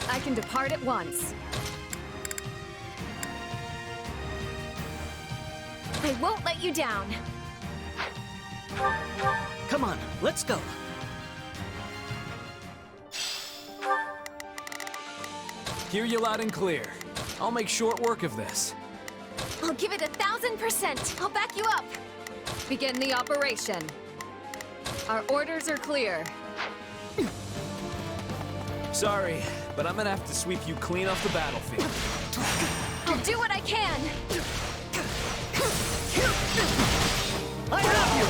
I can depart at once. I won't let you down. Come on, let's go. Hear you loud and clear. I'll make short work of this. I'll give it 1,000%. I'll back you up. Begin the operation. Our orders are clear. Sorry, but I'm gonna have to sweep you clean off the battlefield. I'll do what I can. I have you!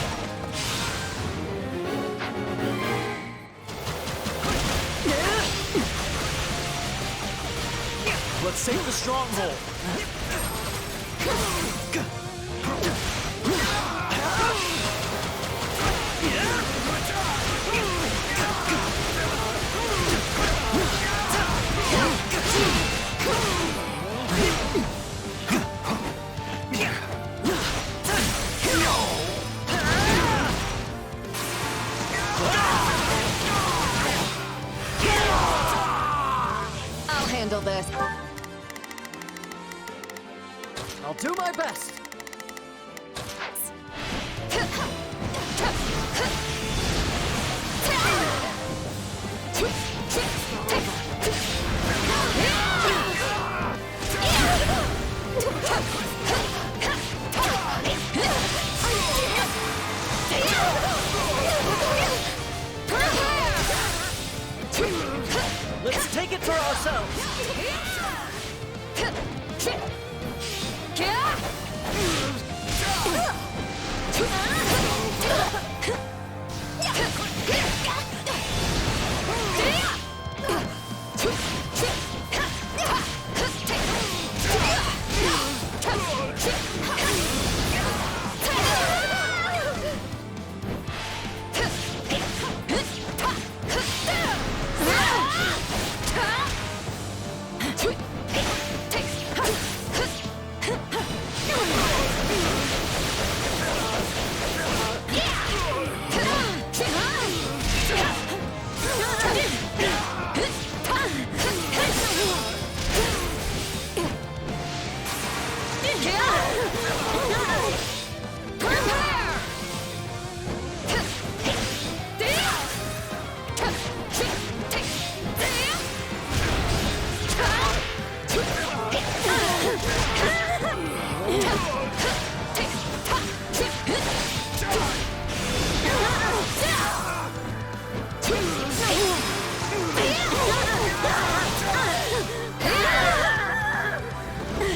Let's take the stronghold. I'll handle this. I'll do my best. Let's take it for ourselves.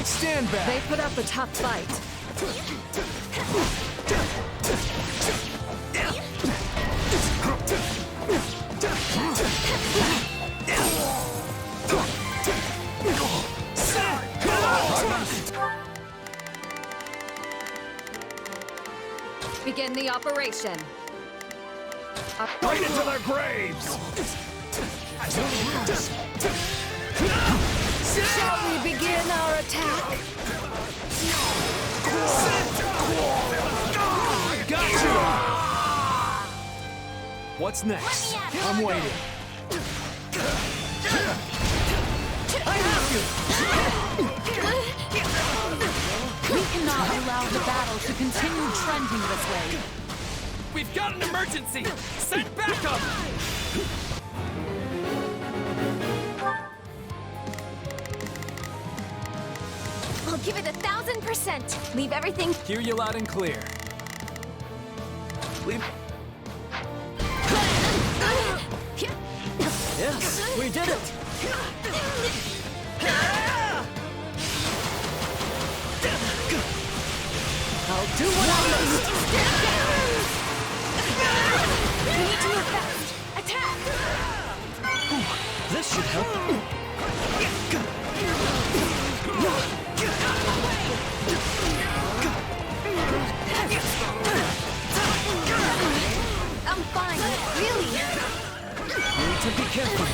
Stand back! They put up a tough fight. Begin the operation. Right into their graves! Shall we begin our attack? Gotcha! What's next? I'm waiting. I have you! We cannot allow the battle to continue trending this way. We've got an emergency! Send backup! I'll give it 1,000%. Leave everything. Hear you loud and clear. Leave. Yes, we did it! I'll do what I must! We need to move fast. Attack! This should help. I'm fine, really. Need to be careful.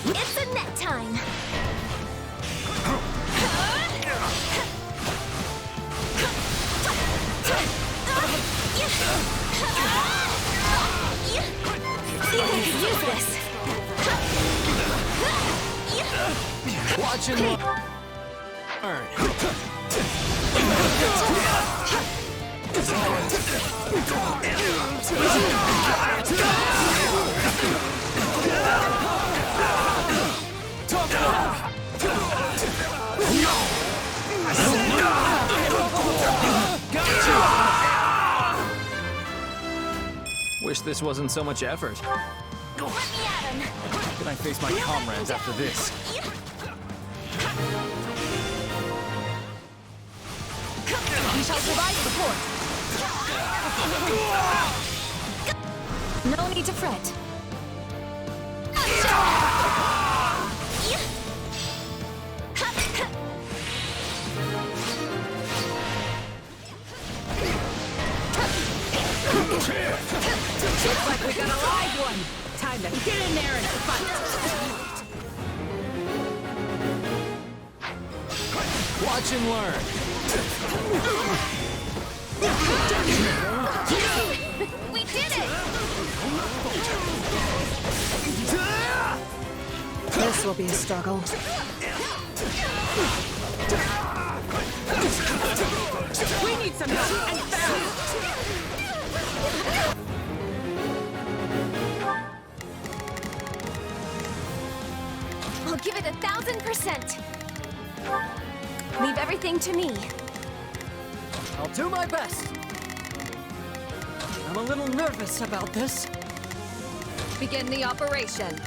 It's a net time. See if we can use this. Watch and learn. Wish this wasn't so much effort. Let me at him. Can I face my comrades after this? We shall provide support. No need to fret. Looks like we got a live one. Time to get in there and fight. Watch and learn. We did it! This will be a struggle. We need some help and fast. I'll give it 1,000%. Leave everything to me. I'll do my best. I'm a little nervous about this. Begin the operation.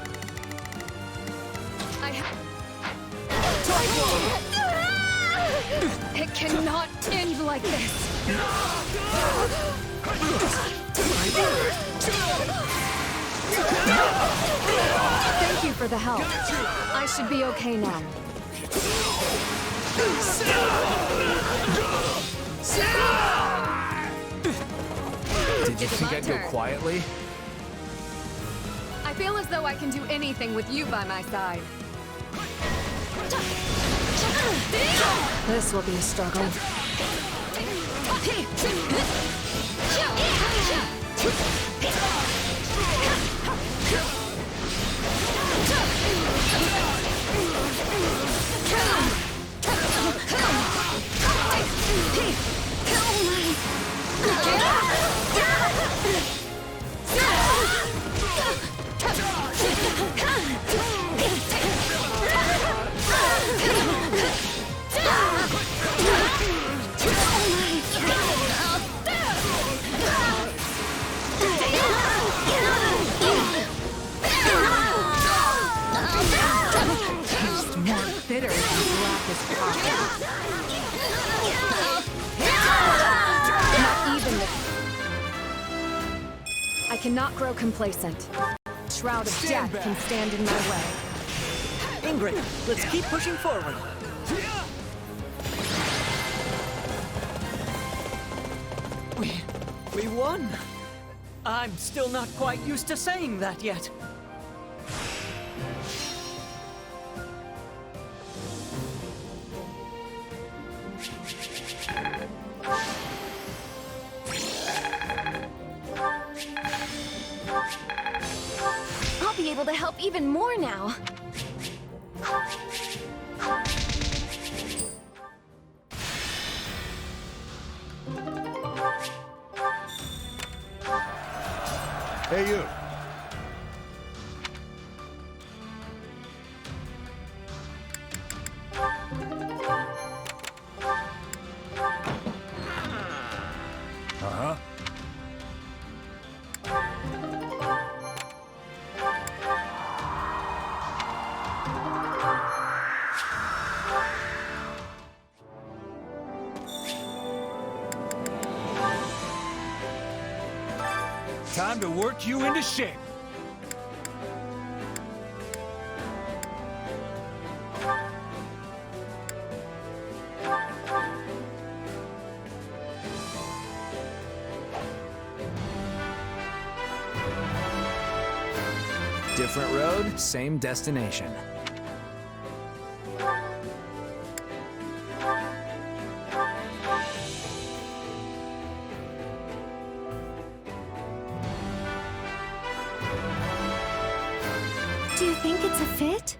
It cannot end like this. Thank you for the help. I should be okay now. Did you think I'd go quietly? I feel as though I can do anything with you by my side. This will be a struggle. cannot grow complacent. Shroud of Death can stand in my way. Ingrid, let's keep pushing forward. We won. I'm still not quite used to saying that yet. I'll be able to help even more now. Hey, you. Uh-huh. Time to work you into shape. Different road, same destination. Do you think it's a fit?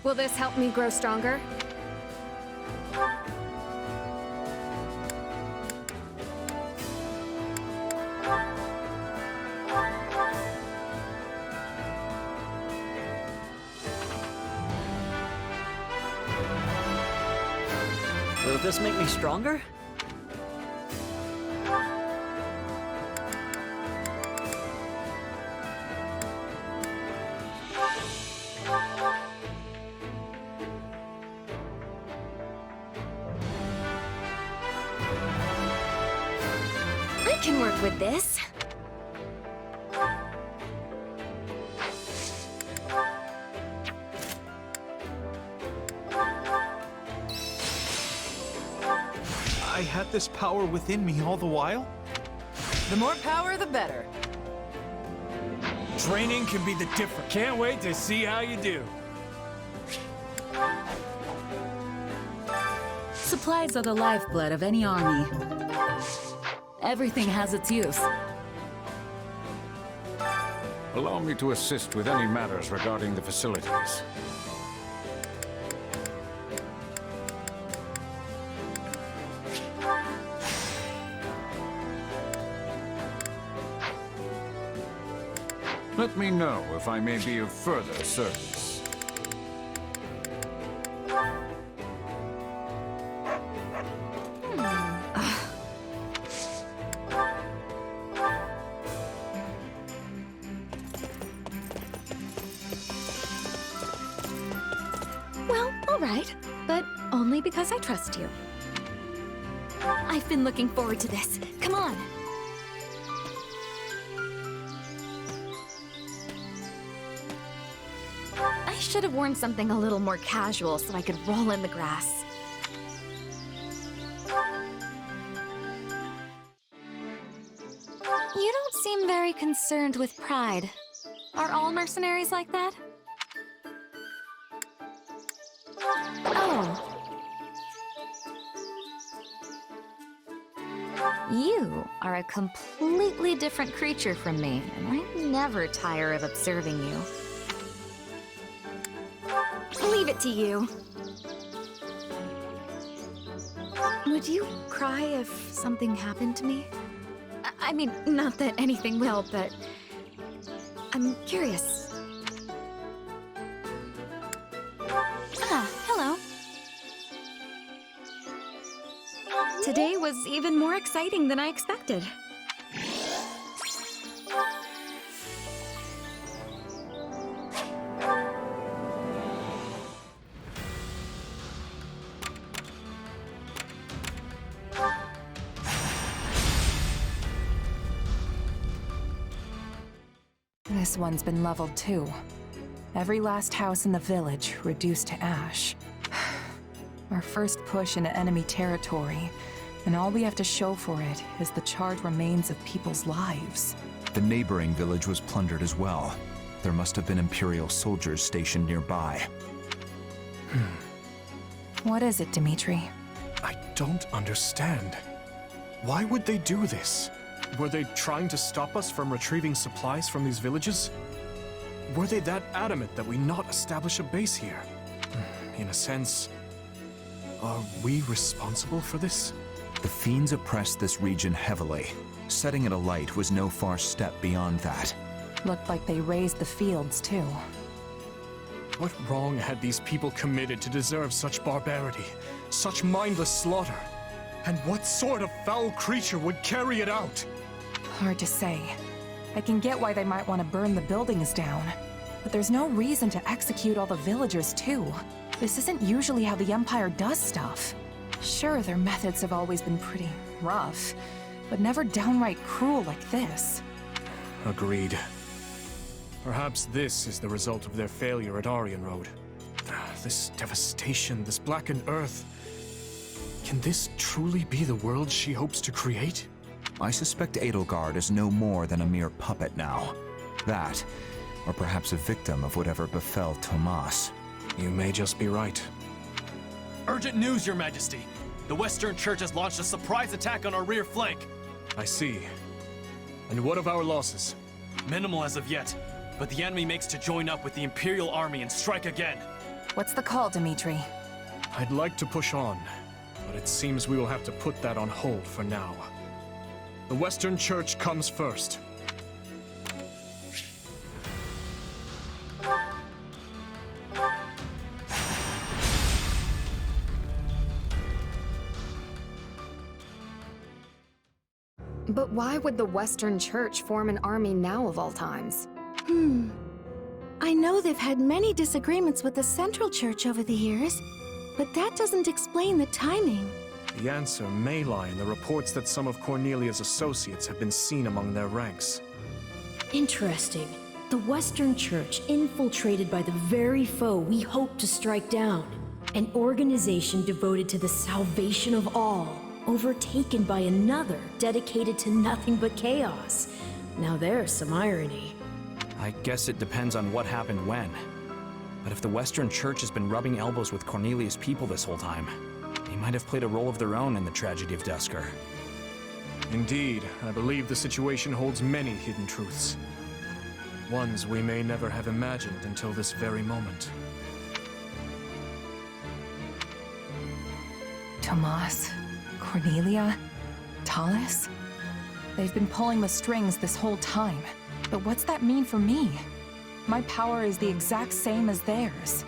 Will this help me grow stronger? Will this make me stronger? I can work with this. I had this power within me all the while? The more power, the better. Training can be the difference. Can't wait to see how you do. Supplies are the lifeblood of any army. Everything has its use. Allow me to assist with any matters regarding the facilities. Let me know if I may be of further service. Well, all right, but only because I trust you. I've been looking forward to this. Come on. I should have worn something a little more casual so I could roll in the grass. You don't seem very concerned with pride. Are all mercenaries like that? Oh. You are a completely different creature from me, and I never tire of observing you. Leave it to you. Would you cry if something happened to me? I mean, not that anything will, but I'm curious. Ah, hello. Today was even more exciting than I expected. This one's been leveled too. Every last house in the village reduced to ash. Our first push into enemy territory, and all we have to show for it is the charred remains of people's lives. The neighboring village was plundered as well. There must have been Imperial soldiers stationed nearby. What is it, Dimitri? I don't understand. Why would they do this? Were they trying to stop us from retrieving supplies from these villages? Were they that adamant that we not establish a base here? In a sense, are we responsible for this? The fiends oppressed this region heavily. Setting it alight was no far step beyond that. Looked like they raised the fields, too. What wrong had these people committed to deserve such barbarity, such mindless slaughter? And what sort of foul creature would carry it out? Hard to say. I can get why they might want to burn the buildings down, but there's no reason to execute all the villagers, too. This isn't usually how the Empire does stuff. Sure, their methods have always been pretty rough, but never downright cruel like this. Agreed. Perhaps this is the result of their failure at Aryan Road. This devastation, this blackened earth. Can this truly be the world she hopes to create? I suspect Edelgard is no more than a mere puppet now. That, or perhaps a victim of whatever befell Tomas. You may just be right. Urgent news, Your Majesty! The Western Church has launched a surprise attack on our rear flank! I see. And what of our losses? Minimal as of yet, but the enemy makes to join up with the Imperial Army and strike again. What's the call, Dimitri? I'd like to push on, but it seems we will have to put that on hold for now. The Western Church comes first. But why would the Western Church form an army now of all times? I know they've had many disagreements with the Central Church over the years, but that doesn't explain the timing. The answer may lie in the reports that some of Cornelia's associates have been seen among their ranks. Interesting. The Western Church infiltrated by the very foe we hope to strike down. An organization devoted to the salvation of all, overtaken by another dedicated to nothing but chaos. Now there's some irony. I guess it depends on what happened when. But if the Western Church has been rubbing elbows with Cornelia's people this whole time, they might have played a role of their own in the tragedy of Duscur. Indeed, I believe the situation holds many hidden truths. Ones we may never have imagined until this very moment. Tomas, Cornelia, Tallis? They've been pulling the strings this whole time. But what's that mean for me? My power is the exact same as theirs.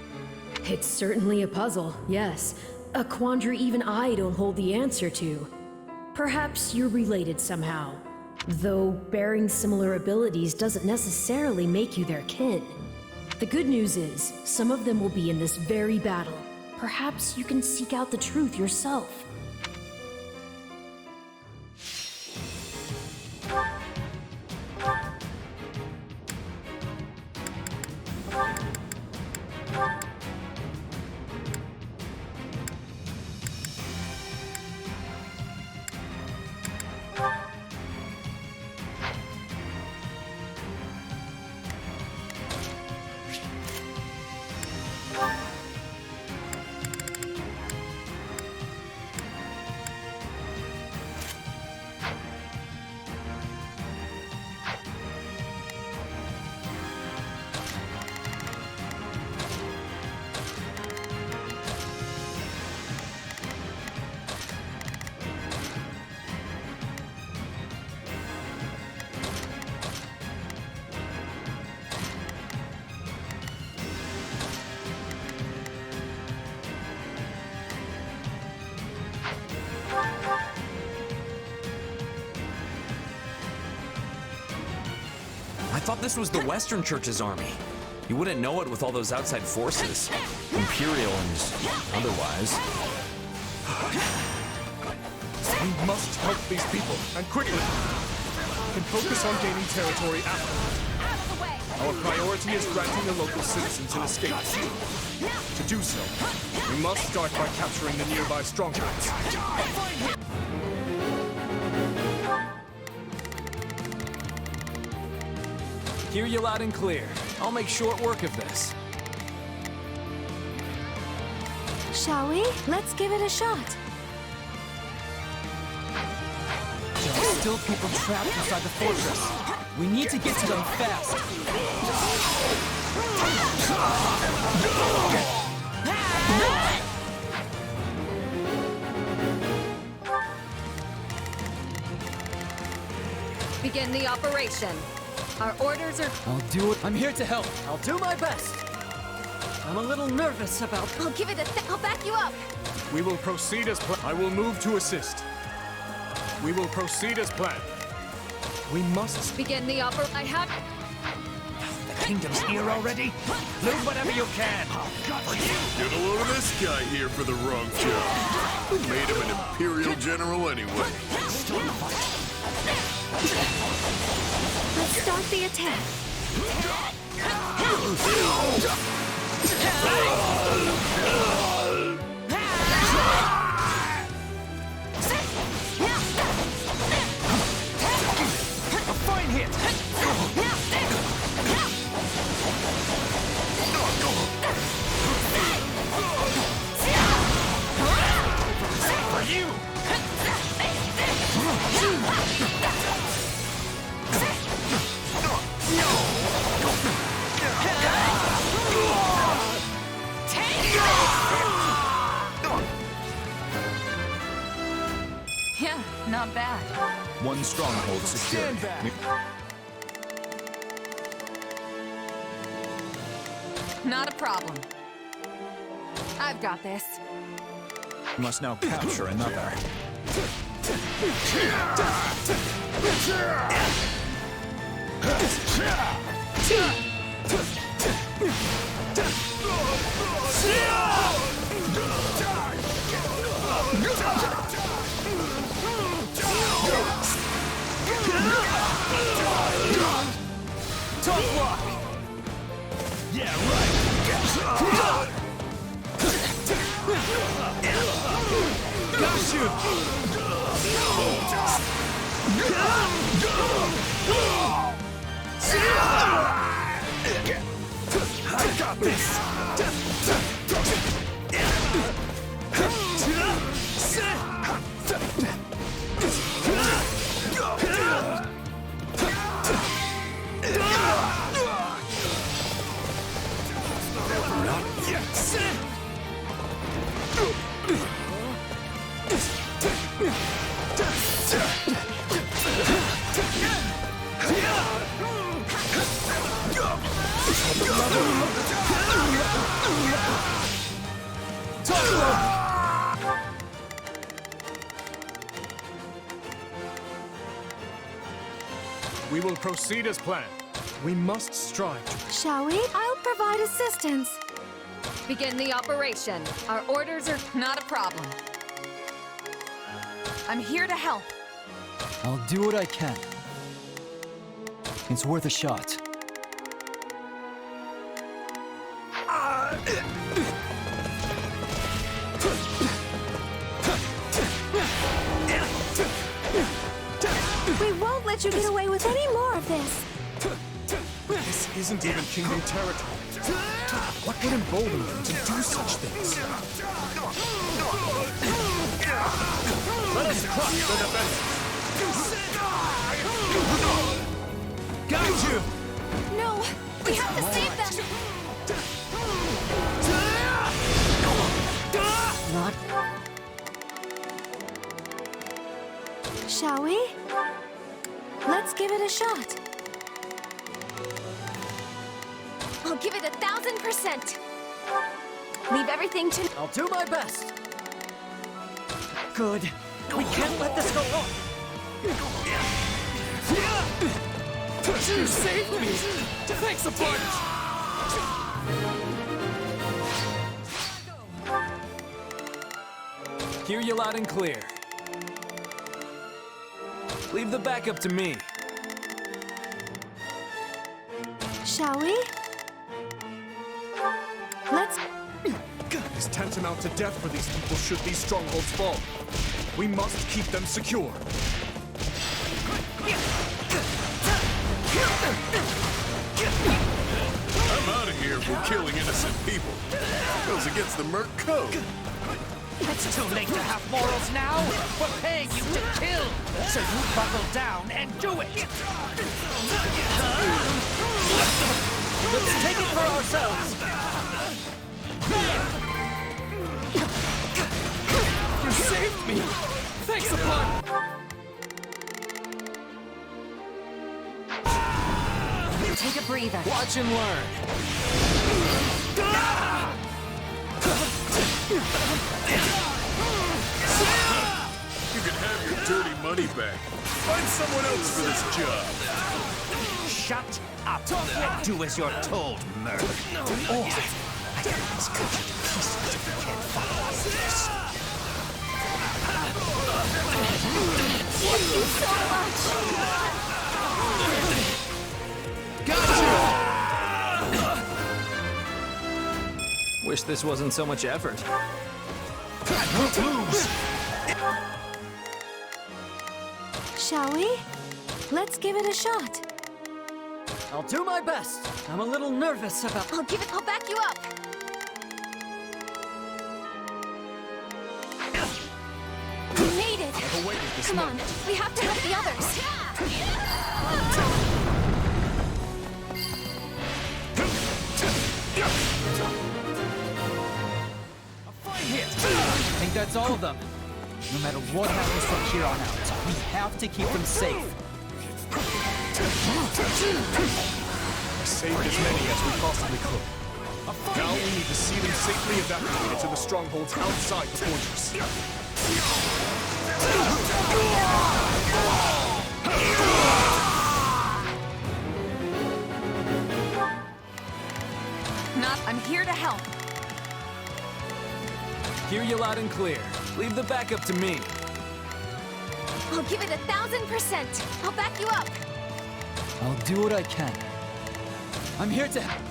It's certainly a puzzle, yes. A quandary even I don't hold the answer to. Perhaps you're related somehow. Though bearing similar abilities doesn't necessarily make you their kin. The good news is, some of them will be in this very battle. Perhaps you can seek out the truth yourself. thought this was the Western Church's army. You wouldn't know it with all those outside forces. Imperial and otherwise. We must help these people, and quickly. And focus on gaining territory after. Our priority is granting the local citizens an escape. To do so, we must start by capturing the nearby strongholds. Hear you loud and clear. I'll make short work of this. Shall we? Let's give it a shot. There are still people trapped inside the fortress. We need to get to them fast. Begin the operation. Our orders are... I'll do it. I'm here to help. I'll do my best. I'm a little nervous about... I'll give it I'll back you up. We will proceed as planned. I will move to assist. We will proceed as planned. We must... Begin the I have... The kingdom's here already? Loot whatever you can. Get a load of this guy here for the wrong job. Who made him an Imperial general anyway? Let's start the attack. A fine hit! For you! Yeah, not bad. One stronghold secured. Not a problem. I've got this. We must now capture another. Tough luck! Yeah, right! Got you! I got this! We will proceed as planned. We must strive to... Shall we? I'll provide assistance. Begin the operation. Our orders are... Not a problem. I'm here to help. I'll do what I can. It's worth a shot. We won't let you get away with any more of this. This isn't even kingdom territory. What would embolden them to do such things? Let us crush the defense! Got you! No, we have to save them. Not... Shall we? Let's give it a shot. I'll give it 1,000%. Leave everything to... I'll do my best. Good. We can't let this go on. You saved me! Thanks a bunch! Hear you loud and clear. Leave the backup to me. Shall we? Let's... It's tantamount to death for these people should these strongholds fall. We must keep them secure. I'm out of here for killing innocent people. Goes against the Merc Code. It's too late to have morals now. We're paying you to kill, so you buckle down and do it. Let's take it for ourselves. You saved me! Thanks a lot! Take a breather. Watch and learn. You can have your dirty money back. Find someone else for this job. Shut up and do as you're told, Merc. Or I can just cut you to pieces if you can't follow this. Thank you so much! Wish this wasn't so much effort. Shall we? Let's give it a shot. I'll do my best. I'm a little nervous about... I'll back you up. We made it. I've awaited this Come on, moment. we have to help the others. I think that's all of them. No matter what happens from here on out, we have to keep them safe. We saved as many as we possibly could. Now we need to see them safely evacuated to the strongholds outside the fortress. I'm here to help. Hear you loud and clear. Leave the backup to me. I'll give it 1000%. I'll back you up. I'll do what I can. I'm here to help.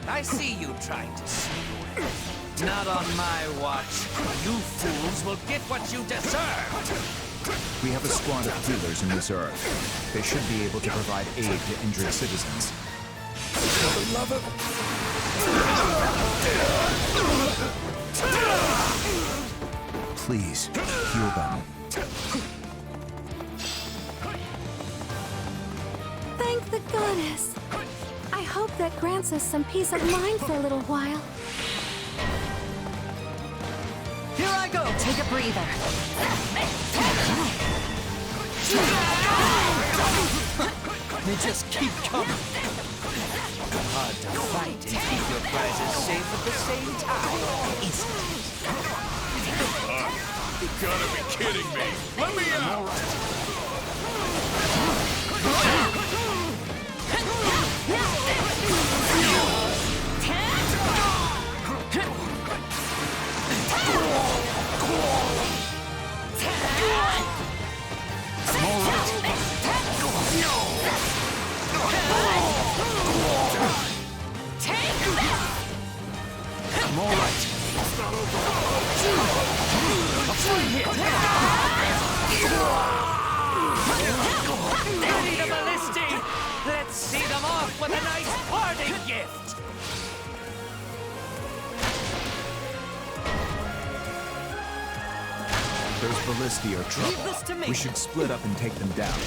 I see you trying to sneak away. Not on my watch. You fools will get what you deserve. We have a squad of healers in reserve. They should be able to provide aid to injured citizens. For the love of... Please, heal them. Thank the goddess. I hope that grants us some peace of mind for a little while. Here I go. Take a breather. They just keep coming. Hard to fight and keep your prizes safe at the same time, isn't it? You gotta be kidding me. Let me out! I'm all right. Ready to ballistic! Let's see them off with a nice parting gift! Those ballisti are trouble. Leave this to me. We should split up and take them down.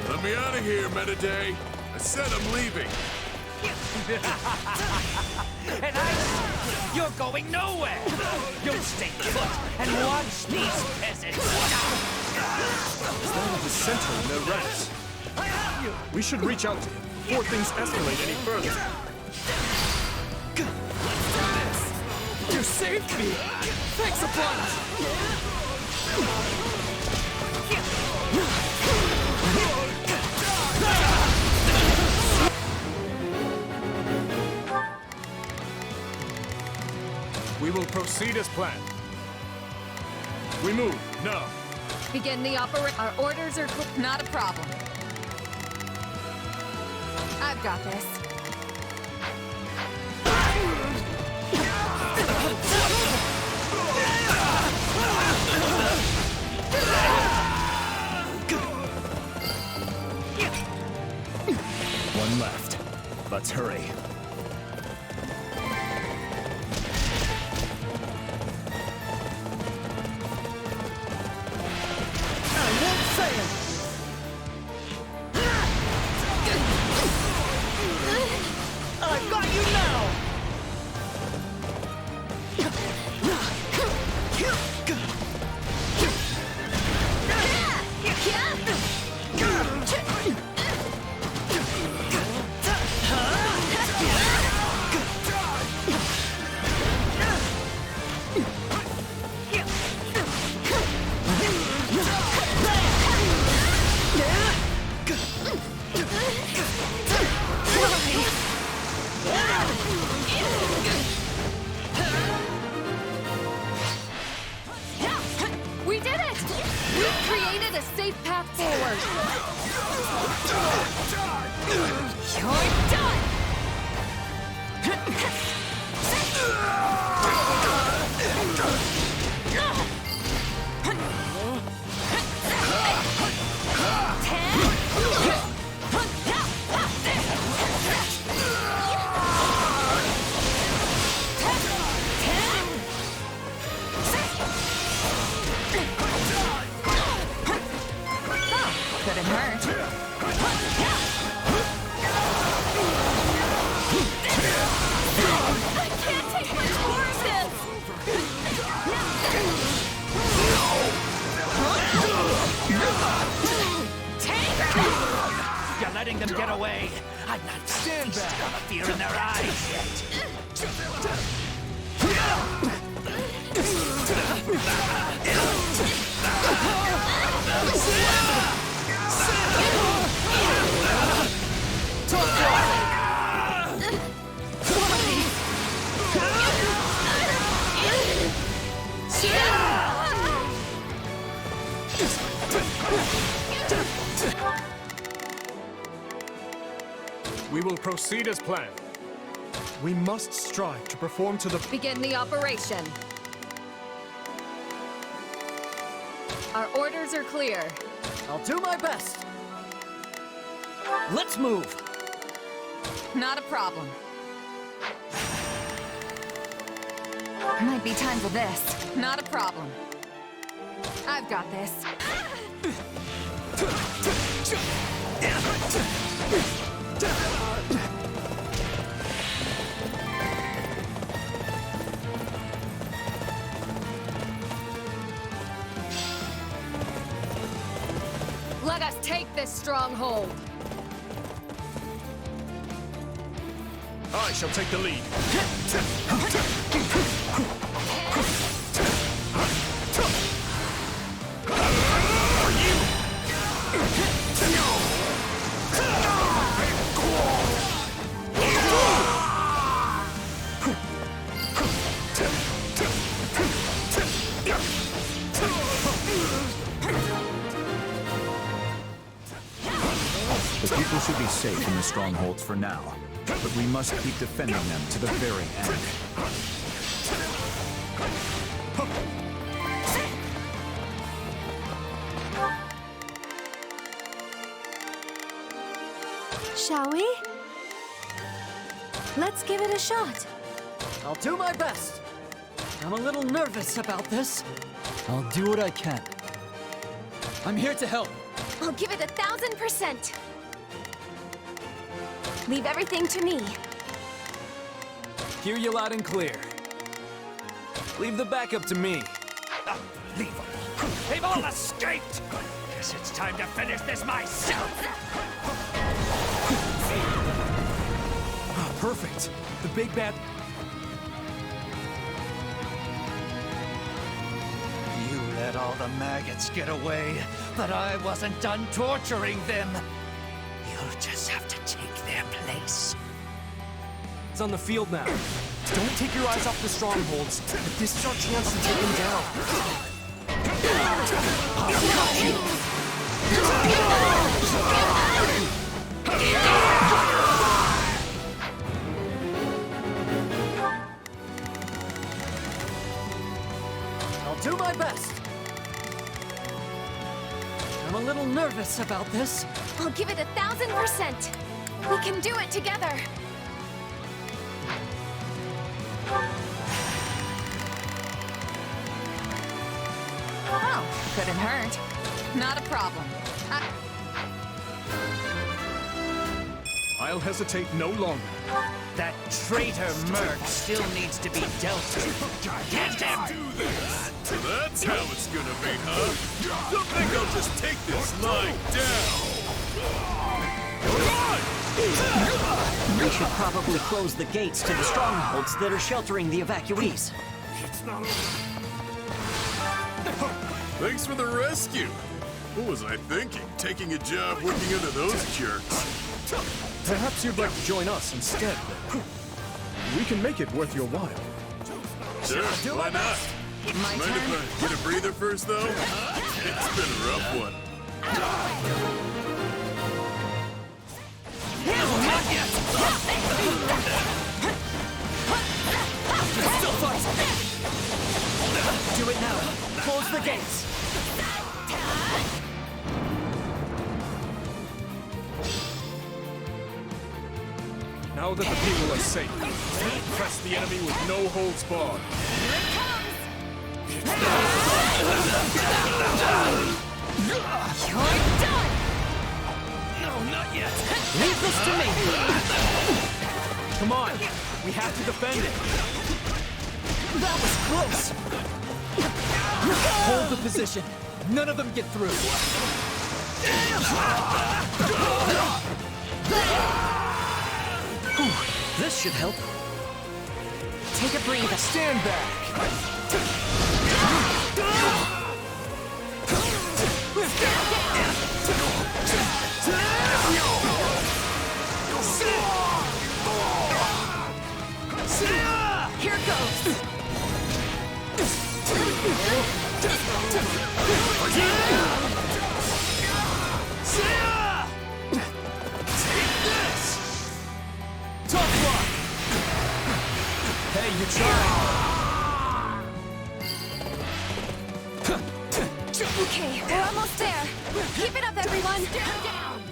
Let me out of here, Metaday. I said I'm leaving. And you're going nowhere! You'll stay put and watch these peasants! Stand at the center in their ranks. We should reach out to him before things escalate any further. You saved me! Thanks a bunch! We will proceed as planned. We move, now. Begin the operation. Our orders are not a problem. I've got this. One left. Let's hurry. I've got you now! We did it! We created a safe path forward. You're done! Couldn't hurt. I can't take much more of this! You're letting them get away. I'm not stand back. The fear in their eyes yet. We will proceed as planned. We must strive to perform to the... Begin the operation. Our orders are clear. I'll do my best. Let's move. Not a problem. Might be time for this. Not a problem. I've got this. Let us take this stronghold. I shall take the lead. The people should be safe in the strongholds for now, but we must keep defending them to the very end. Shall we? Let's give it a shot. I'll do my best. I'm a little nervous about this. I'll do what I can. I'm here to help. I'll give it 1000%. Leave everything to me. Hear you loud and clear. Leave the backup to me. Leave them. They've all escaped. Guess it's time to finish this myself. Perfect. The big bad... the maggots get away, but I wasn't done torturing them. You'll just have to take their place. It's on the field now. Don't take your eyes off the strongholds. This is our chance to take them down. I'll cut you! I'll do my best. I'm a little nervous about this. I'll give it 1,000%. We can do it together. Oh, couldn't hurt. Not a problem. I'll hesitate no longer. That traitor Merc still needs to be dealt with. Get him! So that's how it's gonna be, huh? Don't think I'll just take this lying down! We should probably close the gates to the strongholds that are sheltering the evacuees. Thanks for the rescue! What was I thinking? Taking a job working under those jerks? Perhaps you'd like to join us instead, then. We can make it worth your while. Sure, why not? Mind if I get a breather first, though? It's been a rough one. Still fight! Do it now. Close the gates. Now that the people are safe, press the enemy with no holds barred. You're done! No, not yet. Leave this to me. Come on, we have to defend it. That was close. Hold the position. None of them get through. This should help. Take a breather. Stand back. Here goes! Tough luck! Hey, you tried! Okay, we're almost there. Keep it up, everyone! Down, down!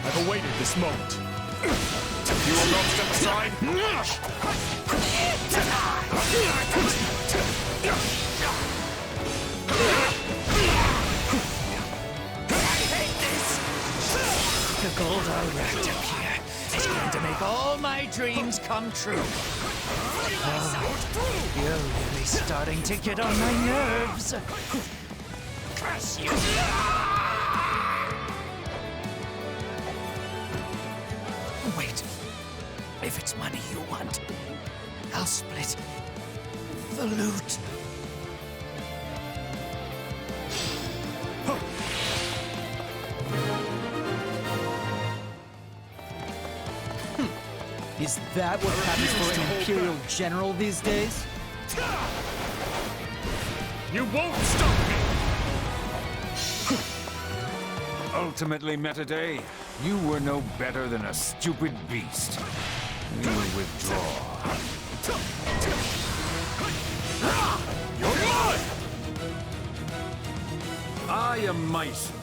I've awaited this moment. You will not step aside? The gold I racked up here is going to make all my dreams come true. Oh, you're really starting to get on my nerves. Curse you! Wait. If it's money you want, I'll split the loot. Is that what happens for an Imperial General these days? You won't stop me! Ultimately, Metaday, you were no better than a stupid beast. We will withdraw. I am Myson,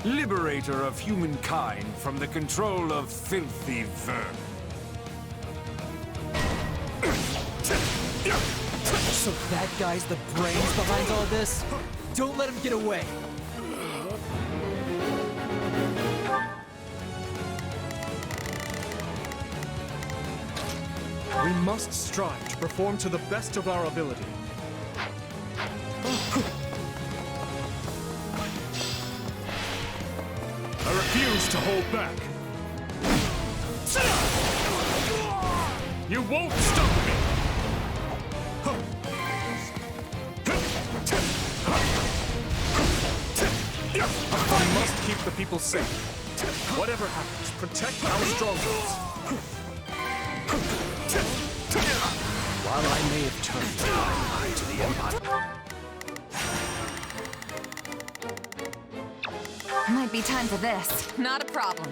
liberator of humankind from the control of filthy vermin. So that guy's the brains behind all this? Don't let him get away! We must strive to perform to the best of our ability. I refuse to hold back. You won't stop me! We must keep the people safe. Whatever happens, protect our strongholds. While I may have turned a blind eye to the Empire... Might be time for this. Not a problem.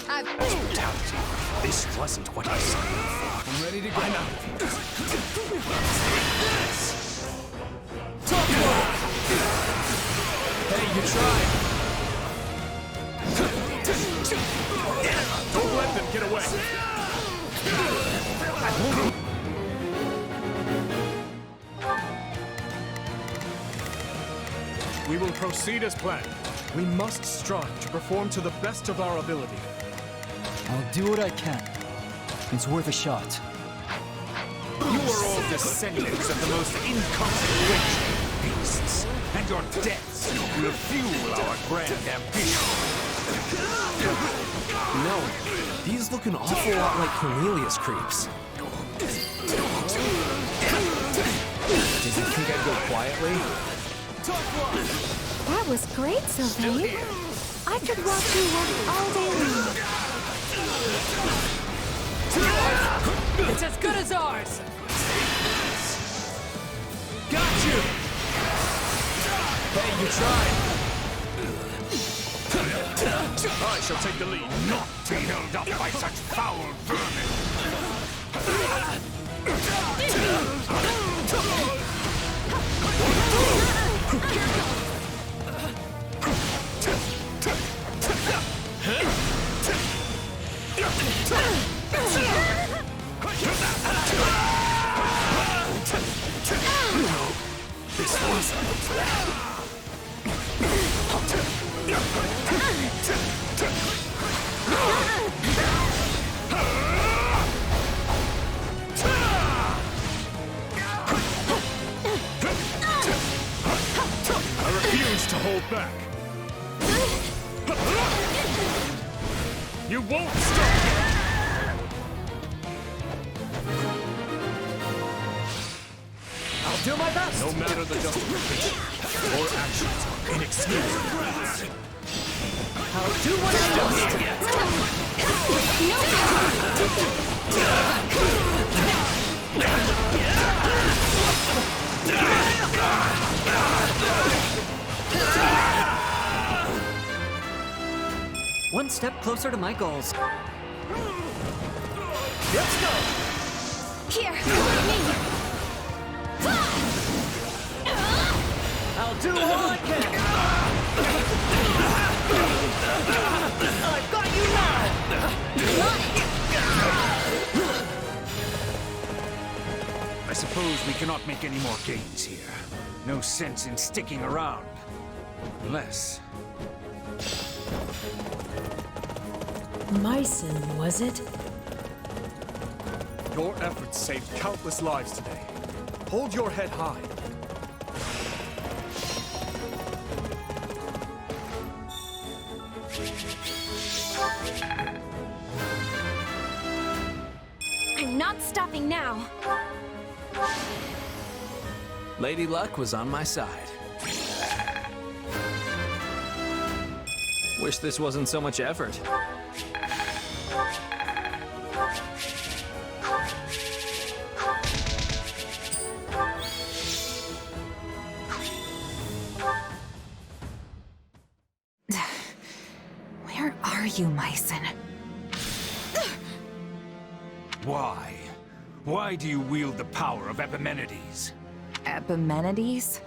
Hospitality. This wasn't what I signed up for. I'm ready to go. I'm out. Hey, you tried. Don't let them get away. We will proceed as planned. We must strive to perform to the best of our ability. I'll do what I can. It's worth a shot. You are all descendants of the most inconsequential beasts, and your deaths will fuel our grand ambition. No, these look an awful lot like Cornelius creeps. Did you think I'd go quietly? That was great, Sylvain. I could watch you work all day long. It's as good as ours! Got you! Hey, you tried! I shall take the lead. Not be held up by such foul vermin! This wasn't... I refuse to hold back. You won't stop me! I'll do my best! No matter the justification, your actions are inexcusable. I'll do what I must! One step closer to my goals. Let's go! Here, me! I'll do all I can! I've got you now! I suppose we cannot make any more gains here. No sense in sticking around. Unless... Mycen, was it? Your efforts saved countless lives today. Hold your head high. I'm not stopping now. Lady Luck was on my side. Wish this wasn't so much effort. Where are you, Mycen? Why? Why do you wield the power of Epimenides? Epimenides?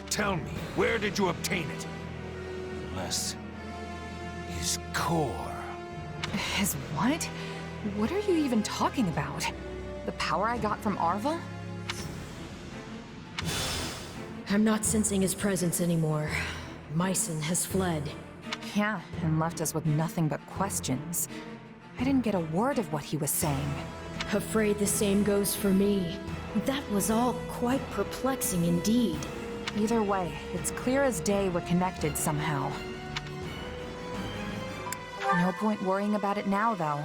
Tell me, where did you obtain it? Unless... his core. His what? What are you even talking about? The power I got from Arvel? I'm not sensing his presence anymore. Mycen has fled. Yeah, and left us with nothing but questions. I didn't get a word of what he was saying. Afraid the same goes for me. That was all quite perplexing indeed. Either way, it's clear as day we're connected somehow. No point worrying about it now, though.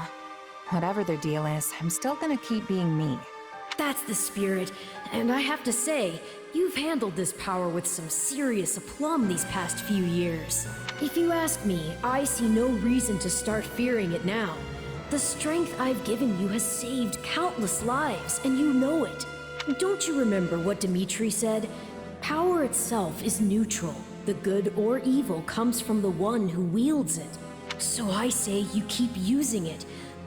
Whatever their deal is, I'm still gonna keep being me. That's the spirit, and I have to say, you've handled this power with some serious aplomb these past few years. If you ask me, I see no reason to start fearing it now. The strength I've given you has saved countless lives, and you know it. Don't you remember what Dimitri said? Power itself is neutral. The good or evil comes from the one who wields it. So I say you keep using it,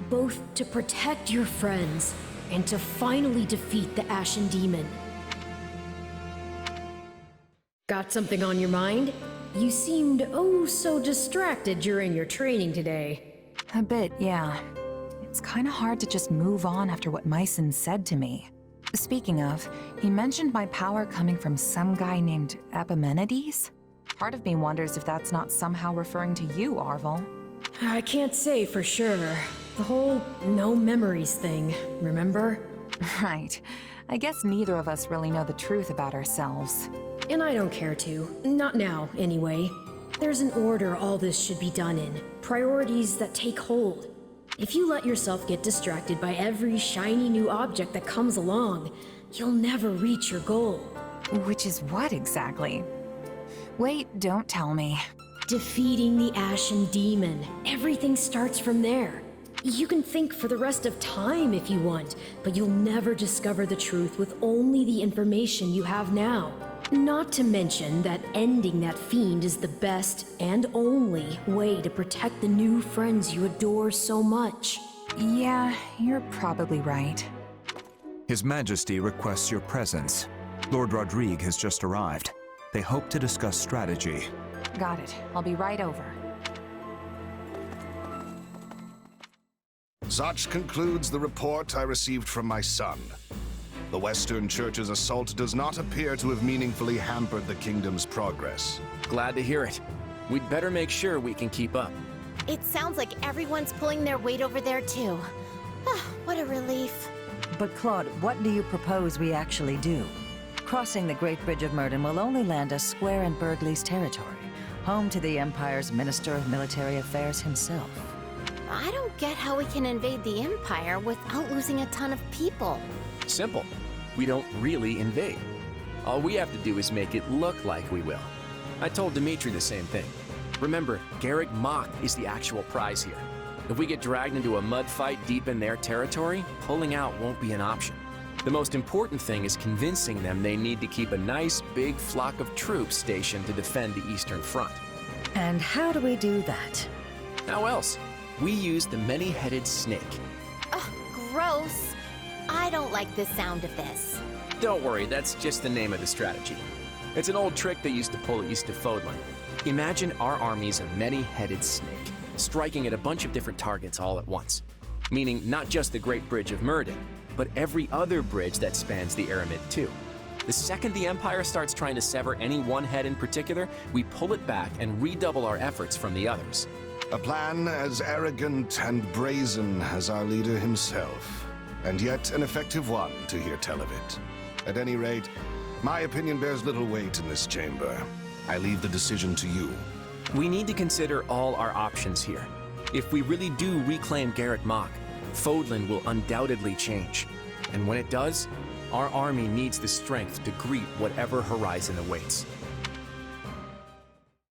both to protect your friends and to finally defeat the Ashen Demon. Got something on your mind? You seemed oh so distracted during your training today. A bit, yeah. It's kinda hard to just move on after what Myson said to me. Speaking of, he mentioned my power coming from some guy named Epimenides? Part of me wonders if that's not somehow referring to you, Arvel. I can't say for sure. The whole no memories thing, remember? Right. I guess neither of us really know the truth about ourselves. And I don't care to. Not now, anyway. There's an order all this should be done in. Priorities that take hold. If you let yourself get distracted by every shiny new object that comes along, you'll never reach your goal. Which is what exactly? Wait, don't tell me. Defeating the Ashen Demon. Everything starts from there. You can think for the rest of time if you want, but you'll never discover the truth with only the information you have now. Not to mention that ending that fiend is the best and only way to protect the new friends you adore so much. Yeah, you're probably right. His Majesty requests your presence. Lord Rodrigue has just arrived. They hope to discuss strategy. Got it. I'll be right over. Such concludes the report I received from my son. The Western Church's assault does not appear to have meaningfully hampered the kingdom's progress. Glad to hear it. We'd better make sure we can keep up. It sounds like everyone's pulling their weight over there too. What a relief. But Claude, what do you propose we actually do? Crossing the Great Bridge of Myrden will only land us square in Burgley's territory, home to the Empire's Minister of Military Affairs himself. I don't get how we can invade the Empire without losing a ton of people. Simple. We don't really invade. All we have to do is make it look like we will. I told Dimitri the same thing. Remember, Garrick Mach is the actual prize here. If we get dragged into a mud fight deep in their territory, pulling out won't be an option. The most important thing is convincing them they need to keep a nice big flock of troops stationed to defend the Eastern Front. And how do we do that? How else? We use the many-headed snake. Ugh, gross. I don't like the sound of this. Don't worry, that's just the name of the strategy. It's an old trick they used to pull east of Fodlan. Imagine our army's a many-headed snake, striking at a bunch of different targets all at once. Meaning not just the Great Bridge of Myrden, but every other bridge that spans the Aramid too. The second the Empire starts trying to sever any one head in particular, we pull it back and redouble our efforts from the others. A plan as arrogant and brazen as our leader himself, and yet an effective one to hear tell of it. At any rate, my opinion bears little weight in this chamber. I leave the decision to you. We need to consider all our options here. If we really do reclaim Garrick Mach, Fódlan will undoubtedly change. And when it does, our army needs the strength to greet whatever horizon awaits.